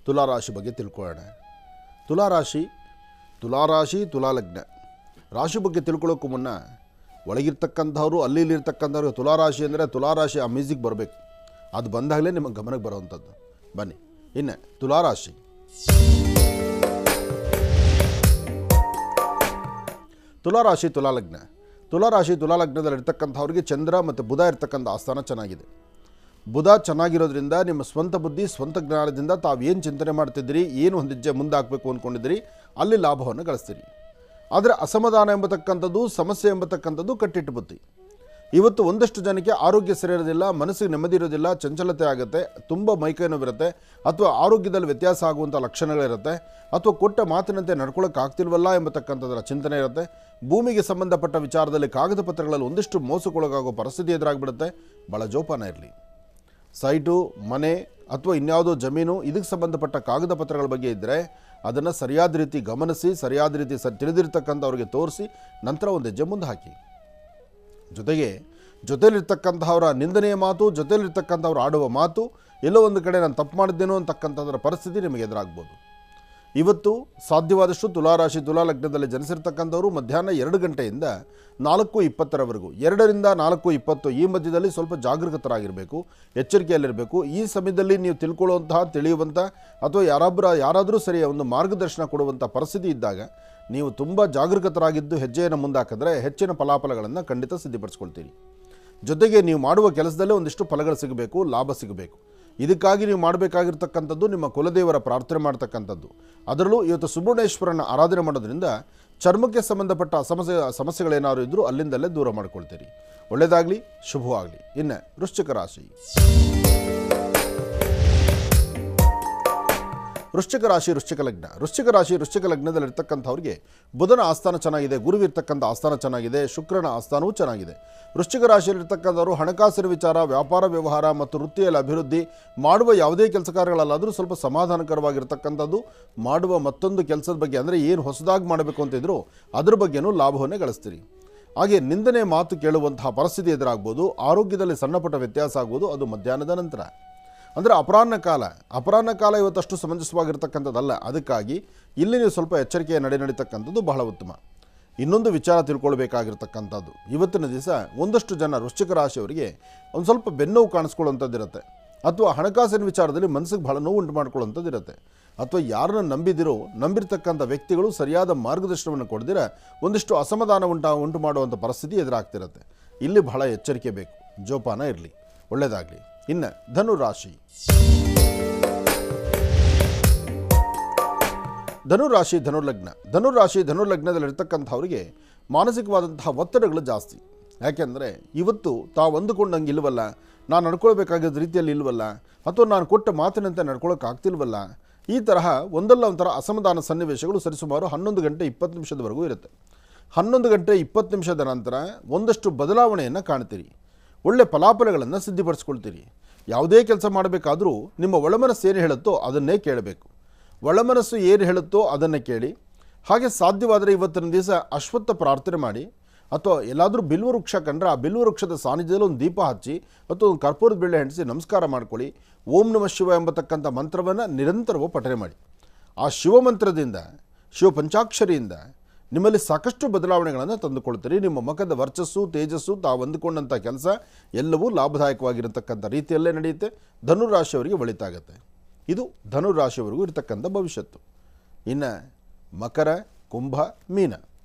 Speaker 2: ತುಲಾರಾಶಿ ಬಗ್ಗೆ ತಿಳ್ಕೊಳ್ಳೋಣ. ತುಲಾರಾಶಿ ತುಲಾಲಗ್ನ ರಾಶಿ ಬಗ್ಗೆ ತಿಳ್ಕೊಳ್ಳೋಕ್ಕೂ ಮುನ್ನ ಒಳಗಿರ್ತಕ್ಕಂಥವ್ರು ಅಲ್ಲಿರ್ತಕ್ಕಂಥವ್ರು ತುಲಾರಾಶಿ ಅಂದರೆ ತುಲಾರಾಶಿ ಆ ಮ್ಯೂಸಿಕ್ ಬರಬೇಕು. ಅದು ಬಂದಾಗಲೇ ನಿಮಗೆ ಗಮನಕ್ಕೆ ಬರೋವಂಥದ್ದು. ಬನ್ನಿ ಇನ್ನು ತುಲಾರಾಶಿ. ತುಲಾಲಗ್ನದಲ್ಲಿರ್ತಕ್ಕಂಥವ್ರಿಗೆ ಚಂದ್ರ ಮತ್ತು ಬುಧ ಇರ್ತಕ್ಕಂಥ ಆಸ್ಥಾನ ಚೆನ್ನಾಗಿದೆ. ಬುಧ ಚೆನ್ನಾಗಿರೋದ್ರಿಂದ ನಿಮ್ಮ ಸ್ವಂತ ಬುದ್ಧಿ ಸ್ವಂತ ಜ್ಞಾನದಿಂದ ತಾವೇನು ಚಿಂತನೆ ಮಾಡ್ತಿದ್ದೀರಿ, ಏನು ಒಂದು ಹೆಜ್ಜೆ ಮುಂದೆ ಹಾಕಬೇಕು ಅಂದ್ಕೊಂಡಿದ್ದೀರಿ, ಅಲ್ಲಿ ಲಾಭವನ್ನು ಗಳಿಸ್ತೀರಿ. ಆದರೆ ಅಸಮಾಧಾನ ಎಂಬತಕ್ಕಂಥದ್ದು, ಸಮಸ್ಯೆ ಎಂಬತಕ್ಕಂಥದ್ದು ಕಟ್ಟಿಟ್ಟು ಬುತ್ತಿ. ಇವತ್ತು ಒಂದಷ್ಟು ಜನಕ್ಕೆ ಆರೋಗ್ಯ ಸರಿ ಇರೋದಿಲ್ಲ, ಮನಸ್ಸಿಗೆ ನೆಮ್ಮದಿ ಇರೋದಿಲ್ಲ, ಚಂಚಲತೆ ಆಗುತ್ತೆ, ತುಂಬ ಮೈಕೈ ನೋವಿರುತ್ತೆ, ಅಥವಾ ಆರೋಗ್ಯದಲ್ಲಿ ವ್ಯತ್ಯಾಸ ಆಗುವಂಥ ಲಕ್ಷಣಗಳಿರುತ್ತೆ, ಅಥವಾ ಕೊಟ್ಟ ಮಾತಿನಂತೆ ನಡ್ಕೊಳ್ಳೋಕೆ ಆಗ್ತಿಲ್ವಲ್ಲ ಎಂಬತಕ್ಕಂಥದ್ದರ ಚಿಂತನೆ ಇರುತ್ತೆ. ಭೂಮಿಗೆ ಸಂಬಂಧಪಟ್ಟ ವಿಚಾರದಲ್ಲಿ ಕಾಗದ ಪತ್ರಗಳಲ್ಲಿ ಒಂದಿಷ್ಟು ಮೋಸಕ್ಕೊಳಗಾಗೋ ಪರಿಸ್ಥಿತಿ ಎದುರಾಗ್ಬಿಡುತ್ತೆ. ಭಾಳ ಜೋಪಾನ ಇರಲಿ. ಸೈಟು, ಮನೆ ಅಥವಾ ಇನ್ಯಾವುದೋ ಜಮೀನು ಇದಕ್ಕೆ ಸಂಬಂಧಪಟ್ಟ ಕಾಗದ ಪತ್ರಗಳ ಬಗ್ಗೆ ಇದ್ದರೆ ಅದನ್ನು ಸರಿಯಾದ ರೀತಿ ಗಮನಿಸಿ, ಸರಿಯಾದ ರೀತಿ ತಿಳಿದಿರ್ತಕ್ಕಂಥವ್ರಿಗೆ ತೋರಿಸಿ ನಂತರ ಒಂದು ಹೆಜ್ಜೆ ಮುಂದೆ ಹಾಕಿ. ಜೊತೆಗೆ ಜೊತೆಲಿರ್ತಕ್ಕಂಥವರ ನಿಂದನೆಯ ಮಾತು, ಜೊತೆಲಿರ್ತಕ್ಕಂಥವ್ರು ಆಡುವ ಮಾತು, ಎಲ್ಲೋ ಒಂದು ಕಡೆ ನಾನು ತಪ್ಪು ಮಾಡಿದ್ದೇನೋ ಅಂತಕ್ಕಂಥದ್ರ ಪರಿಸ್ಥಿತಿ ನಿಮಗೆ ಎದುರಾಗ್ಬೋದು. ಇವತ್ತು ಸಾಧ್ಯವಾದಷ್ಟು ತುಲಾರಾಶಿ ತುಲಾ ಲಗ್ನದಲ್ಲಿ ಜನಿಸಿರ್ತಕ್ಕಂಥವರು ಮಧ್ಯಾಹ್ನ 2 ಗಂಟೆಯಿಂದ 4:20 2ರಿಂದ 4:20 ಈ ಮಧ್ಯದಲ್ಲಿ ಸ್ವಲ್ಪ ಜಾಗರೂಕತರಾಗಿರಬೇಕು, ಎಚ್ಚರಿಕೆಯಲ್ಲಿರಬೇಕು. ಈ ಸಮಯದಲ್ಲಿ ನೀವು ತಿಳ್ಕೊಳ್ಳುವಂತಹ, ತಿಳಿಯುವಂಥ ಅಥವಾ ಯಾರಾದರೂ ಸರಿಯ ಒಂದು ಮಾರ್ಗದರ್ಶನ ಕೊಡುವಂಥ ಪರಿಸ್ಥಿತಿ ಇದ್ದಾಗ ನೀವು ತುಂಬ ಜಾಗರೂಕತರಾಗಿದ್ದು ಹೆಜ್ಜೆಯನ್ನು ಮುಂದಾಕಿದ್ರೆ ಹೆಚ್ಚಿನ ಫಲಾಫಲಗಳನ್ನು ಖಂಡಿತ ಸಿದ್ಧಪಡಿಸ್ಕೊಳ್ತೀರಿ. ಜೊತೆಗೆ ನೀವು ಮಾಡುವ ಕೆಲಸದಲ್ಲೇ ಒಂದಿಷ್ಟು ಫಲಗಳು ಸಿಗಬೇಕು, ಲಾಭ ಸಿಗಬೇಕು. ಇದಕ್ಕಾಗಿ ನೀವು ಮಾಡಬೇಕಾಗಿರ್ತಕ್ಕಂಥದ್ದು ನಿಮ್ಮ ಕುಲದೇವರ ಪ್ರಾರ್ಥನೆ ಮಾಡ್ತಕ್ಕಂಥದ್ದು. ಅದರಲ್ಲೂ ಇವತ್ತು ಸುಬ್ರಹ್ಮಣ್ಯೇಶ್ವರನ ಆರಾಧನೆ ಮಾಡೋದ್ರಿಂದ ಚರ್ಮಕ್ಕೆ ಸಂಬಂಧಪಟ್ಟ ಸಮಸ್ಯೆಗಳೇನಾದರೂ ಇದ್ದರೂ ಅಲ್ಲಿಂದಲೇ ದೂರ ಮಾಡ್ಕೊಳ್ತೀರಿ. ಒಳ್ಳೆಯದಾಗಲಿ, ಶುಭವಾಗಲಿ. ಇನ್ನು ವೃಶ್ಚಿಕ ರಾಶಿ. ವೃಶ್ಚಿಕ ಲಗ್ನದಲ್ಲಿರ್ತಕ್ಕಂಥವ್ರಿಗೆ ಬುಧನ ಆಸ್ಥಾನ ಚೆನ್ನಾಗಿದೆ, ಗುರುವಿರ್ತಕ್ಕಂಥ ಆಸ್ಥಾನ ಚೆನ್ನಾಗಿದೆ, ಶುಕ್ರನ ಆಸ್ಥಾನವೂ ಚೆನ್ನಾಗಿದೆ. ವೃಶ್ಚಿಕ ರಾಶಿಯಲ್ಲಿರ್ತಕ್ಕಂಥವರು ಹಣಕಾಸಿನ ವಿಚಾರ, ವ್ಯಾಪಾರ ವ್ಯವಹಾರ ಮತ್ತು ವೃತ್ತಿಯಲ್ಲಿ ಅಭಿವೃದ್ಧಿ, ಮಾಡುವ ಯಾವುದೇ ಕೆಲಸ ಕಾರ್ಯಗಳಲ್ಲಾದರೂ ಸ್ವಲ್ಪ ಸಮಾಧಾನಕರವಾಗಿರ್ತಕ್ಕಂಥದ್ದು, ಮಾಡುವ ಮತ್ತೊಂದು ಕೆಲಸದ ಬಗ್ಗೆ ಅಂದರೆ ಏನು ಹೊಸದಾಗಿ ಮಾಡಬೇಕು ಅಂತಿದ್ರು ಅದ್ರ ಬಗ್ಗೆನೂ ಲಾಭವನ್ನೇ ಗಳಿಸ್ತೀರಿ. ಹಾಗೆ ನಿಂದನೆ ಮಾತು ಕೇಳುವಂತಹ ಪರಿಸ್ಥಿತಿ ಎದುರಾಗ್ಬೋದು. ಆರೋಗ್ಯದಲ್ಲಿ ಸಣ್ಣಪುಟ್ಟ ವ್ಯತ್ಯಾಸ ಆಗ್ಬೋದು, ಅದು ಮಧ್ಯಾಹ್ನದ ನಂತರ. ಅಂದರೆ ಅಪರಾಹ್ನ ಕಾಲ ಇವತ್ತಷ್ಟು ಸಮಂಜಸವಾಗಿರ್ತಕ್ಕಂಥದ್ದಲ್ಲ. ಅದಕ್ಕಾಗಿ ಇಲ್ಲಿ ನೀವು ಸ್ವಲ್ಪ ಎಚ್ಚರಿಕೆಯ ನಡೀತಕ್ಕಂಥದ್ದು ಬಹಳ ಉತ್ತಮ. ಇನ್ನೊಂದು ವಿಚಾರ ತಿಳ್ಕೊಳ್ಬೇಕಾಗಿರ್ತಕ್ಕಂಥದ್ದು, ಇವತ್ತಿನ ದಿವಸ ಒಂದಷ್ಟು ಜನ ವೃಶ್ಚಿಕ ರಾಶಿಯವರಿಗೆ ಒಂದು ಸ್ವಲ್ಪ ಬೆನ್ನೋವು ಕಾಣಿಸ್ಕೊಳ್ಳುವಂಥದ್ದಿರುತ್ತೆ, ಅಥವಾ ಹಣಕಾಸಿನ ವಿಚಾರದಲ್ಲಿ ಮನಸ್ಸಿಗೆ ಬಹಳ ನೋವು ಉಂಟು ಮಾಡ್ಕೊಳ್ಳುವಂಥದ್ದಿರುತ್ತೆ, ಅಥವಾ ಯಾರನ್ನ ನಂಬಿರ್ತಕ್ಕಂಥ ವ್ಯಕ್ತಿಗಳು ಸರಿಯಾದ ಮಾರ್ಗದರ್ಶನವನ್ನು ಕೊಡದಿರ ಒಂದಿಷ್ಟು ಅಸಮಾಧಾನ ಉಂಟು ಮಾಡುವಂಥ ಪರಿಸ್ಥಿತಿ ಎದುರಾಗ್ತಿರುತ್ತೆ. ಇಲ್ಲಿ ಬಹಳ ಎಚ್ಚರಿಕೆ ಬೇಕು, ಜೋಪಾನ ಇರಲಿ. ಒಳ್ಳೆಯದಾಗಲಿ. ಇನ್ನು ಧನುರಾಶಿ. ಧನುಲಗ್ನದಲ್ಲಿರ್ತಕ್ಕಂಥವ್ರಿಗೆ ಮಾನಸಿಕವಾದಂತಹ ಒತ್ತಡಗಳು ಜಾಸ್ತಿ. ಯಾಕೆಂದರೆ ಇವತ್ತು ತಾವು ಅಂದುಕೊಂಡಂಗೆ ಇಲ್ವಲ್ಲ, ನಾನು ನಡ್ಕೊಳ್ಬೇಕಾಗಿದ್ದ ರೀತಿಯಲ್ಲಿ ಇಲ್ವಲ್ಲ, ಅಥವಾ ನಾನು ಕೊಟ್ಟ ಮಾತಿನಂತೆ ನಡ್ಕೊಳ್ಳೋಕ್ಕಾಗ್ತಿಲ್ವಲ್ಲ, ಈ ತರಹ ಒಂದಲ್ಲ ಒಂಥರ ಅಸಮಾಧಾನ ಸನ್ನಿವೇಶಗಳು ಸರಿಸುಮಾರು 11 ಗಂಟೆ 20 ನಿಮಿಷದವರೆಗೂ ಇರುತ್ತೆ. 11 ಗಂಟೆ 20 ನಿಮಿಷದ ನಂತರ ಒಂದಷ್ಟು ಬದಲಾವಣೆಯನ್ನು ಕಾಣ್ತೀರಿ, ಒಳ್ಳೆ ಫಲಾಫಲಗಳನ್ನು ಸಿದ್ಧಪಡಿಸ್ಕೊಳ್ತೀರಿ. ಯಾವುದೇ ಕೆಲಸ ಮಾಡಬೇಕಾದರೂ ನಿಮ್ಮ ಒಳಮನಸ್ಸು ಏನು ಹೇಳುತ್ತೋ ಅದನ್ನೇ ಕೇಳಬೇಕು. ಒಳಮನಸ್ಸು ಏನು ಹೇಳುತ್ತೋ ಅದನ್ನೇ ಕೇಳಿ. ಹಾಗೆ ಸಾಧ್ಯವಾದರೆ ಇವತ್ತಿನ ದಿವಸ ಅಶ್ವತ್ಥ ಪ್ರಾರ್ಥನೆ ಮಾಡಿ, ಅಥವಾ ಎಲ್ಲಾದರೂ ಬಿಲ್ವ ವೃಕ್ಷ ಕಂಡ್ರೆ ಆ ಬಿಲ್ವ ವೃಕ್ಷದ ಸಾನ್ನಿಧ್ಯದಲ್ಲಿ ಒಂದು ದೀಪ ಹಚ್ಚಿ ಅಥವಾ ಒಂದು ಕರ್ಪೂರದ ಬೆಳ್ಳೆ ಹೆಣಿಸಿ ನಮಸ್ಕಾರ ಮಾಡ್ಕೊಳ್ಳಿ. ಓಂ ನಮಃ ಶಿವ ಎಂಬತಕ್ಕಂಥ ಮಂತ್ರವನ್ನು ನಿರಂತರವೂ ಪಠನೆ ಮಾಡಿ. ಆ ಶಿವಮಂತ್ರದಿಂದ, ಶಿವ ಪಂಚಾಕ್ಷರಿಯಿಂದ ನಿಮ್ಮಲ್ಲಿ ಸಾಕಷ್ಟು ಬದಲಾವಣೆಗಳನ್ನು ತಂದುಕೊಳ್ತೀರಿ. ನಿಮ್ಮ ಮುಖದ ವರ್ಚಸ್ಸು, ತೇಜಸ್ಸು, ತಾವು ಅಂದುಕೊಂಡಂಥ ಕೆಲಸ ಎಲ್ಲವೂ ಲಾಭದಾಯಕವಾಗಿರತಕ್ಕಂಥ ರೀತಿಯಲ್ಲೇ ನಡೆಯುತ್ತೆ. ಧನುರಾಶಿಯವರಿಗೆ ಒಳಿತಾಗತ್ತೆ. ಇದು ಧನುರಾಶಿಯವರೆಗೂ ಇರತಕ್ಕಂಥ ಭವಿಷ್ಯತ್ತು. ಇನ್ನು ಮಕರ, ಕುಂಭ, ಮೀನ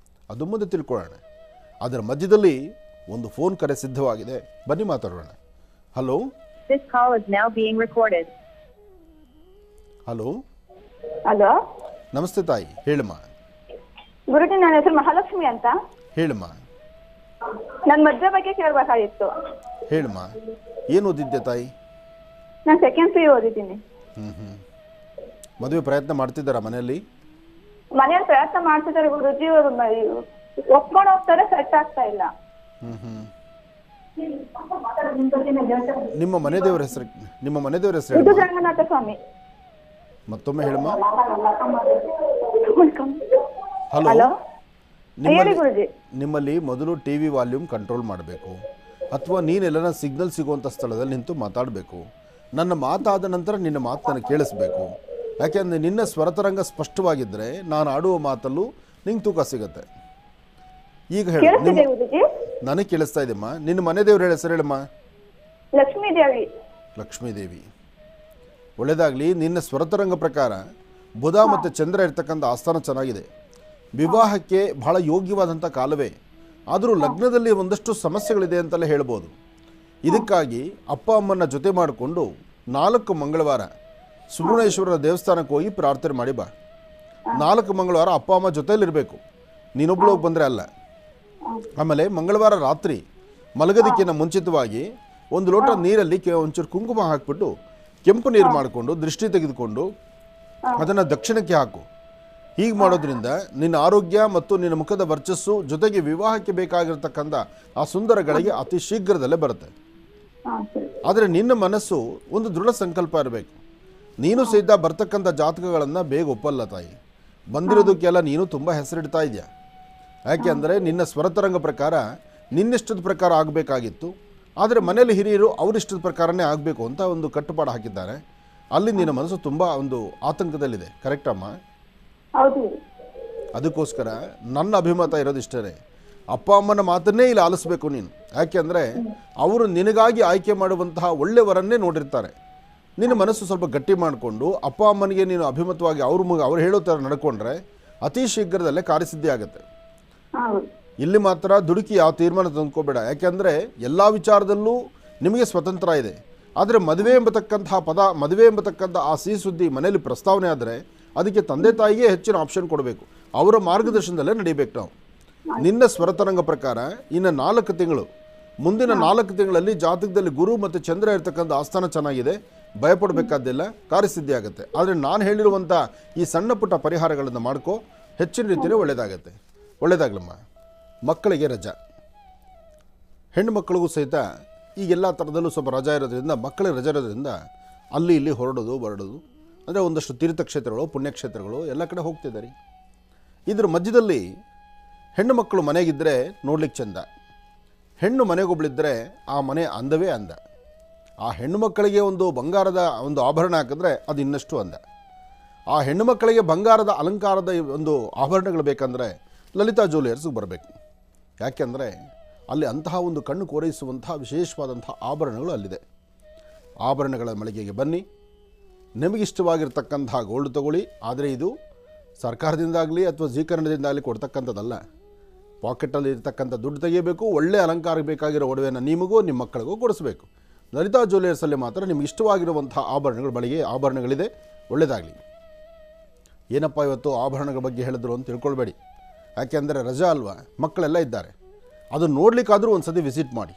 Speaker 2: ಅದು ಮುಂದೆ ತಿಳ್ಕೊಳ್ಳೋಣ. ಅದರ ಮಧ್ಯದಲ್ಲಿ ಒಂದು ಫೋನ್ ಕರೆ ಸಿದ್ಧವಾಗಿದೆ, ಬನ್ನಿ ಮಾತಾಡೋಣ. ಹಲೋ. ಹಲೋ.
Speaker 3: ಹಲೋ,
Speaker 2: ನಮಸ್ತೆ ತಾಯಿ, ಹೇಳಮ್ಮ.
Speaker 3: ಗುರುಜಿ, ನನ್ನ ಹೆಸರು ಮಹಾಲಕ್ಷ್ಮಿ ಅಂತ.
Speaker 2: ಹೇಳಮ್ಮ.
Speaker 3: ನನ್ನ ಮದುವೆ ಬಗ್ಗೆ ಕೇಳಬೇಕಾಗಿತ್ತು.
Speaker 2: ಹೇಳಮ್ಮ, ಏನು ಓದಿದ್ದೆ ತಾಯಿ?
Speaker 3: ನಾನು ಸೆಕೆಂಡ್ PU ಓದಿದ್ದೀನಿ.
Speaker 2: ಮದುವೆ ಪ್ರಯತ್ನ ಮಾಡ್ತಿದ್ದಾರಾ ಮನೆಯಲ್ಲಿ?
Speaker 3: ಮನೆಯಲ್ಲಿ ಪ್ರಯತ್ನ ಮಾಡ್ತಿದ್ದಾರೆ ಗುರುಜಿ, ಒಪ್ಕೊಂಡು ಹೋಗ್ತಾರೆ, ಸೆಟ್ ಆಗ್ತಾ ಇಲ್ಲ.
Speaker 2: ನಿಮ್ಮ ಮನೆ ದೇವರ ಹೆಸರು
Speaker 3: ಇದು ರಂಗನಾಥ ಸ್ವಾಮಿ.
Speaker 2: ಮತ್ತೊಮ್ಮೆ ಹೇಳಮ್ಮ.
Speaker 3: ಹಲೋ, ಹೇಳಿ ಗುರುಜಿ.
Speaker 2: ನಿಮ್ಮಲ್ಲಿ ಮೊದಲು TV ವಾಲ್ಯೂಮ್ ಕಂಟ್ರೋಲ್ ಮಾಡಬೇಕು, ಅಥವಾ ನೀನೆಲ್ಲ ಸಿಗ್ನಲ್ ಸಿಗುವಂಥ ಸ್ಥಳದಲ್ಲಿ ನಿಂತು ಮಾತಾಡಬೇಕು. ನನ್ನ ಮಾತಾದ ನಂತರ ನಿನ್ನ ಮಾತನ್ನು ಕೇಳಿಸ್ಬೇಕು. ಯಾಕೆಂದರೆ ನಿನ್ನ ಸ್ವರತರಂಗ ಸ್ಪಷ್ಟವಾಗಿದ್ದರೆ ನಾನು ಆಡುವ ಮಾತಲ್ಲೂ ನಿಂಗೆ ತೂಕ ಸಿಗುತ್ತೆ. ಈಗ ಹೇಳಿ, ನನಗೆ ಕೇಳಿಸ್ತಾ ಇದೆಯಮ್ಮ. ನಿನ್ನ ಮನೆ ದೇವ್ರ ಹೆಸರು ಹೇಳಮ್ಮ. ಲಕ್ಷ್ಮೀದೇವಿ. ಒಳ್ಳೆಯದಾಗಲಿ. ನಿನ್ನ ಸ್ವರತರಂಗ ಪ್ರಕಾರ ಬುಧ ಮತ್ತು ಚಂದ್ರ ಇರ್ತಕ್ಕಂಥ ಆಸ್ಥಾನ ಚೆನ್ನಾಗಿದೆ. ವಿವಾಹಕ್ಕೆ ಬಹಳ ಯೋಗ್ಯವಾದಂಥ ಕಾಲವೇ. ಆದರೂ ಲಗ್ನದಲ್ಲಿ ಒಂದಷ್ಟು ಸಮಸ್ಯೆಗಳಿದೆ ಅಂತಲೇ ಹೇಳ್ಬೋದು. ಇದಕ್ಕಾಗಿ ಅಪ್ಪ ಅಮ್ಮನ ಜೊತೆ ಮಾಡಿಕೊಂಡು 4 ಮಂಗಳವಾರ ಸುಬ್ರಹ್ಮಣ್ಯೇಶ್ವರ ದೇವಸ್ಥಾನಕ್ಕೆ ಹೋಗಿ ಪ್ರಾರ್ಥನೆ ಮಾಡಿ ಬಾ. 4 ಮಂಗಳವಾರ ಅಪ್ಪ ಅಮ್ಮ ಜೊತೆಯಲ್ಲಿರಬೇಕು, ನೀನೊಬ್ಬಳೋಗಿ ಬಂದರೆ ಅಲ್ಲ. ಆಮೇಲೆ ಮಂಗಳವಾರ ರಾತ್ರಿ ಮಲಗೋದಕ್ಕಿಂತ ಮುಂಚಿತವಾಗಿ 1 ಲೋಟ ನೀರಲ್ಲಿ ಒಂಚೂರು ಕುಂಕುಮ ಹಾಕಿಬಿಟ್ಟು ಕೆಂಪು ನೀರು ಮಾಡಿಕೊಂಡು ದೃಷ್ಟಿ ತೆಗೆದುಕೊಂಡು ಅದನ್ನು ದಕ್ಷಿಣಕ್ಕೆ ಹಾಕು. ಹೀಗೆ ಮಾಡೋದ್ರಿಂದ ನಿನ್ನ ಆರೋಗ್ಯ ಮತ್ತು ನಿನ್ನ ಮುಖದ ವರ್ಚಸ್ಸು ಜೊತೆಗೆ ವಿವಾಹಕ್ಕೆ ಬೇಕಾಗಿರ್ತಕ್ಕಂಥ ಆ ಸುಂದರ ಗಳಿಗೆ ಅತಿ ಶೀಘ್ರದಲ್ಲೇ ಬರುತ್ತೆ. ಆದರೆ ನಿನ್ನ ಮನಸ್ಸು ಒಂದು ದೃಢ ಸಂಕಲ್ಪ ಇರಬೇಕು. ನೀನು ಸಹಿತ ಬರ್ತಕ್ಕಂಥ ಜಾತಕಗಳನ್ನು ಬೇಗ ಒಪ್ಪಲ್ಲ ತಾಯಿ. ಬಂದಿರೋದಕ್ಕೆಲ್ಲ ನೀನು ತುಂಬ ಹೆಸರಿಡ್ತಾ ಇದೆಯಾ. ಯಾಕೆ ಅಂದರೆ ನಿನ್ನ ಸ್ವರತರಂಗ ಪ್ರಕಾರ ನಿನ್ನಿಷ್ಟದ ಪ್ರಕಾರ ಆಗಬೇಕಾಗಿತ್ತು, ಆದರೆ ಮನೇಲಿ ಹಿರಿಯರು ಅವರಿಷ್ಟದ ಪ್ರಕಾರನೇ ಆಗಬೇಕು ಅಂತ ಒಂದು ಕಟ್ಟುಪಾಡು ಹಾಕಿದ್ದಾರೆ. ಅಲ್ಲಿ ನಿನ್ನ ಮನಸ್ಸು ತುಂಬ ಒಂದು ಆತಂಕದಲ್ಲಿದೆ. ಕರೆಕ್ಟಮ್ಮ?
Speaker 3: ಹೌದು.
Speaker 2: ಅದಕ್ಕೋಸ್ಕರ ನನ್ನ ಅಭಿಮತ ಇರೋದಿಷ್ಟೇ, ಅಪ್ಪ ಅಮ್ಮನ ಮಾತನ್ನೇ ಇಲ್ಲಿ ಆಲಿಸ್ಬೇಕು ನೀನು. ಯಾಕೆಂದರೆ ಅವರು ನಿನಗಾಗಿ ಆಯ್ಕೆ ಮಾಡುವಂತಹ ಒಳ್ಳೆಯವರನ್ನೇ ನೋಡಿರ್ತಾರೆ. ನಿನ್ನ ಮನಸ್ಸು ಸ್ವಲ್ಪ ಗಟ್ಟಿ ಮಾಡಿಕೊಂಡು ಅಪ್ಪ ಅಮ್ಮನಿಗೆ ನೀನು ಅಭಿಮತವಾಗಿ ಅವ್ರು ಹೇಳೋ ಥರ ನಡ್ಕೊಂಡ್ರೆ ಅತಿ ಶೀಘ್ರದಲ್ಲೇ ಕಾರ್ಯಸಿದ್ಧಿ ಆಗುತ್ತೆ. ಇಲ್ಲಿ ಮಾತ್ರ ದುಡುಕಿ ಯಾವ ತೀರ್ಮಾನ ತಂದ್ಕೋಬೇಡ. ಯಾಕೆಂದರೆ ಎಲ್ಲ ವಿಚಾರದಲ್ಲೂ ನಿಮಗೆ ಸ್ವತಂತ್ರ ಇದೆ. ಆದರೆ ಮದುವೆ ಎಂಬತಕ್ಕಂಥ ಆ ಸಿಹಿ ಸುದ್ದಿ ಮನೆಯಲ್ಲಿ ಪ್ರಸ್ತಾವನೆ ಆದರೆ ಅದಕ್ಕೆ ತಂದೆ ತಾಯಿಗೆ ಹೆಚ್ಚಿನ ಆಪ್ಷನ್ ಕೊಡಬೇಕು. ಅವರ ಮಾರ್ಗದರ್ಶನದಲ್ಲೇ ನಡೀಬೇಕು ನಾವು. ನಿನ್ನ ಸ್ವರತರಂಗ ಪ್ರಕಾರ ಇನ್ನು 4 ತಿಂಗಳು, ಮುಂದಿನ 4 ತಿಂಗಳಲ್ಲಿ ಜಾತಕದಲ್ಲಿ ಗುರು ಮತ್ತು ಚಂದ್ರ ಇರತಕ್ಕಂಥ ಆಸ್ಥಾನ ಚೆನ್ನಾಗಿದೆ, ಭಯಪಡಬೇಕಾದ್ದಿಲ್ಲ, ಕಾರ್ಯಸಿದ್ಧಿ ಆಗುತ್ತೆ. ಆದರೆ ನಾನು ಹೇಳಿರುವಂಥ ಈ ಸಣ್ಣ ಪುಟ್ಟ ಪರಿಹಾರಗಳನ್ನು ಮಾಡ್ಕೋ, ಹೆಚ್ಚಿನ ರೀತಿಯಲ್ಲಿ ಒಳ್ಳೆಯದಾಗತ್ತೆ. ಒಳ್ಳೆಯದಾಗಲಮ್ಮ. ಮಕ್ಕಳಿಗೆ ರಜಾ, ಹೆಣ್ಣು ಮಕ್ಕಳಿಗೂ ಸಹಿತ ಈಗೆಲ್ಲ ಥರದಲ್ಲೂ ಸ್ವಲ್ಪ ರಜಾ ಇರೋದ್ರಿಂದ, ಮಕ್ಕಳಿಗೆ ರಜಾ ಇರೋದ್ರಿಂದ ಅಲ್ಲಿ ಇಲ್ಲಿ ಹೊರಡೋದು ಬರಡೋದು, ಅಂದರೆ ಒಂದಷ್ಟು ತೀರ್ಥಕ್ಷೇತ್ರಗಳು ಪುಣ್ಯಕ್ಷೇತ್ರಗಳು ಎಲ್ಲ ಕಡೆ ಹೋಗ್ತಿದ್ದಾರೆ. ಇದ್ರ ಮಧ್ಯದಲ್ಲಿ ಹೆಣ್ಣು ಮಕ್ಕಳು ಮನೆಗಿದ್ದರೆ ನೋಡ್ಲಿಕ್ಕೆ ಚೆಂದ, ಹೆಣ್ಣು ಮನೆಗೊಬ್ಳಿದ್ದರೆ ಆ ಮನೆ ಅಂದವೇ ಅಂದ. ಆ ಹೆಣ್ಣು ಮಕ್ಕಳಿಗೆ ಒಂದು ಬಂಗಾರದ ಒಂದು ಆಭರಣ ಹಾಕಿದ್ರೆ ಅದು ಇನ್ನಷ್ಟು ಅಂದ. ಆ ಹೆಣ್ಣು ಮಕ್ಕಳಿಗೆ ಬಂಗಾರದ ಅಲಂಕಾರದ ಒಂದು ಆಭರಣಗಳು ಬೇಕಂದರೆ ಲಲಿತಾ ಜ್ಯುವೆಲರ್ಸ್ಗೆ ಬರಬೇಕು. ಯಾಕೆಂದರೆ ಅಲ್ಲಿ ಅಂತಹ ಒಂದು ಕಣ್ಣು ಕೋರೈಸುವಂತಹ ವಿಶೇಷವಾದಂಥ ಆಭರಣಗಳು ಅಲ್ಲಿದೆ. ಆಭರಣಗಳ ಮಳಿಗೆಗೆ ಬನ್ನಿ, ನಿಮಗಿಷ್ಟವಾಗಿರ್ತಕ್ಕಂತಹ ಗೋಲ್ಡ್ ತಗೊಳ್ಳಿ. ಆದರೆ ಇದು ಸರ್ಕಾರದಿಂದಾಗಲಿ ಅಥವಾ ಜೀಕರಣದಿಂದಾಗಲಿ ಕೊಡ್ತಕ್ಕಂಥದ್ದಲ್ಲ. ಪಾಕೆಟಲ್ಲಿ ಇರ್ತಕ್ಕಂಥ ದುಡ್ಡು ತೆಗಿಬೇಕು, ಒಳ್ಳೆ ಅಲಂಕಾರಕ್ಕೆ ಬೇಕಾಗಿರೋ ಒಡವೆಯನ್ನು ನಿಮಗೂ ನಿಮ್ಮ ಮಕ್ಕಳಿಗೂ ಕೊಡಿಸ್ಬೇಕು. ಲಲಿತಾ ಜ್ಯುವೆಲರ್ಸಲ್ಲಿ ಮಾತ್ರ ನಿಮ್ಗೆ ಇಷ್ಟವಾಗಿರುವಂಥ ಆಭರಣಗಳಿದೆ. ಒಳ್ಳೆಯದಾಗಲಿ. ಏನಪ್ಪ ಇವತ್ತು ಆಭರಣಗಳ ಬಗ್ಗೆ ಹೇಳಿದ್ರು ಅಂತ ತಿಳ್ಕೊಳ್ಬೇಡಿ. ಯಾಕೆಂದರೆ ರಜಾ ಅಲ್ವಾ, ಮಕ್ಕಳೆಲ್ಲ ಇದ್ದಾರೆ. ಅದನ್ನು ನೋಡಲಿಕ್ಕಾದರೂ ಒಂದು ಸತಿ ವಿಸಿಟ್ ಮಾಡಿ.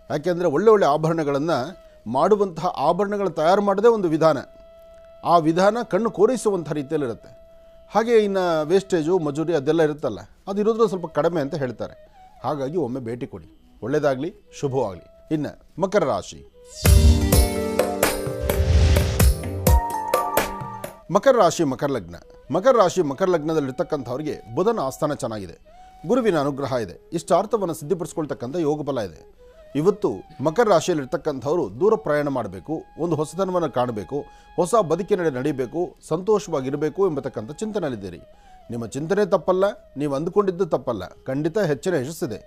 Speaker 2: ಯಾಕೆಂದರೆ ಒಳ್ಳೆ ಆಭರಣಗಳನ್ನು ಮಾಡುವಂತಹ ಆಭರಣಗಳು ತಯಾರು ಮಾಡೋದೇ ಒಂದು ವಿಧಾನ. ಆ ವಿಧಾನ ಕಣ್ಣು ಕೋರೈಸುವಂಥ ರೀತಿಯಲ್ಲಿರುತ್ತೆ. ಹಾಗೆ ಇನ್ನು ವೇಸ್ಟೇಜು ಮಜೂರಿ ಅದೆಲ್ಲ ಇರುತ್ತಲ್ಲ, ಅದು ಇರೋದ್ರೂ ಸ್ವಲ್ಪ ಕಡಿಮೆ ಅಂತ ಹೇಳ್ತಾರೆ. ಹಾಗಾಗಿ ಒಮ್ಮೆ ಭೇಟಿ ಕೊಡಿ. ಒಳ್ಳೆಯದಾಗಲಿ, ಶುಭವಾಗಲಿ. ಇನ್ನು ಮಕರ ರಾಶಿ. ಮಕರ ರಾಶಿ ಮಕರ ಲಗ್ನದಲ್ಲಿರ್ತಕ್ಕಂಥವ್ರಿಗೆ ಬುಧನ ಆಸ್ಥಾನ ಚೆನ್ನಾಗಿದೆ, ಗುರುವಿನ ಅನುಗ್ರಹ ಇದೆ, ಇಷ್ಟಾರ್ಥವನ್ನು ಸಿದ್ಧಿಪಡಿಸ್ಕೊಳ್ತಕ್ಕಂಥ ಯೋಗ ಫಲ ಇದೆ. ಇವತ್ತು ಮಕರ ರಾಶಿಯಲ್ಲಿರ್ತಕ್ಕಂಥವರು ದೂರ ಪ್ರಯಾಣ ಮಾಡಬೇಕು, ಒಂದು ಹೊಸತನವನ್ನು ಕಾಣಬೇಕು, ಹೊಸ ಬದುಕಿನ ನಡೀಬೇಕು, ಸಂತೋಷವಾಗಿರಬೇಕು ಎಂಬತಕ್ಕಂಥ ಚಿಂತನೆಯಲ್ಲಿದ್ದೀರಿ. ನಿಮ್ಮ ಚಿಂತನೆ ತಪ್ಪಲ್ಲ, ನೀವು ಅಂದುಕೊಂಡಿದ್ದು ತಪ್ಪಲ್ಲ, ಖಂಡಿತ ಹೆಚ್ಚಿನ ಯಶಸ್ಸಿದೆ.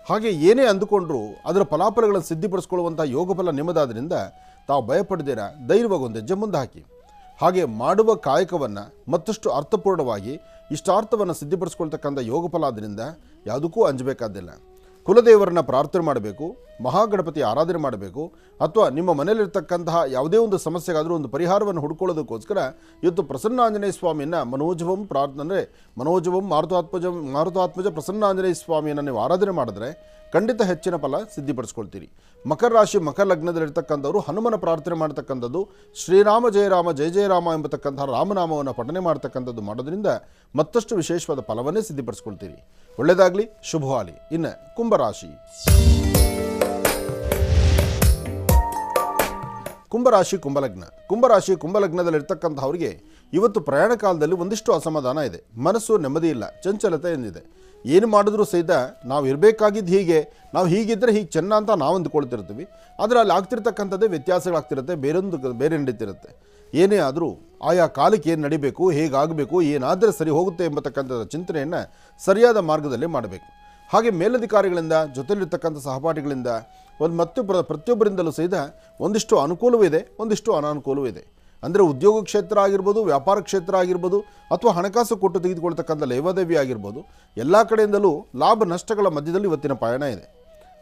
Speaker 2: ಹಾಗೆ ಏನೇ ಅಂದುಕೊಂಡ್ರೂ ಅದರ ಫಲಾಫಲಗಳನ್ನು ಸಿದ್ಧಿಪಡಿಸ್ಕೊಳ್ಳುವಂಥ ಯೋಗಫಲ ನಿಮ್ಮದಾದ್ರಿಂದ ತಾವು ಭಯಪಡ್ದಿರ ಧೈರ್ಯವಾಗಿ ಒಂದು ಹೆಜ್ಜೆ ಮುಂದೆ ಹಾಕಿ. ಹಾಗೆ ಮಾಡುವ ಕಾಯಕವನ್ನು ಮತ್ತಷ್ಟು ಅರ್ಥಪೂರ್ಣವಾಗಿ ಇಷ್ಟಾರ್ಥವನ್ನು ಸಿದ್ಧಿಪಡಿಸ್ಕೊಳ್ತಕ್ಕಂಥ ಯೋಗಫಲ ಆದ್ದರಿಂದ ಯಾವುದಕ್ಕೂ ಅಂಜಬೇಕಾದಿಲ್ಲ. ಕುಲದೇವರನ್ನ ಪ್ರಾರ್ಥನೆ ಮಾಡಬೇಕು, ಮಹಾಗಣಪತಿ ಆರಾಧನೆ ಮಾಡಬೇಕು, ಅಥವಾ ನಿಮ್ಮ ಮನೆಯಲ್ಲಿರ್ತಕ್ಕಂತಹ ಯಾವುದೇ ಒಂದು ಸಮಸ್ಯೆಗಾದರೂ ಒಂದು ಪರಿಹಾರವನ್ನು ಹುಡ್ಕೊಳ್ಳೋದಕ್ಕೋಸ್ಕರ ಇವತ್ತು ಪ್ರಸನ್ನಾಂಜನೇಯ ಸ್ವಾಮಿಯನ್ನು ಮನೋಜವಂ ಮಾರುತಾತ್ಮಜ ಪ್ರಸನ್ನಾಂಜನೇಯ ಸ್ವಾಮಿಯನ್ನು ನೀವು ಆರಾಧನೆ ಮಾಡಿದ್ರೆ ಖಂಡಿತ ಹೆಚ್ಚಿನ ಫಲ ಸಿದ್ಧಿಪಡಿಸ್ಕೊಳ್ತೀರಿ. ಮಕರ ರಾಶಿ ಮಕರ ಲಗ್ನದಲ್ಲಿರ್ತಕ್ಕಂಥವರು ಹನುಮನ ಪ್ರಾರ್ಥನೆ ಮಾಡ್ತಕ್ಕಂಥದ್ದು, ಶ್ರೀರಾಮ ಜಯ ರಾಮ ಜಯ ಜಯ ರಾಮ ಎಂಬತಕ್ಕಂಥ ರಾಮನಾಮವನ್ನು ಪಠನೆ ಮಾಡ್ತಕ್ಕಂಥದ್ದು ಮಾಡೋದ್ರಿಂದ ಮತ್ತಷ್ಟು ವಿಶೇಷವಾದ ಫಲವನ್ನೇ ಸಿದ್ಧಿಪಡಿಸ್ಕೊಳ್ತೀರಿ. ಒಳ್ಳೆಯದಾಗಲಿ, ಶುಭವಾಗಲಿ. ಇನ್ನು ಕುಂಭರಾಶಿ. ಕುಂಭಲಗ್ನದಲ್ಲಿರ್ತಕ್ಕಂಥವ್ರಿಗೆ ಇವತ್ತು ಪ್ರಯಾಣ ಕಾಲದಲ್ಲಿ ಒಂದಿಷ್ಟು ಅಸಮಾಧಾನ ಇದೆ, ಮನಸ್ಸು ನೆಮ್ಮದಿ ಇಲ್ಲ, ಚಂಚಲತೆ ಎಂದಿದೆ. ಏನು ಮಾಡಿದ್ರೂ ಸಹಿತ ನಾವು ಇರಬೇಕಾಗಿದ್ದು ಹೀಗೆ, ನಾವು ಹೀಗಿದ್ದರೆ ಹೀಗೆ ಚೆನ್ನ ಅಂತ ನಾವು ಅಂದ್ಕೊಳ್ತಿರ್ತೀವಿ. ಆದರೆ ಅಲ್ಲಿ ಆಗ್ತಿರ್ತಕ್ಕಂಥದ್ದೇ ವ್ಯತ್ಯಾಸಗಳಾಗ್ತಿರುತ್ತೆ, ಬೇರೆ ನಡೀತಿರುತ್ತೆ. ಏನೇ ಆದರೂ ಆಯಾ ಕಾಲಕ್ಕೆ ಏನು ನಡಿಬೇಕು, ಹೇಗಾಗಬೇಕು, ಏನಾದರೆ ಸರಿ ಹೋಗುತ್ತೆ ಎಂಬತಕ್ಕಂಥ ಚಿಂತನೆಯನ್ನು ಸರಿಯಾದ ಮಾರ್ಗದಲ್ಲಿ ಮಾಡಬೇಕು. ಹಾಗೆ ಮೇಲಧಿಕಾರಿಗಳಿಂದ, ಜೊತೆಲಿರ್ತಕ್ಕಂಥ ಸಹಪಾಠಿಗಳಿಂದ ಮತ್ತು ಪ್ರತಿಯೊಬ್ಬರಿಂದಲೂ ಸಹಿತ ಒಂದಿಷ್ಟು ಅನುಕೂಲವೂ ಇದೆ, ಒಂದಿಷ್ಟು ಅನಾನುಕೂಲವೂ ಇದೆ. ಅಂದರೆ ಉದ್ಯೋಗ ಕ್ಷೇತ್ರ ಆಗಿರ್ಬೋದು, ವ್ಯಾಪಾರ ಕ್ಷೇತ್ರ ಆಗಿರ್ಬೋದು, ಅಥವಾ ಹಣಕಾಸು ಕೊಟ್ಟು ತೆಗೆದುಕೊಳ್ತಕ್ಕಂಥ ಲೇವಾದೇವಿ ಆಗಿರ್ಬೋದು, ಎಲ್ಲ ಕಡೆಯಿಂದಲೂ ಲಾಭ ನಷ್ಟಗಳ ಮಧ್ಯದಲ್ಲಿ ಇವತ್ತಿನ ಪಯಣ ಇದೆ.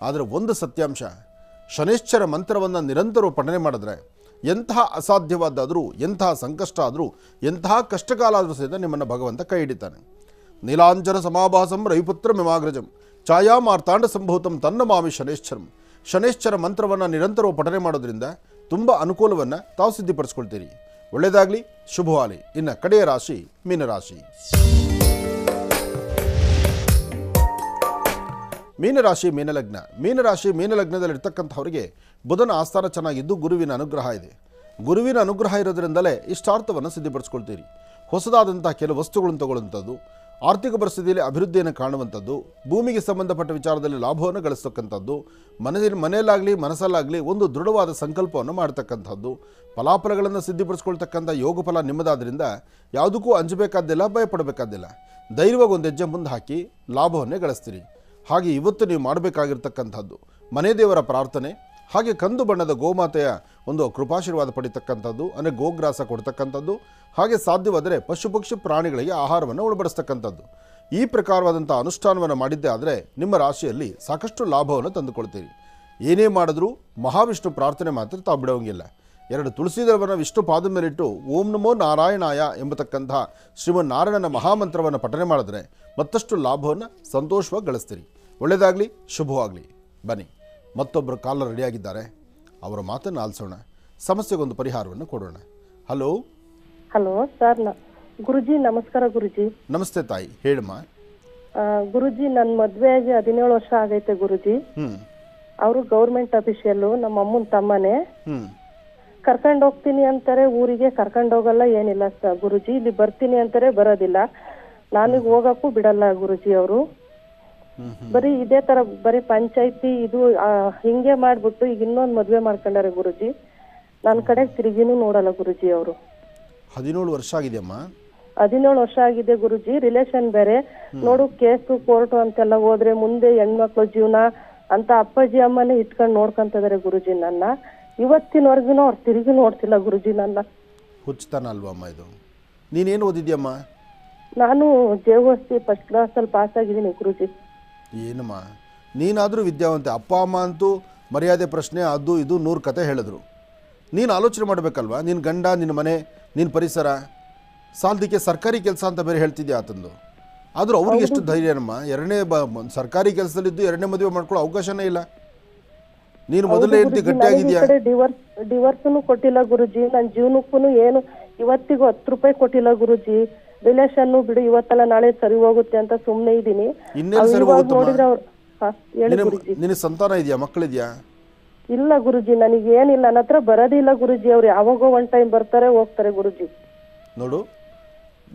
Speaker 2: ಆದರೆ ಒಂದು ಸತ್ಯಾಂಶ, ಶನೈಶ್ಚರ ಮಂತ್ರವನ್ನು ನಿರಂತರ ಪಠನೆ ಮಾಡಿದ್ರೆ ಎಂತಹ ಅಸಾಧ್ಯವಾದಾದರೂ, ಎಂತಹ ಸಂಕಷ್ಟ ಆದರೂ, ಎಂತಹ ಕಷ್ಟಕಾಲ ಆದರೂ ಸಹಿತ ನಿಮ್ಮನ್ನು ಭಗವಂತ ಕೈ ಹಿಡಿತಾನೆ. ನೀಲಾಂಜನ ಸಮಾಭಾಸಂ ರವಿಪುತ್ರ ಮಿಮಾಗ್ರಜಂ ಛಾಯಾ ಮಾರ್ತಾಂಡ ಸಂಭೂತಂ ತನ್ನ ಮಾಮಿ ಶನೈಶ್ಚರಂ. ಶನೈಶ್ಚರ ಮಂತ್ರವನ್ನು ನಿರಂತರ ಪಠನೆ ಮಾಡೋದ್ರಿಂದ ತುಂಬ ಅನುಕೂಲವನ್ನು ತಾವು ಸಿದ್ಧಿಪಡಿಸ್ಕೊಳ್ತೀರಿ. ಒಳ್ಳೆಯದಾಗಲಿ, ಶುಭವಾಗಲಿ. ಇನ್ನು ಕಡೆಯ ರಾಶಿ ಮೀನರಾಶಿ. ಮೀನಲಗ್ನದಲ್ಲಿರ್ತಕ್ಕಂಥವರಿಗೆ ಬುಧನ ಆಸ್ಥಾನ ಚೆನ್ನಾಗಿದ್ದು ಗುರುವಿನ ಅನುಗ್ರಹ ಇದೆ. ಗುರುವಿನ ಅನುಗ್ರಹ ಇರೋದ್ರಿಂದಲೇ ಇಷ್ಟಾರ್ಥವನ್ನು ಸಿದ್ಧಿಪಡಿಸ್ಕೊಳ್ತೀರಿ. ಹೊಸದಾದಂಥ ಕೆಲವು ವಸ್ತುಗಳನ್ನು ತಗೊಳ್ಳುವಂಥದ್ದು, ಆರ್ಥಿಕ ಪರಿಸ್ಥಿತಿಯಲ್ಲಿ ಅಭಿವೃದ್ಧಿಯನ್ನು ಕಾಣುವಂಥದ್ದು, ಭೂಮಿಗೆ ಸಂಬಂಧಪಟ್ಟ ವಿಚಾರದಲ್ಲಿ ಲಾಭವನ್ನು ಗಳಿಸ್ತಕ್ಕಂಥದ್ದು, ಮನೆಯಲ್ಲಾಗಲಿ ಮನಸ್ಸಲ್ಲಾಗಲಿ ಒಂದು ದೃಢವಾದ ಸಂಕಲ್ಪವನ್ನು ಮಾಡ್ತಕ್ಕಂಥದ್ದು, ಫಲಾಫಲಗಳನ್ನು ಸಿದ್ಧಿಪಡಿಸ್ಕೊಳ್ತಕ್ಕಂಥ ಯೋಗ ಫಲ ನಿಮ್ಮದಾದ್ರಿಂದ ಯಾವುದಕ್ಕೂ ಅಂಜಬೇಕಾದ್ದಿಲ್ಲ, ಭಯಪಡಬೇಕಾದ್ದಿಲ್ಲ. ಧೈರ್ಯವಾಗಿ ಒಂದು ಹೆಜ್ಜೆ ಮುಂದೆ ಹಾಕಿ ಲಾಭವನ್ನೇ ಗಳಿಸ್ತೀರಿ. ಹಾಗೆ ಇವತ್ತು ನೀವು ಮಾಡಬೇಕಾಗಿರ್ತಕ್ಕಂಥದ್ದು ಮನೆ ದೇವರ ಪ್ರಾರ್ಥನೆ, ಹಾಗೆ ಕಂದು ಬಣ್ಣದ ಗೋಮಾತೆಯ ಒಂದು ಕೃಪಾಶೀರ್ವಾದ ಪಡಿತಕ್ಕಂಥದ್ದು, ಅಂದರೆ ಗೋಗ್ರಾಸ ಕೊಡ್ತಕ್ಕಂಥದ್ದು, ಹಾಗೆ ಸಾಧ್ಯವಾದರೆ ಪಶು ಪಕ್ಷಿ ಪ್ರಾಣಿಗಳಿಗೆ ಆಹಾರವನ್ನು ಉಣಬಡಿಸ್ತಕ್ಕಂಥದ್ದು. ಈ ಪ್ರಕಾರವಾದಂಥ ಅನುಷ್ಠಾನವನ್ನು ಮಾಡಿದ್ದೇ ಆದರೆ ನಿಮ್ಮ ರಾಶಿಯಲ್ಲಿ ಸಾಕಷ್ಟು ಲಾಭವನ್ನು ತಂದುಕೊಳ್ತೀರಿ. ಏನೇ ಮಾಡಿದ್ರೂ ಮಹಾವಿಷ್ಣು ಪ್ರಾರ್ಥನೆ ಮಾತ್ರ ತಾವು ಬಿಡೋಂಗಿಲ್ಲ. 2 ತುಳಸಿ ದಳವನ್ನು ವಿಷ್ಣು ಪಾದ ಮೇಲಿಟ್ಟು ಓಂ ನಮೋ ನಾರಾಯಣಾಯ ಎಂಬತಕ್ಕಂಥ ಶ್ರೀಮನ್ನಾರಾಯಣನ ಮಹಾಮಂತ್ರವನ್ನು ಪಠನೆ ಮಾಡಿದ್ರೆ ಮತ್ತಷ್ಟು ಲಾಭವನ್ನು ಸಂತೋಷವಾಗಿ ಗಳಿಸ್ತೀರಿ. ಒಳ್ಳೆಯದಾಗಲಿ, ಶುಭವಾಗಲಿ. ಬನ್ನಿ, ಮತ್ತೊಬ್ಬರು ಕಾಲರ್ ರೆಡಿಯಾಗಿದ್ದಾರೆ, ಅವರ ಮಾತನ್ನು ಆಲಿಸೋಣ, ಸಮಸ್ಯೆಗೊಂದು ಪರಿಹಾರವನ್ನು ಕೊಡೋಣ. ಹಲೋ
Speaker 5: ಹಲೋ ಸರ್, ಗುರುಜಿ ನಮಸ್ಕಾರ. ಗುರುಜಿ
Speaker 2: ನಮಸ್ತೆ ತಾಯಿ, ಹೇಳಮ್ಮ.
Speaker 5: ಗುರುಜಿ, ನನ್ನ ಮದುವೆ ಆಗಿ 17 ವರ್ಷ ಆಗೈತೆ ಗುರುಜಿ. ಅವರು ಗೌರ್ಮೆಂಟ್ ಅಫಿಷಿಯಲ್, ನಮ್ಮ ಅಮ್ಮನ ತಮ್ಮನೇ. ಕರ್ಕೊಂಡು ಹೋಗ್ತೀನಿ ಅಂತಾರೆ, ಊರಿಗೆ ಕರ್ಕೊಂಡು ಹೋಗಲ್ಲ, ಏನಿಲ್ಲ ಗುರುಜಿ. ಇಲ್ಲಿ ಬರ್ತೀನಿ ಅಂತಾರೆ, ಬರೋದಿಲ್ಲ. ನಾನೀಗ ಹೋಗಕ್ಕೂ ಬಿಡಲ್ಲ ಗುರುಜಿ. ಅವರು ಬರೀ ಇದೇ ತರ ಬರೀ ಪಂಚಾಯತಿ ಇದು ಹಿಂಗೆ ಮಾಡ್ಬಿಟ್ಟು ಈಗ ಇನ್ನೊಂದು ಮದ್ವೆ ಮಾಡ್ಕೊಂಡಾರೆ ಗುರುಜಿ. ನನ್ನ ಕಡೆ ತಿರುಗಿನೂ ನೋಡಲ್ಲ ಗುರುಜಿ. ಅವರು
Speaker 2: 17 ವರ್ಷ ಆಗಿದೆಯಮ್ಮ?
Speaker 5: 17 ವರ್ಷ ಆಗಿದೆ ಗುರುಜಿ. ರಿಲೇಷನ್ ಬೇರೆ ನೋಡು, ಕೇಸು ಕೋರ್ಟು ಅಂತೆಲ್ಲ ಹೋದ್ರೆ ಮುಂದೆ ಹೆಣ್ಮಕ್ಳು ಜೀವನ ಅಂತ ಅಪ್ಪಾಜಿ ಅಮ್ಮನೇ ಇಟ್ಕೊಂಡು ನೋಡ್ಕೊಂತಿದಾರೆ ಗುರುಜಿ. ನನ್ನ ಇವತ್ತಿನವರೆಗೂ ಅವ್ರು ತಿರುಗಿ ನೋಡ್ತಿಲ್ಲ ಗುರುಜಿ. ನನ್ನ
Speaker 2: ಹುಚ್ಚತನ ಅಲ್ವಮ್ಮ ಇದು? ನೀನೇನು ಓದಿದ್ಯಮ್ಮ?
Speaker 5: ನಾನು ಜೆಒಸಿ ಫಸ್ಟ್ ಕ್ಲಾಸಲ್ಲಿ ಪಾಸ್ ಆಗಿದ್ದೀನಿ ಗುರುಜಿ.
Speaker 2: ಏನಮ್ಮ, ನೀನಾದರೂ ವಿದ್ಯಾವಂತೆ. ಅಪ್ಪ ಅಮ್ಮ ಅಂತೂ ಮರ್ಯಾದೆ ಪ್ರಶ್ನೆ ಅದು ಇದು 100 ಕತೆ ಹೇಳಿದ್ರು. ನೀನು ಆಲೋಚನೆ ಮಾಡಬೇಕಲ್ವ, ನಿನ್ನ ಗಂಡ, ನಿನ್ನ ಮನೆ, ನಿನ್ನ ಪರಿಸರ ಸಾಲದಕ್ಕೆ ಸರ್ಕಾರಿ ಕೆಲಸ ಅಂತ ಬೇರೆ ಹೇಳ್ತಿದ್ಯಾ ಆತಂದು. ಆದರೂ ಅವ್ರಿಗೆ ಎಷ್ಟು ಧೈರ್ಯನಮ್ಮ? ಸರ್ಕಾರಿ ಕೆಲಸದಲ್ಲಿದ್ದು 2ನೇ ಮದುವೆ ಮಾಡ್ಕೊಳ್ಳೋ ಅವಕಾಶನೇ ಇಲ್ಲ. ನೀನು ಮೊದಲೇ ಹೆಂಡತಿ ಗಟ್ಟಿಯಾಗಿದ್ಯಾ?
Speaker 5: ಡಿವರ್ಸ್ನು ಕೊಟ್ಟಿಲ್ಲ ಗುರುಜಿ. ನನ್ನ ಜೀವನಕ್ಕೂ ಏನು ಇವತ್ತಿಗೂ 10 ರೂಪಾಯಿ ಕೊಟ್ಟಿಲ್ಲ ಗುರುಜಿ. ರಿಲೇಷನ್ ಬಿಡು, ಇವತ್ತಲ್ಲ ನಾಳೆ ಸರಿ ಹೋಗುತ್ತೆ ಅಂತ ಸುಮ್ಮನೆ ಇದ್ದೀನಿ.
Speaker 2: ನಿನ್ನ ಸಂತಾನ ಇದೆಯಾ? ಮಕ್ಕಳಿದ್ಯಾ?
Speaker 5: ಇಲ್ಲ ಗುರುಜಿ, ನನಗೆ ಏನಿಲ್ಲ. ನನ್ನ ಹತ್ರ ಬರೋದಿಲ್ಲ ಗುರುಜಿ. ಅವ್ರು ಯಾವಾಗೋ ಒನ್ ಟೈಮ್ ಬರ್ತಾರೆ ಹೋಗ್ತಾರೆ ಗುರುಜಿ.
Speaker 2: ನೋಡು,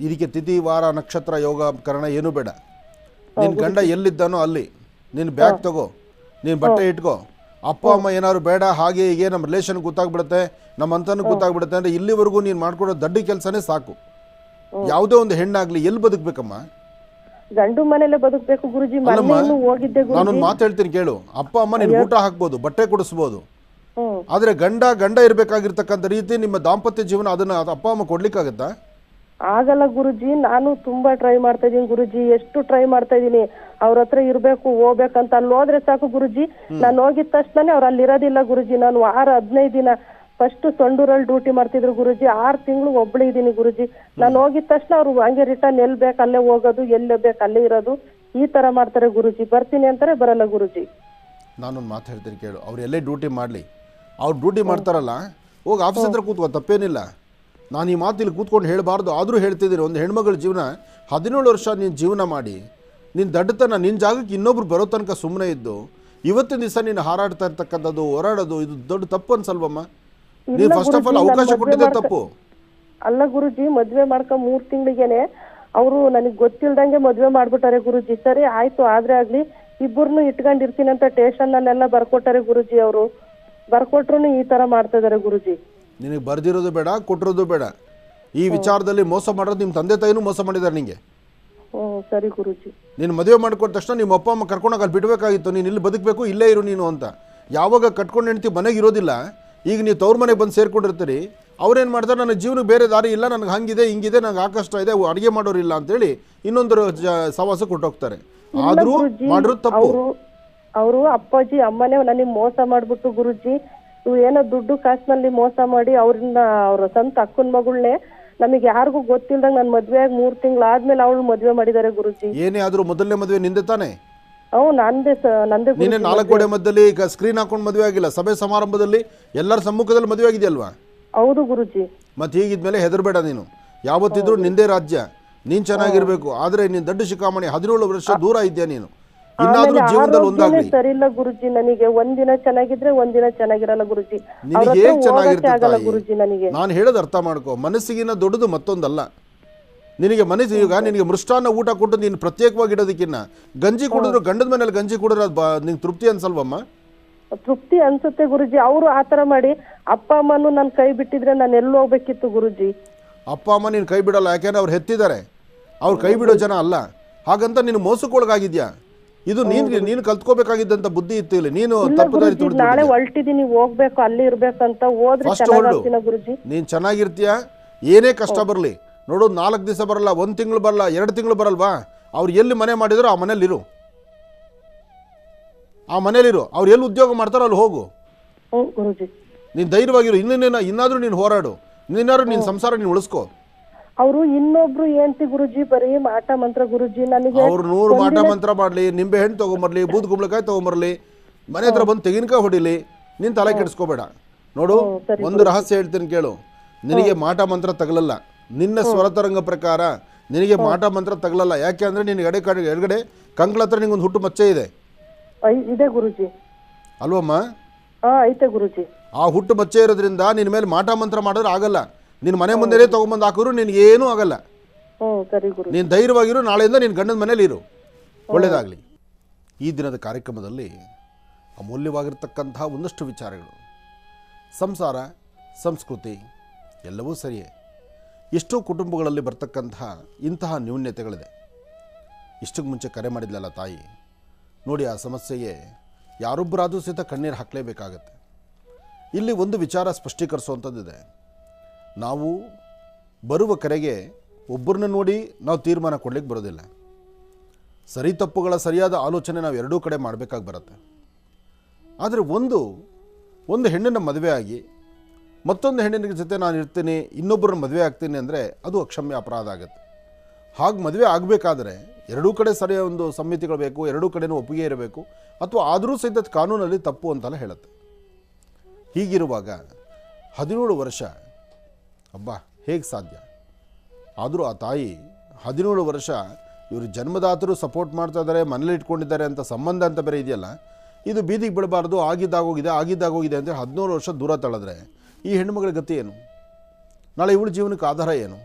Speaker 2: ಇದಕ್ಕೆ ತಿಥಿ ವಾರ ನಕ್ಷತ್ರ ಯೋಗ ಕರಣ ಏನೂ ಬೇಡ. ನಿನ್ನ ಗಂಡ ಎಲ್ಲಿದ್ದಾನೋ ಅಲ್ಲಿ ನೀನು ಬ್ಯಾಗ್ ತಗೋ, ನೀನು ಬಟ್ಟೆ ಇಟ್ಕೋ. ಅಪ್ಪ ಅಮ್ಮ ಏನಾದ್ರು ಬೇಡ ಹಾಗೆ ಹೀಗೆ ನಮ್ಮ ರಿಲೇಷನ್ ಗೊತ್ತಾಗ್ಬಿಡುತ್ತೆ, ನಮ್ಮ ಅಂತನೂ ಗೊತ್ತಾಗ್ಬಿಡುತ್ತೆ ಅಂದರೆ ಇಲ್ಲಿವರೆಗೂ ನೀನು ಮಾಡ್ಕೊಡೋ ದಡ್ಡ ಕೆಲಸನೇ ಸಾಕು. ಯಾವುದೇ ಒಂದು ಹೆಣ್ಣಾಗ್ಲಿ ಎಲ್ಲಿ ಬದುಕಬೇಕಮ್ಮ?
Speaker 5: ಗಂಡು ಮನೆಯಲ್ಲೇ ಬದುಕಬೇಕು ಗುರುಜಿ.
Speaker 2: ನಾನೊಂದು ಮಾತು ಹೇಳ್ತೀನಿ ಕೇಳು. ಅಪ್ಪ ಅಮ್ಮ ನೀನು ಊಟ ಹಾಕ್ಬೋದು, ಬಟ್ಟೆ ಕೊಡಿಸ್ಬೋದು, ಆದ್ರೆ ಗಂಡ ಇರ್ಬೇಕಾಗಿರ್ತಕ್ಕಂಥ ರೀತಿ ನಿಮ್ಮ ದಾಂಪತ್ಯ ಜೀವನ ಅದನ್ನ ಅಪ್ಪ ಅಮ್ಮ ಕೊಡ್ಲಿಕ್ಕಾಗತ್ತಾ?
Speaker 5: ಆಗಲ್ಲ ಗುರುಜಿ. ನಾನು ತುಂಬಾ ಟ್ರೈ ಮಾಡ್ತಾ ಇದೀನಿ ಗುರುಜಿ. ಎಷ್ಟು ಟ್ರೈ ಮಾಡ್ತಾ ಇದೀನಿ. ಅವ್ರ ಹತ್ರ ಇರ್ಬೇಕು, ಹೋಗ್ಬೇಕಂತ. ಅಲ್ಲಿ ಹೋದ್ರೆ ಸಾಕು ಗುರುಜಿ. ನಾನು ಹೋಗಿದ ತಕ್ಷಣ ಅವ್ರು ಅಲ್ಲಿ ಇರೋದಿಲ್ಲ ಗುರುಜಿ. ನಾನು ವಾರ 15 ದಿನ ಫಸ್ಟ್ ಸೊಂಡೂರಲ್ಲಿ ಡ್ಯೂಟಿ ಮಾಡ್ತಿದ್ರು ಗುರುಜಿ. 6 ತಿಂಗಳು ಒಬ್ಳು ಇದ್ದೀನಿ ಗುರುಜಿ. ನಾನು ಹೋಗಿದ ತಕ್ಷಣ ಅವ್ರು ಹಂಗೆ ರಿಟರ್ನ್ ಎಲ್ಲಿ ಬೇಕು ಅಲ್ಲೇ ಹೋಗೋದು, ಎಲ್ಲಿ ಬೇಕು ಅಲ್ಲೇ ಇರೋದು, ಈ ತರ ಮಾಡ್ತಾರೆ ಗುರುಜಿ. ಬರ್ತೀನಿ ಅಂತಾರೆ, ಬರಲ್ಲ ಗುರುಜಿ.
Speaker 2: ನಾನೊಂದು ಮಾತು ಹೇಳ್ತೀನಿ ಕೇಳು. ಅವ್ರು ಎಲ್ಲೇ ಡ್ಯೂಟಿ ಮಾಡಲಿ, ಅವ್ರು ಡ್ಯೂಟಿ ಮಾಡ್ತಾರಲ್ಲ, ಹೋಗಿ ಆಫೀಸ್ ಹತ್ರ ಕೂತ್ಕೋ, ತಪ್ಪೇನಿಲ್ಲ. ನಾನು ಈ ಮಾತು ಇಲ್ಲಿ ಕೂತ್ಕೊಂಡು ಹೇಳಬಾರ್ದು, ಆದರೂ ಹೇಳ್ತಿದ್ದೀನಿ. ಒಂದು ಹೆಣ್ಮಗಳ ಜೀವನ 17 ವರ್ಷ ನೀನು ಜೀವನ ಮಾಡಿ ನಿನ್ನ ದಡ್ಡತನ ನಿನ್ನ ಜಾಗಕ್ಕೆ ಇನ್ನೊಬ್ರು ಬರೋ ತನಕ ಸುಮ್ಮನೆ ಇದ್ದು ಇವತ್ತಿನ ದಿವಸ ನೀನು ಹಾರಾಡ್ತಾ ಇರ್ತಕ್ಕಂಥದ್ದು, ಹೋರಾಡೋದು, ಇದು ದೊಡ್ಡ ತಪ್ಪು ಅನ್ಸಲ್ವಮ್ಮ? ನೀವು ಫಸ್ಟ್ ಆಫ್ ಆಲ್ ಅವಕಾಶ ಕೊಟ್ಟಿದ್ದೆ ತಪ್ಪು
Speaker 5: ಅಲ್ಲ ಗುರುಜಿ. ಮದ್ವೆ ಮಾಡ್ಕೊಂಡ್ 3 ತಿಂಗಳಿಗೆನೆ ಅವರು ನನಗೆ ಗೊತ್ತಿಲ್ದಂಗೆ ಮದ್ವೆ ಮಾಡ್ಬಿಟ್ಟಾರೆ ಗುರುಜಿ. ಸರಿ ಆಯ್ತು, ಆದ್ರೆ ಆಗ್ಲಿ, ಇಬ್ಬರನ್ನು ಇಟ್ಕೊಂಡಿರ್ತೀನಿ ಅಂತ ಸ್ಟೇಷನ್ ಅಲ್ಲೆಲ್ಲ ಬರ್ಕೊಟ್ಟಾರೆ ಗುರುಜಿ. ಅವರು ಬರ್ಕೊಟ್ರು ಈ ತರ ಮಾಡ್ತಾ ಇದಾರೆ ಗುರುಜಿ.
Speaker 2: ನಿನಗೆ ಬರ್ದಿರೋದು ಬೇಡ, ಕೊಟ್ಟಿರೋದು ಬೇಡ. ಈ ವಿಚಾರದಲ್ಲಿ ಮೋಸ ಮಾಡೋದು ನಿಮ್ಮ ತಂದೆ ತಾಯಿನೂ ಮೋಸ ಮಾಡಿದ್ದಾರೆ ನಿಂಗೆ.
Speaker 5: ಸರಿ ಗುರುಜಿ.
Speaker 2: ನೀನು ಮದುವೆ ಮಾಡ್ಕೊಟ್ಟ ತಕ್ಷಣ ನಿಮ್ಮ ಅಪ್ಪ ಅಮ್ಮ ಕರ್ಕೊಂಡೋಗಿ ಅಲ್ಲಿ ಬಿಡಬೇಕಾಗಿತ್ತು. ನೀನು ಇಲ್ಲಿ ಬದುಕಬೇಕು, ಇಲ್ಲೇ ಇರು ನೀನು ಅಂತ. ಯಾವಾಗ ಕಟ್ಕೊಂಡು ಹೆಂಡ್ತಿ ಮನೆಗೆ ಇರೋದಿಲ್ಲ, ಈಗ ನೀವು ತವ್ರ ಮನೆಗೆ ಬಂದು ಸೇರ್ಕೊಂಡಿರ್ತೀರಿ. ಅವ್ರೇನು ಮಾಡ್ತಾರೆ, ನನ್ನ ಜೀವನಕ್ಕೆ ಬೇರೆ ದಾರಿ ಇಲ್ಲ, ನನಗೆ ಹಂಗಿದೆ ಹಿಂಗಿದೆ, ನನಗೆ ಆ ಕಷ್ಟ ಇದೆ, ಅಡುಗೆ ಮಾಡೋರಿಲ್ಲ ಅಂತೇಳಿ ಇನ್ನೊಂದು ಸವಾಸ ಕೊಟ್ಟೋಗ್ತಾರೆ. ಆದರೂ ಮಾಡಿರೋದು ತಪ್ಪು.
Speaker 5: ಅವರು ಅಪ್ಪಾಜಿ ಅಮ್ಮನೇ ನನಗೆ ಮೋಸ ಮಾಡ್ಬಿಟ್ಟು ಗುರುಜಿ, ಇವು ಏನೋ ದುಡ್ಡು ಕಾಸಿನಲ್ಲಿ ಮೋಸ ಮಾಡಿ ಅವ್ರನ್ನ ಅವ್ರ ಸ್ವಂತ ಅಕ್ಕನ ಮಗಳನ್ನೇ ನಮಗೆ ಯಾರಿಗೂ ಗೊತ್ತಿಲ್ದಂಗೆ ನನ್ನ ಮದ್ವೆ ಆಗಿ 3 ತಿಂಗಳಾದ್ಮೇಲೆ ಅವಳು ಮದ್ವೆ ಮಾಡಿದ್ದಾರೆ ಗುರುಜಿ.
Speaker 2: ಏನೇ ಆದ್ರೂ ಮೊದಲನೇ ಮದುವೆ ನಿಂದೆ ತಾನೆ?
Speaker 5: ನಂದೇ.
Speaker 2: ನೀನೆ 4 ಗೋಡೆ ಮಧ್ಯದಲ್ಲಿ ಸ್ಕ್ರೀನ್ ಹಾಕೊಂಡು ಮದುವೆ ಆಗಿಲ್ಲ, ಸಭೆ ಸಮಾರಂಭದಲ್ಲಿ ಎಲ್ಲರ ಸಮ್ಮುಖದಲ್ಲಿ ಮದುವೆ ಆಗಿದೆಯಲ್ವಾ?
Speaker 5: ಹೌದು ಗುರುಜಿ.
Speaker 2: ಮತ್ತೆ ಹೀಗಿದ್ಮೇಲೆ ಹೆದರ್ಬೇಡ. ನೀನು ಯಾವತ್ತಿದ್ರು ನಿಂದೇ ರಾಜ್ಯ, ನೀನ್ ಚೆನ್ನಾಗಿರ್ಬೇಕು. ಆದ್ರೆ ನೀನ್ ದೊಡ್ಡ ಶಿಖಾಮಣಿ 17 ವರ್ಷ ದೂರ ಇದ್ಯಾ ನೀನು. ಇನ್ನಾದ್ರೂ ಜೀವನದಲ್ಲಿ ಒಂದಾಗ್ಲಿ.
Speaker 5: ಸರಿ ಇಲ್ಲ ಗುರುಜಿ, ನನಗೆ ಒಂದಿನ ಚೆನ್ನಾಗಿದ್ರೆ ಒಂದಿನ ಚೆನ್ನಾಗಿರಲ್ಲ ಗುರುಜಿ.
Speaker 2: ನಿನಗೆ ಹೇಗೆ ಚೆನ್ನಾಗಿರ್ತದೆ
Speaker 5: ಗುರುಜಿ? ನನಗೆ
Speaker 2: ನಾನು ಹೇಳೋದು ಅರ್ಥ ಮಾಡ್ಕೋ. ಮನಸ್ಸಿಗಿನ ದೊಡ್ಡದು ಮತ್ತೊಂದಲ್ಲ. ನಿನಗೆ ಮನಸ್ಸು ಈಗ ನಿನಗೆ ಮೃಷ್ಟಾನ್ನ ಊಟ ಕೊಟ್ಟು ನೀನು ಪ್ರತ್ಯೇಕವಾಗಿ ಇಡೋದಕ್ಕಿನ್ನ ಗಂಜಿ ಕುಡಿದ್ರು ಗಂಡದ ಮನೇಲಿ ಗಂಜಿ ಕುಡಿದ್ರೆ ಅದು ನಿಂಗೆ ತೃಪ್ತಿ ಅನ್ಸಲ್ವಮ್ಮ?
Speaker 5: ತೃಪ್ತಿ ಅನ್ಸುತ್ತೆ ಗುರುಜಿ. ಅವರು ಆತರ ಮಾಡಿ ಅಪ್ಪ ಅಮ್ಮನು ನನ್ ಕೈ ಬಿಟ್ಟಿದ್ರೆ ನಾನು ಎಲ್ಲಿ ಹೋಗ್ಬೇಕಿತ್ತು ಗುರುಜಿ?
Speaker 2: ಅಪ್ಪ ಅಮ್ಮ ನೀನು ಕೈ ಬಿಡಲ್ಲ, ಯಾಕೆಂದ್ರೆ ಅವ್ರು ಹೆತ್ತಿದ್ದಾರೆ, ಅವ್ರು ಕೈ ಬಿಡೋ ಜನ ಅಲ್ಲ. ಹಾಗಂತ ನೀನು ಮೋಸಕ್ಕೊಳಗಾಗಿದ್ಯಾ? ಇದು ನೀನು ಕಲ್ತ್ಕೋಬೇಕಾಗಿದ್ದಂತ ಬುದ್ಧಿ ಇತ್ತು ಇಲ್ಲಿ. ನೀನು ತಪ್ಪುದಾರಿ ತುಳಿದು
Speaker 5: ನಾಳೆ ಹೊರಟಿದೀನಿ, ಹೋಗ್ಬೇಕು, ಅಲ್ಲಿ ಇರ್ಬೇಕಂತ ಹೋದ್ರೆ ಚೆನ್ನಾಗಿರ್ತೀನ ಗುರುಜಿ.
Speaker 2: ನೀನ್ ಚೆನ್ನಾಗಿರ್ತೀಯ, ಏನೇ ಕಷ್ಟ ಬರಲಿ ನೋಡು, 4 ದಿವಸ ಬರಲ್ಲ, 1 ತಿಂಗಳು ಬರಲ್ಲ, 2 ತಿಂಗಳು ಬರಲ್ವಾ, ಅವ್ರು ಎಲ್ಲಿ ಮನೆ ಮಾಡಿದ್ರು ಆ ಮನೇಲಿರು, ಆ ಮನೇಲಿರು. ಅವ್ರು ಎಲ್ಲಿ ಉದ್ಯೋಗ ಮಾಡ್ತಾರೋ ಅಲ್ಲಿ ಹೋಗು
Speaker 5: ಗುರುಜಿ.
Speaker 2: ನೀನು ಧೈರ್ಯವಾಗಿರು. ಇನ್ನಾದ್ರೂ ನೀನು ಹೋರಾಡು, ನೀನಾದ್ರೂ ನಿನ್ನ ಸಂಸಾರ ನೀನು ಉಳಿಸ್ಕೋ.
Speaker 5: ಅವರು ಇನ್ನೊಬ್ರು ಏಂತಿ ಗುರುಜಿ ಬರೀ ಮಾಟ ಮಂತ್ರ ಗುರುಜಿ. ನನಗೆ
Speaker 2: ಅವ್ರು 100 ಮಾಟ ಮಂತ್ರ ಮಾಡ್ಲಿ, ನಿಂಬೆ ಹಣ್ಣು ತಗೊಂಬರ್ಲಿ, ಬೂದ್ ಕುಂಬಳಕಾಯಿ ತಗೊಂಬರ್ಲಿ, ಮನೆ ಹತ್ರ ಬಂದು ತೆಂಗಿನಕಾಯಿ ಹೊಡಿಲಿ, ನೀನು ತಲೆ ಕೆಡಿಸ್ಕೋಬೇಡ. ನೋಡು, ಒಂದು ರಹಸ್ಯ ಹೇಳ್ತೀನಿ ಕೇಳು. ನಿನಗೆ ಮಾಟ ಮಂತ್ರ ತಗಲಲ್ಲ, ನಿನ್ನ ಸ್ವರತರಂಗ ಪ್ರಕಾರ ನಿನಗೆ ಮಾಟ ಮಂತ್ರ ತಗಲಲ್ಲ. ಯಾಕೆ ಅಂದ್ರೆ ನಿನ್ನ ಎಡಗಡೆ ಕಂಕಳ ಹತ್ರ ನಿಂಗೊಂದು ಹುಟ್ಟು ಮಚ್ಚೆ ಇದೆ.
Speaker 5: ಇದೆ ಗುರುಜಿ.
Speaker 2: ಅಲ್ವಮ್ಮ?
Speaker 5: ಐತೆ ಗುರುಜಿ.
Speaker 2: ಆ ಹುಟ್ಟು ಮಚ್ಚೆ ಇರೋದ್ರಿಂದ ನಿನ್ನ ಮೇಲೆ ಮಾಟ ಮಂತ್ರ ಮಾಡಿದ್ರೆ ಆಗಲ್ಲ. ನಿನ್ನ ಮನೆ ಮುಂದೆನೇ ತಗೊಂಬಂದು ಹಾಕಿದ್ರು ನಿನಗೇನೂ ಆಗಲ್ಲ. ನೀನು ಧೈರ್ಯವಾಗಿರು, ನಾಳೆಯಿಂದ ನಿನ್ನ ಗಂಡನ ಮನೇಲಿ ಇರು, ಒಳ್ಳೇದಾಗಲಿ. ಈ ದಿನದ ಕಾರ್ಯಕ್ರಮದಲ್ಲಿ ಅಮೂಲ್ಯವಾಗಿರ್ತಕ್ಕಂತಹ ಒಂದಷ್ಟು ವಿಚಾರಗಳು, ಸಂಸಾರ, ಸಂಸ್ಕೃತಿ ಎಲ್ಲವೂ ಸರಿಯೇ. ಎಷ್ಟೋ ಕುಟುಂಬಗಳಲ್ಲಿ ಬರ್ತಕ್ಕಂತಹ ಇಂತಹ ನ್ಯೂನ್ಯತೆಗಳಿದೆ. ಇಷ್ಟಕ್ಕೆ ಮುಂಚೆ ಕರೆ ಮಾಡಿದ್ಲಲ್ಲ ತಾಯಿ, ನೋಡಿ ಆ ಸಮಸ್ಯೆಗೆ ಯಾರೊಬ್ಬರಾದರೂ ಸಹಿತ ಕಣ್ಣೀರು ಹಾಕಲೇಬೇಕಾಗತ್ತೆ. ಇಲ್ಲಿ ಒಂದು ವಿಚಾರ ಸ್ಪಷ್ಟೀಕರಿಸುವಂಥದ್ದಿದೆ. ನಾವು ಬರುವ ಕರೆಗೆ ಒಬ್ಬರನ್ನ ನೋಡಿ ನಾವು ತೀರ್ಮಾನ ಕೊಡಲಿಕ್ಕೆ ಬರೋದಿಲ್ಲ. ಸರಿ ತಪ್ಪುಗಳ ಸರಿಯಾದ ಆಲೋಚನೆ ನಾವು ಎರಡೂ ಕಡೆ ಮಾಡಬೇಕಾಗಿ ಬರುತ್ತೆ. ಆದರೆ ಒಂದು ಹೆಣ್ಣನ್ನು ಮದುವೆ ಆಗಿ ಮತ್ತೊಂದು ಹೆಣ್ಣಿನ ಜೊತೆ ನಾನು ಇರ್ತೀನಿ, ಇನ್ನೊಬ್ಬರನ್ನ ಮದುವೆ ಆಗ್ತೀನಿ ಅಂದರೆ ಅದು ಅಕ್ಷಮ್ಯ ಅಪರಾಧ ಆಗುತ್ತೆ. ಹಾಗೆ ಮದುವೆ ಆಗಬೇಕಾದ್ರೆ ಎರಡೂ ಕಡೆ ಸರಿಯ ಒಂದು ಸಮಿತಿಗಳು ಬೇಕು, ಎರಡೂ ಕಡೆನೂ ಒಪ್ಪಿಗೆ ಇರಬೇಕು, ಅಥವಾ ಆದರೂ ಸಹಿತ ಕಾನೂನಲ್ಲಿ ತಪ್ಪು ಅಂತೆಲ್ಲ ಹೇಳುತ್ತೆ. ಹೀಗಿರುವಾಗ 17 ವರ್ಷ ಅಬ್ಬಾ ಹೇಗೆ ಸಾಧ್ಯ? ಆದರೂ ಆ ತಾಯಿ 17 ವರ್ಷ ಇವರು ಜನ್ಮದಾತರು ಸಪೋರ್ಟ್ ಮಾಡ್ತಾ ಇದ್ದಾರೆ, ಮನೇಲಿ ಇಟ್ಕೊಂಡಿದ್ದಾರೆ ಅಂತ ಸಂಬಂಧ ಅಂತ ಬೇರೆ ಇದೆಯಲ್ಲ, ಇದು ಬೀದಿಗೆ ಬಿಡಬಾರ್ದು, ಆಗಿದ್ದಾಗೋಗಿದೆ ಅಂತ 17 ವರ್ಷ ದೂರ ತಳೆದ್ರೆ ಈ ಹೆಣ್ಣುಮಗಳ ಗತಿ ಏನು? ನಾಳೆ ಇವಳ ಜೀವನಕ್ಕೆ ಆಧಾರ ಏನು?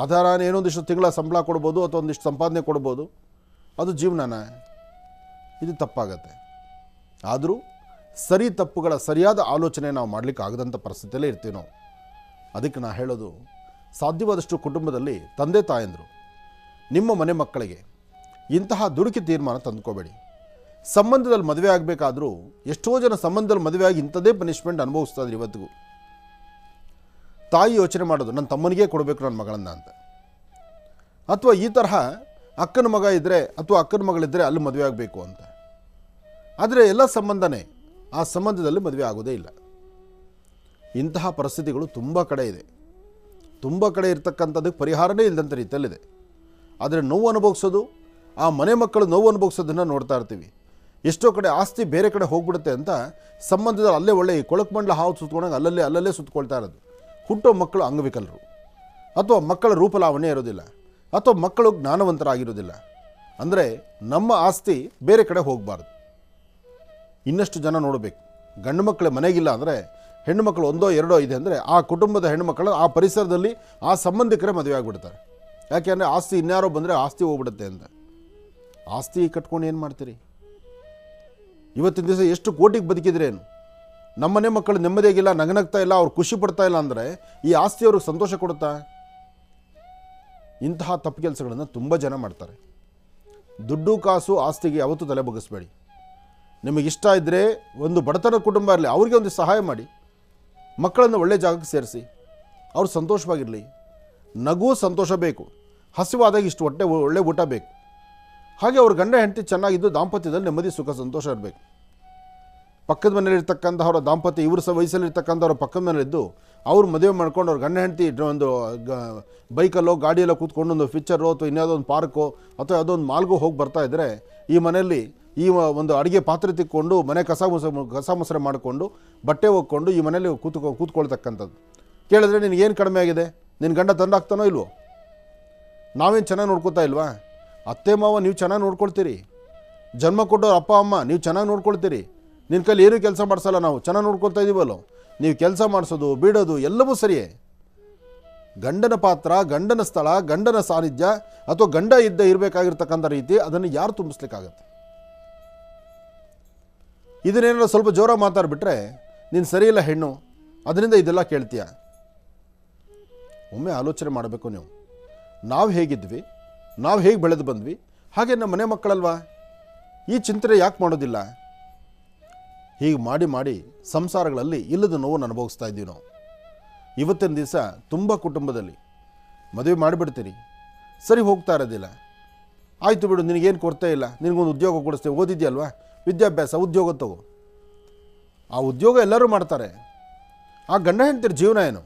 Speaker 2: ಆಧಾರ ಏನೊಂದಿಷ್ಟು ತಿಂಗಳ ಸಂಬಳ ಕೊಡ್ಬೋದು, ಅಥವಾ ಒಂದಿಷ್ಟು ಸಂಪಾದನೆ ಕೊಡ್ಬೋದು, ಅದು ಜೀವನನ? ಇದು ತಪ್ಪಾಗತ್ತೆ. ಆದರೂ ಸರಿ ತಪ್ಪುಗಳ ಸರಿಯಾದ ಆಲೋಚನೆ ನಾವು ಮಾಡಲಿಕ್ಕೆ ಆಗದಂಥ ಪರಿಸ್ಥಿತಿಯಲ್ಲೇ ಇರ್ತೀವಿ ನಾವು. ಅದಕ್ಕೆ ನಾನು ಹೇಳೋದು, ಸಾಧ್ಯವಾದಷ್ಟು ಕುಟುಂಬದಲ್ಲಿ ತಂದೆ ತಾಯಂದರು ನಿಮ್ಮ ಮನೆ ಮಕ್ಕಳಿಗೆ ಇಂತಹ ದುಡುಕಿ ತೀರ್ಮಾನ ತಂದುಕೋಬೇಡಿ. ಸಂಬಂಧದಲ್ಲಿ ಮದುವೆ ಆಗಬೇಕಾದ್ರೂ ಎಷ್ಟೋ ಜನ ಸಂಬಂಧದಲ್ಲಿ ಮದುವೆ ಆಗಿ ಇಂಥದ್ದೇ ಪನಿಷ್ಮೆಂಟ್ ಅನುಭವಿಸ್ತಾ ಇದ್ರು ಇವತ್ತಿಗೂ. ತಾಯಿ ಯೋಚನೆ ಮಾಡೋದು, ನನ್ನ ತಮ್ಮನಿಗೆ ಕೊಡಬೇಕು ನನ್ನ ಮಗಳನ್ನು ಅಂತ. ಅಥವಾ ಈ ತರಹ ಅಕ್ಕನ ಮಗ ಇದ್ದರೆ ಅಥವಾ ಅಕ್ಕನ ಮಗಳಿದ್ದರೆ ಅಲ್ಲಿ ಮದುವೆ ಆಗಬೇಕು ಅಂತ. ಆದರೆ ಎಲ್ಲ ಸಂಬಂಧನೇ, ಆ ಸಂಬಂಧದಲ್ಲಿ ಮದುವೆ ಆಗೋದೇ ಇಲ್ಲ. ಇಂತಹ ಪರಿಸ್ಥಿತಿಗಳು ತುಂಬ ಕಡೆ ಇದೆ. ತುಂಬ ಕಡೆ ಇರ್ತಕ್ಕಂಥದ್ದಕ್ಕೆ ಪರಿಹಾರನೇ ಇಲ್ಲದಂಥ ರೀತಿಯಲ್ಲಿದೆ. ಆದರೆ ನೋವು ಅನುಭವಿಸೋದು, ಆ ಮನೆ ಮಕ್ಕಳು ನೋವು ಅನುಭವಿಸೋದನ್ನು ನೋಡ್ತಾ ಇರ್ತೀವಿ. ಎಷ್ಟೋ ಕಡೆ ಆಸ್ತಿ ಬೇರೆ ಕಡೆ ಹೋಗ್ಬಿಡುತ್ತೆ ಅಂತ ಸಂಬಂಧದಲ್ಲಿ ಅಲ್ಲೇ ಒಳ್ಳೆ ಕೊಳಕು ಹಾವು ಸುತ್ಕೊಂಡಾಗ ಅಲ್ಲಲ್ಲೇ ಸುತ್ಕೊಳ್ತಾ ಇರೋದು. ಹುಟ್ಟೋ ಮಕ್ಕಳು ಅಂಗವಿಕಲರು, ಅಥವಾ ಮಕ್ಕಳ ರೂಪಲಾವಣೆ ಇರೋದಿಲ್ಲ, ಅಥವಾ ಮಕ್ಕಳು ಜ್ಞಾನವಂತರಾಗಿರೋದಿಲ್ಲ. ಅಂದರೆ ನಮ್ಮ ಆಸ್ತಿ ಬೇರೆ ಕಡೆ ಹೋಗಬಾರ್ದು. ಇನ್ನಷ್ಟು ಜನ ನೋಡಬೇಕು, ಗಂಡು ಮಕ್ಕಳ ಮನೆಗಿಲ್ಲ ಅಂದರೆ ಹೆಣ್ಣು ಮಕ್ಕಳು 1 2 ಇದೆ ಅಂದರೆ ಆ ಕುಟುಂಬದ ಹೆಣ್ಣು ಮಕ್ಕಳು ಆ ಪರಿಸರದಲ್ಲಿ ಆ ಸಂಬಂಧಿಕರೇ ಮದುವೆ ಆಗಿಬಿಡ್ತಾರೆ. ಯಾಕೆಂದರೆ ಆಸ್ತಿ ಇನ್ಯಾರೋ ಬಂದರೆ ಆಸ್ತಿ ಹೋಗ್ಬಿಡುತ್ತೆ ಅಂತ. ಆಸ್ತಿ ಕಟ್ಕೊಂಡು ಏನು ಮಾಡ್ತೀರಿ? ಇವತ್ತಿನ ದಿವಸ ಎಷ್ಟು ಕೋಟಿಗೆ ಬದುಕಿದ್ರೇನು? ನಮ್ಮನೆ ಮಕ್ಕಳು ನೆಮ್ಮದಿಯಾಗಿಲ್ಲ, ನಗನಗ್ತಾ ಇಲ್ಲ, ಅವ್ರು ಖುಷಿ ಪಡ್ತಾ ಇಲ್ಲ ಅಂದರೆ ಈ ಆಸ್ತಿ ಅವ್ರಿಗೆ ಸಂತೋಷ ಕೊಡುತ್ತಾ? ಇಂತಹ ತಪ್ಪು ಕೆಲಸಗಳನ್ನು ತುಂಬ ಜನ ಮಾಡ್ತಾರೆ. ದುಡ್ಡು ಕಾಸು ಆಸ್ತಿಗೆ ಯಾವತ್ತೂ ತಲೆ ಬಗ್ಗಿಸ್ಬೇಡಿ. ನಿಮಗಿಷ್ಟ ಇದ್ದರೆ ಒಂದು ಬಡತನ ಕುಟುಂಬ ಇರಲಿ, ಅವ್ರಿಗೆ ಒಂದು ಸಹಾಯ ಮಾಡಿ, ಮಕ್ಕಳನ್ನು ಒಳ್ಳೆ ಜಾಗಕ್ಕೆ ಸೇರಿಸಿ, ಅವ್ರು ಸಂತೋಷವಾಗಿರಲಿ. ನಗು ಸಂತೋಷ ಬೇಕು, ಹಸಿವಾದಾಗ ಇಷ್ಟು ಒಳ್ಳೆ ಊಟ ಬೇಕು. ಹಾಗೆ ಅವ್ರ ಗಂಡ ಹೆಂಡತಿ ಚೆನ್ನಾಗಿದ್ದು ದಾಂಪತ್ಯದಲ್ಲಿ ನೆಮ್ಮದಿ ಸುಖ ಸಂತೋಷ ಇರಬೇಕು. ಪಕ್ಕದ ಮನೇಲಿರ್ತಕ್ಕಂಥವ್ರ ದಾಂಪತ್ಯ ಇವ್ರ ವಯಸ್ಸಲ್ಲಿರ್ತಕ್ಕಂಥವ್ರ ಪಕ್ಕದ ಮನೇಲಿದ್ದು ಅವ್ರು ಮದುವೆ ಮಾಡ್ಕೊಂಡು ಅವ್ರ ಗಂಡ ಹೆಂಡತಿ ಒಂದು ಬೈಕಲ್ಲೋ ಗಾಡಿಯಲ್ಲೋ ಕೂತ್ಕೊಂಡು ಒಂದು ಪಿಕ್ಚರೋ ಅಥವಾ ಇನ್ಯಾವುದೋ ಒಂದು ಪಾರ್ಕೋ ಅಥವಾ ಯಾವುದೋ ಒಂದು ಮಾಲ್ಗೋ ಹೋಗಿ ಬರ್ತಾ ಇದ್ದರೆ ಈ ಮನೆಯಲ್ಲಿ ಈ ಒಂದು ಅಡುಗೆ ಪಾತ್ರೆ ತಿಕ್ಕೊಂಡು ಮನೆ ಕಸ ಮುಸರೆ ಮಾಡಿಕೊಂಡು ಬಟ್ಟೆ ಹೋಗ್ಕೊಂಡು ಈ ಮನೇಲಿ ಕೂತ್ಕೊಳ್ತಕ್ಕಂಥದ್ದು. ಕೇಳಿದ್ರೆ ನಿನಗೇನು ಕಡಿಮೆ ಆಗಿದೆ? ನಿನ್ನ ಗಂಡ ತಂದಾಗ್ತಾನೋ ಇಲ್ವೋ? ನಾವೇನು ಚೆನ್ನಾಗಿ ನೋಡ್ಕೊತಾ ಇಲ್ವಾ? ಅತ್ತೆ ಮಾವ ನೀವು ಚೆನ್ನಾಗಿ ನೋಡ್ಕೊಳ್ತೀರಿ, ಜನ್ಮ ಕೊಟ್ಟವ್ರ ಅಪ್ಪ ಅಮ್ಮ ನೀವು ಚೆನ್ನಾಗಿ ನೋಡ್ಕೊಳ್ತೀರಿ, ನಿನ್ನ ಕೈಲಿ ಏನೂ ಕೆಲಸ ಮಾಡಿಸಲ್ಲ, ನಾವು ಚೆನ್ನಾಗಿ ನೋಡ್ಕೊಳ್ತಾ ಇದ್ದೀವಲ್ಲೋ. ನೀವು ಕೆಲಸ ಮಾಡಿಸೋದು ಬಿಡೋದು ಎಲ್ಲವೂ ಸರಿಯೇ. ಗಂಡನ ಪಾತ್ರ, ಗಂಡನ ಸ್ಥಳ, ಗಂಡನ ಸಾನ್ನಿಧ್ಯ ಅಥವಾ ಗಂಡ ಇರಬೇಕಾಗಿರ್ತಕ್ಕಂಥ ರೀತಿ ಅದನ್ನು ಯಾರು ತುಂಬಿಸ್ಲಿಕ್ಕಾಗತ್ತೆ? ಇದನ್ನೇನಾದ್ರು ಸ್ವಲ್ಪ ಜೋರ ಮಾತಾಡ್ಬಿಟ್ರೆ ನೀನು ಸರಿಯಿಲ್ಲ ಹೆಣ್ಣು, ಅದರಿಂದ ಇದೆಲ್ಲ ಕೇಳ್ತೀಯ. ಒಮ್ಮೆ ಆಲೋಚನೆ ಮಾಡಬೇಕು ನೀವು. ನಾವು ಹೇಗಿದ್ವಿ, ನಾವು ಹೇಗೆ ಬೆಳೆದು ಬಂದ್ವಿ, ಹಾಗೆ ನಮ್ಮ ಮನೆ ಮಕ್ಕಳಲ್ವಾ? ಈ ಚಿಂತನೆ ಯಾಕೆ ಮಾಡೋದಿಲ್ಲ? ಹೀಗೆ ಮಾಡಿ ಮಾಡಿ ಸಂಸಾರಗಳಲ್ಲಿ ಇಲ್ಲದ ನೋವನ್ನು ಅನುಭವಿಸ್ತಾ ಇದ್ದೀವಿ ನಾವು. ಇವತ್ತಿನ ದಿವಸ ತುಂಬ ಕುಟುಂಬದಲ್ಲಿ ಮದುವೆ ಮಾಡಿಬಿಡ್ತೀರಿ, ಸರಿ ಹೋಗ್ತಾ ಇರೋದಿಲ್ಲ. ಆಯಿತು ಬಿಡು, ನಿನಗೇನು ಕೊರತೆ ಇಲ್ಲ, ನಿನಗೊಂದು ಉದ್ಯೋಗ ಕೊಡಿಸ್ತೇವೆ, ಓದಿದ್ಯಲ್ವಾ, ವಿದ್ಯಾಭ್ಯಾಸ, ಉದ್ಯೋಗ ತಗೋ. ಆ ಉದ್ಯೋಗ ಎಲ್ಲರೂ ಮಾಡ್ತಾರೆ. ಆ ಗಂಡ ಹೆಂಡ್ತಿರ ಜೀವನ ಏನು?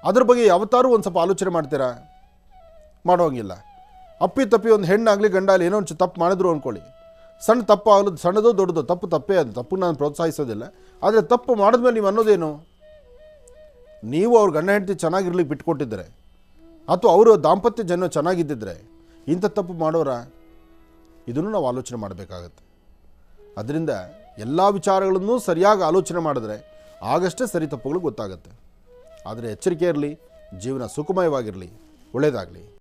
Speaker 2: ಅದ್ರ ಬಗ್ಗೆ ಯಾವತ್ತಾರು ಒಂದು ಸ್ವಲ್ಪ ಆಲೋಚನೆ ಮಾಡ್ತೀರಾ? ಮಾಡೋಂಗಿಲ್ಲ. ಅಪ್ಪಿ ತಪ್ಪಿ ಒಂದು ಹೆಣ್ಣಾಗಲಿ ಗಂಡ ಆಗಲಿ ಏನೋ ಒಂದು ತಪ್ಪು ಮಾಡಿದ್ರು ಅಂದ್ಕೊಳ್ಳಿ, ಸಣ್ಣ ತಪ್ಪು ಆಗಲು, ಸಣ್ಣದೋ ದೊಡ್ಡದೋ ತಪ್ಪೇ ಅದು. ತಪ್ಪು ನಾನು ಪ್ರೋತ್ಸಾಹಿಸೋದಿಲ್ಲ. ಆದರೆ ತಪ್ಪು ಮಾಡಿದ್ಮೇಲೆ ನೀವು ಅನ್ನೋದೇನು? ನೀವು ಅವ್ರ ಗಂಡ ಹೆಂಡತಿ ಚೆನ್ನಾಗಿರ್ಲಿಕ್ಕೆ ಬಿಟ್ಕೊಟ್ಟಿದ್ರೆ ಅಥವಾ ಅವರು ದಾಂಪತ್ಯ ಜನ ಚೆನ್ನಾಗಿದ್ದಿದ್ರೆ ಇಂಥ ತಪ್ಪು ಮಾಡೋರ? ಇದನ್ನು ನಾವು ಆಲೋಚನೆ ಮಾಡಬೇಕಾಗತ್ತೆ. ಅದರಿಂದ ಎಲ್ಲ ವಿಚಾರಗಳನ್ನು ಸರಿಯಾಗಿ ಆಲೋಚನೆ ಮಾಡಿದ್ರೆ ಆಗಷ್ಟೇ ಸರಿ ತಪ್ಪುಗಳು ಗೊತ್ತಾಗುತ್ತೆ. ಆದರೆ ಎಚ್ಚರಿಕೆ ಇರಲಿ, ಜೀವನ ಸುಖಮಯವಾಗಿರಲಿ, ಒಳ್ಳೆಯದಾಗಲಿ.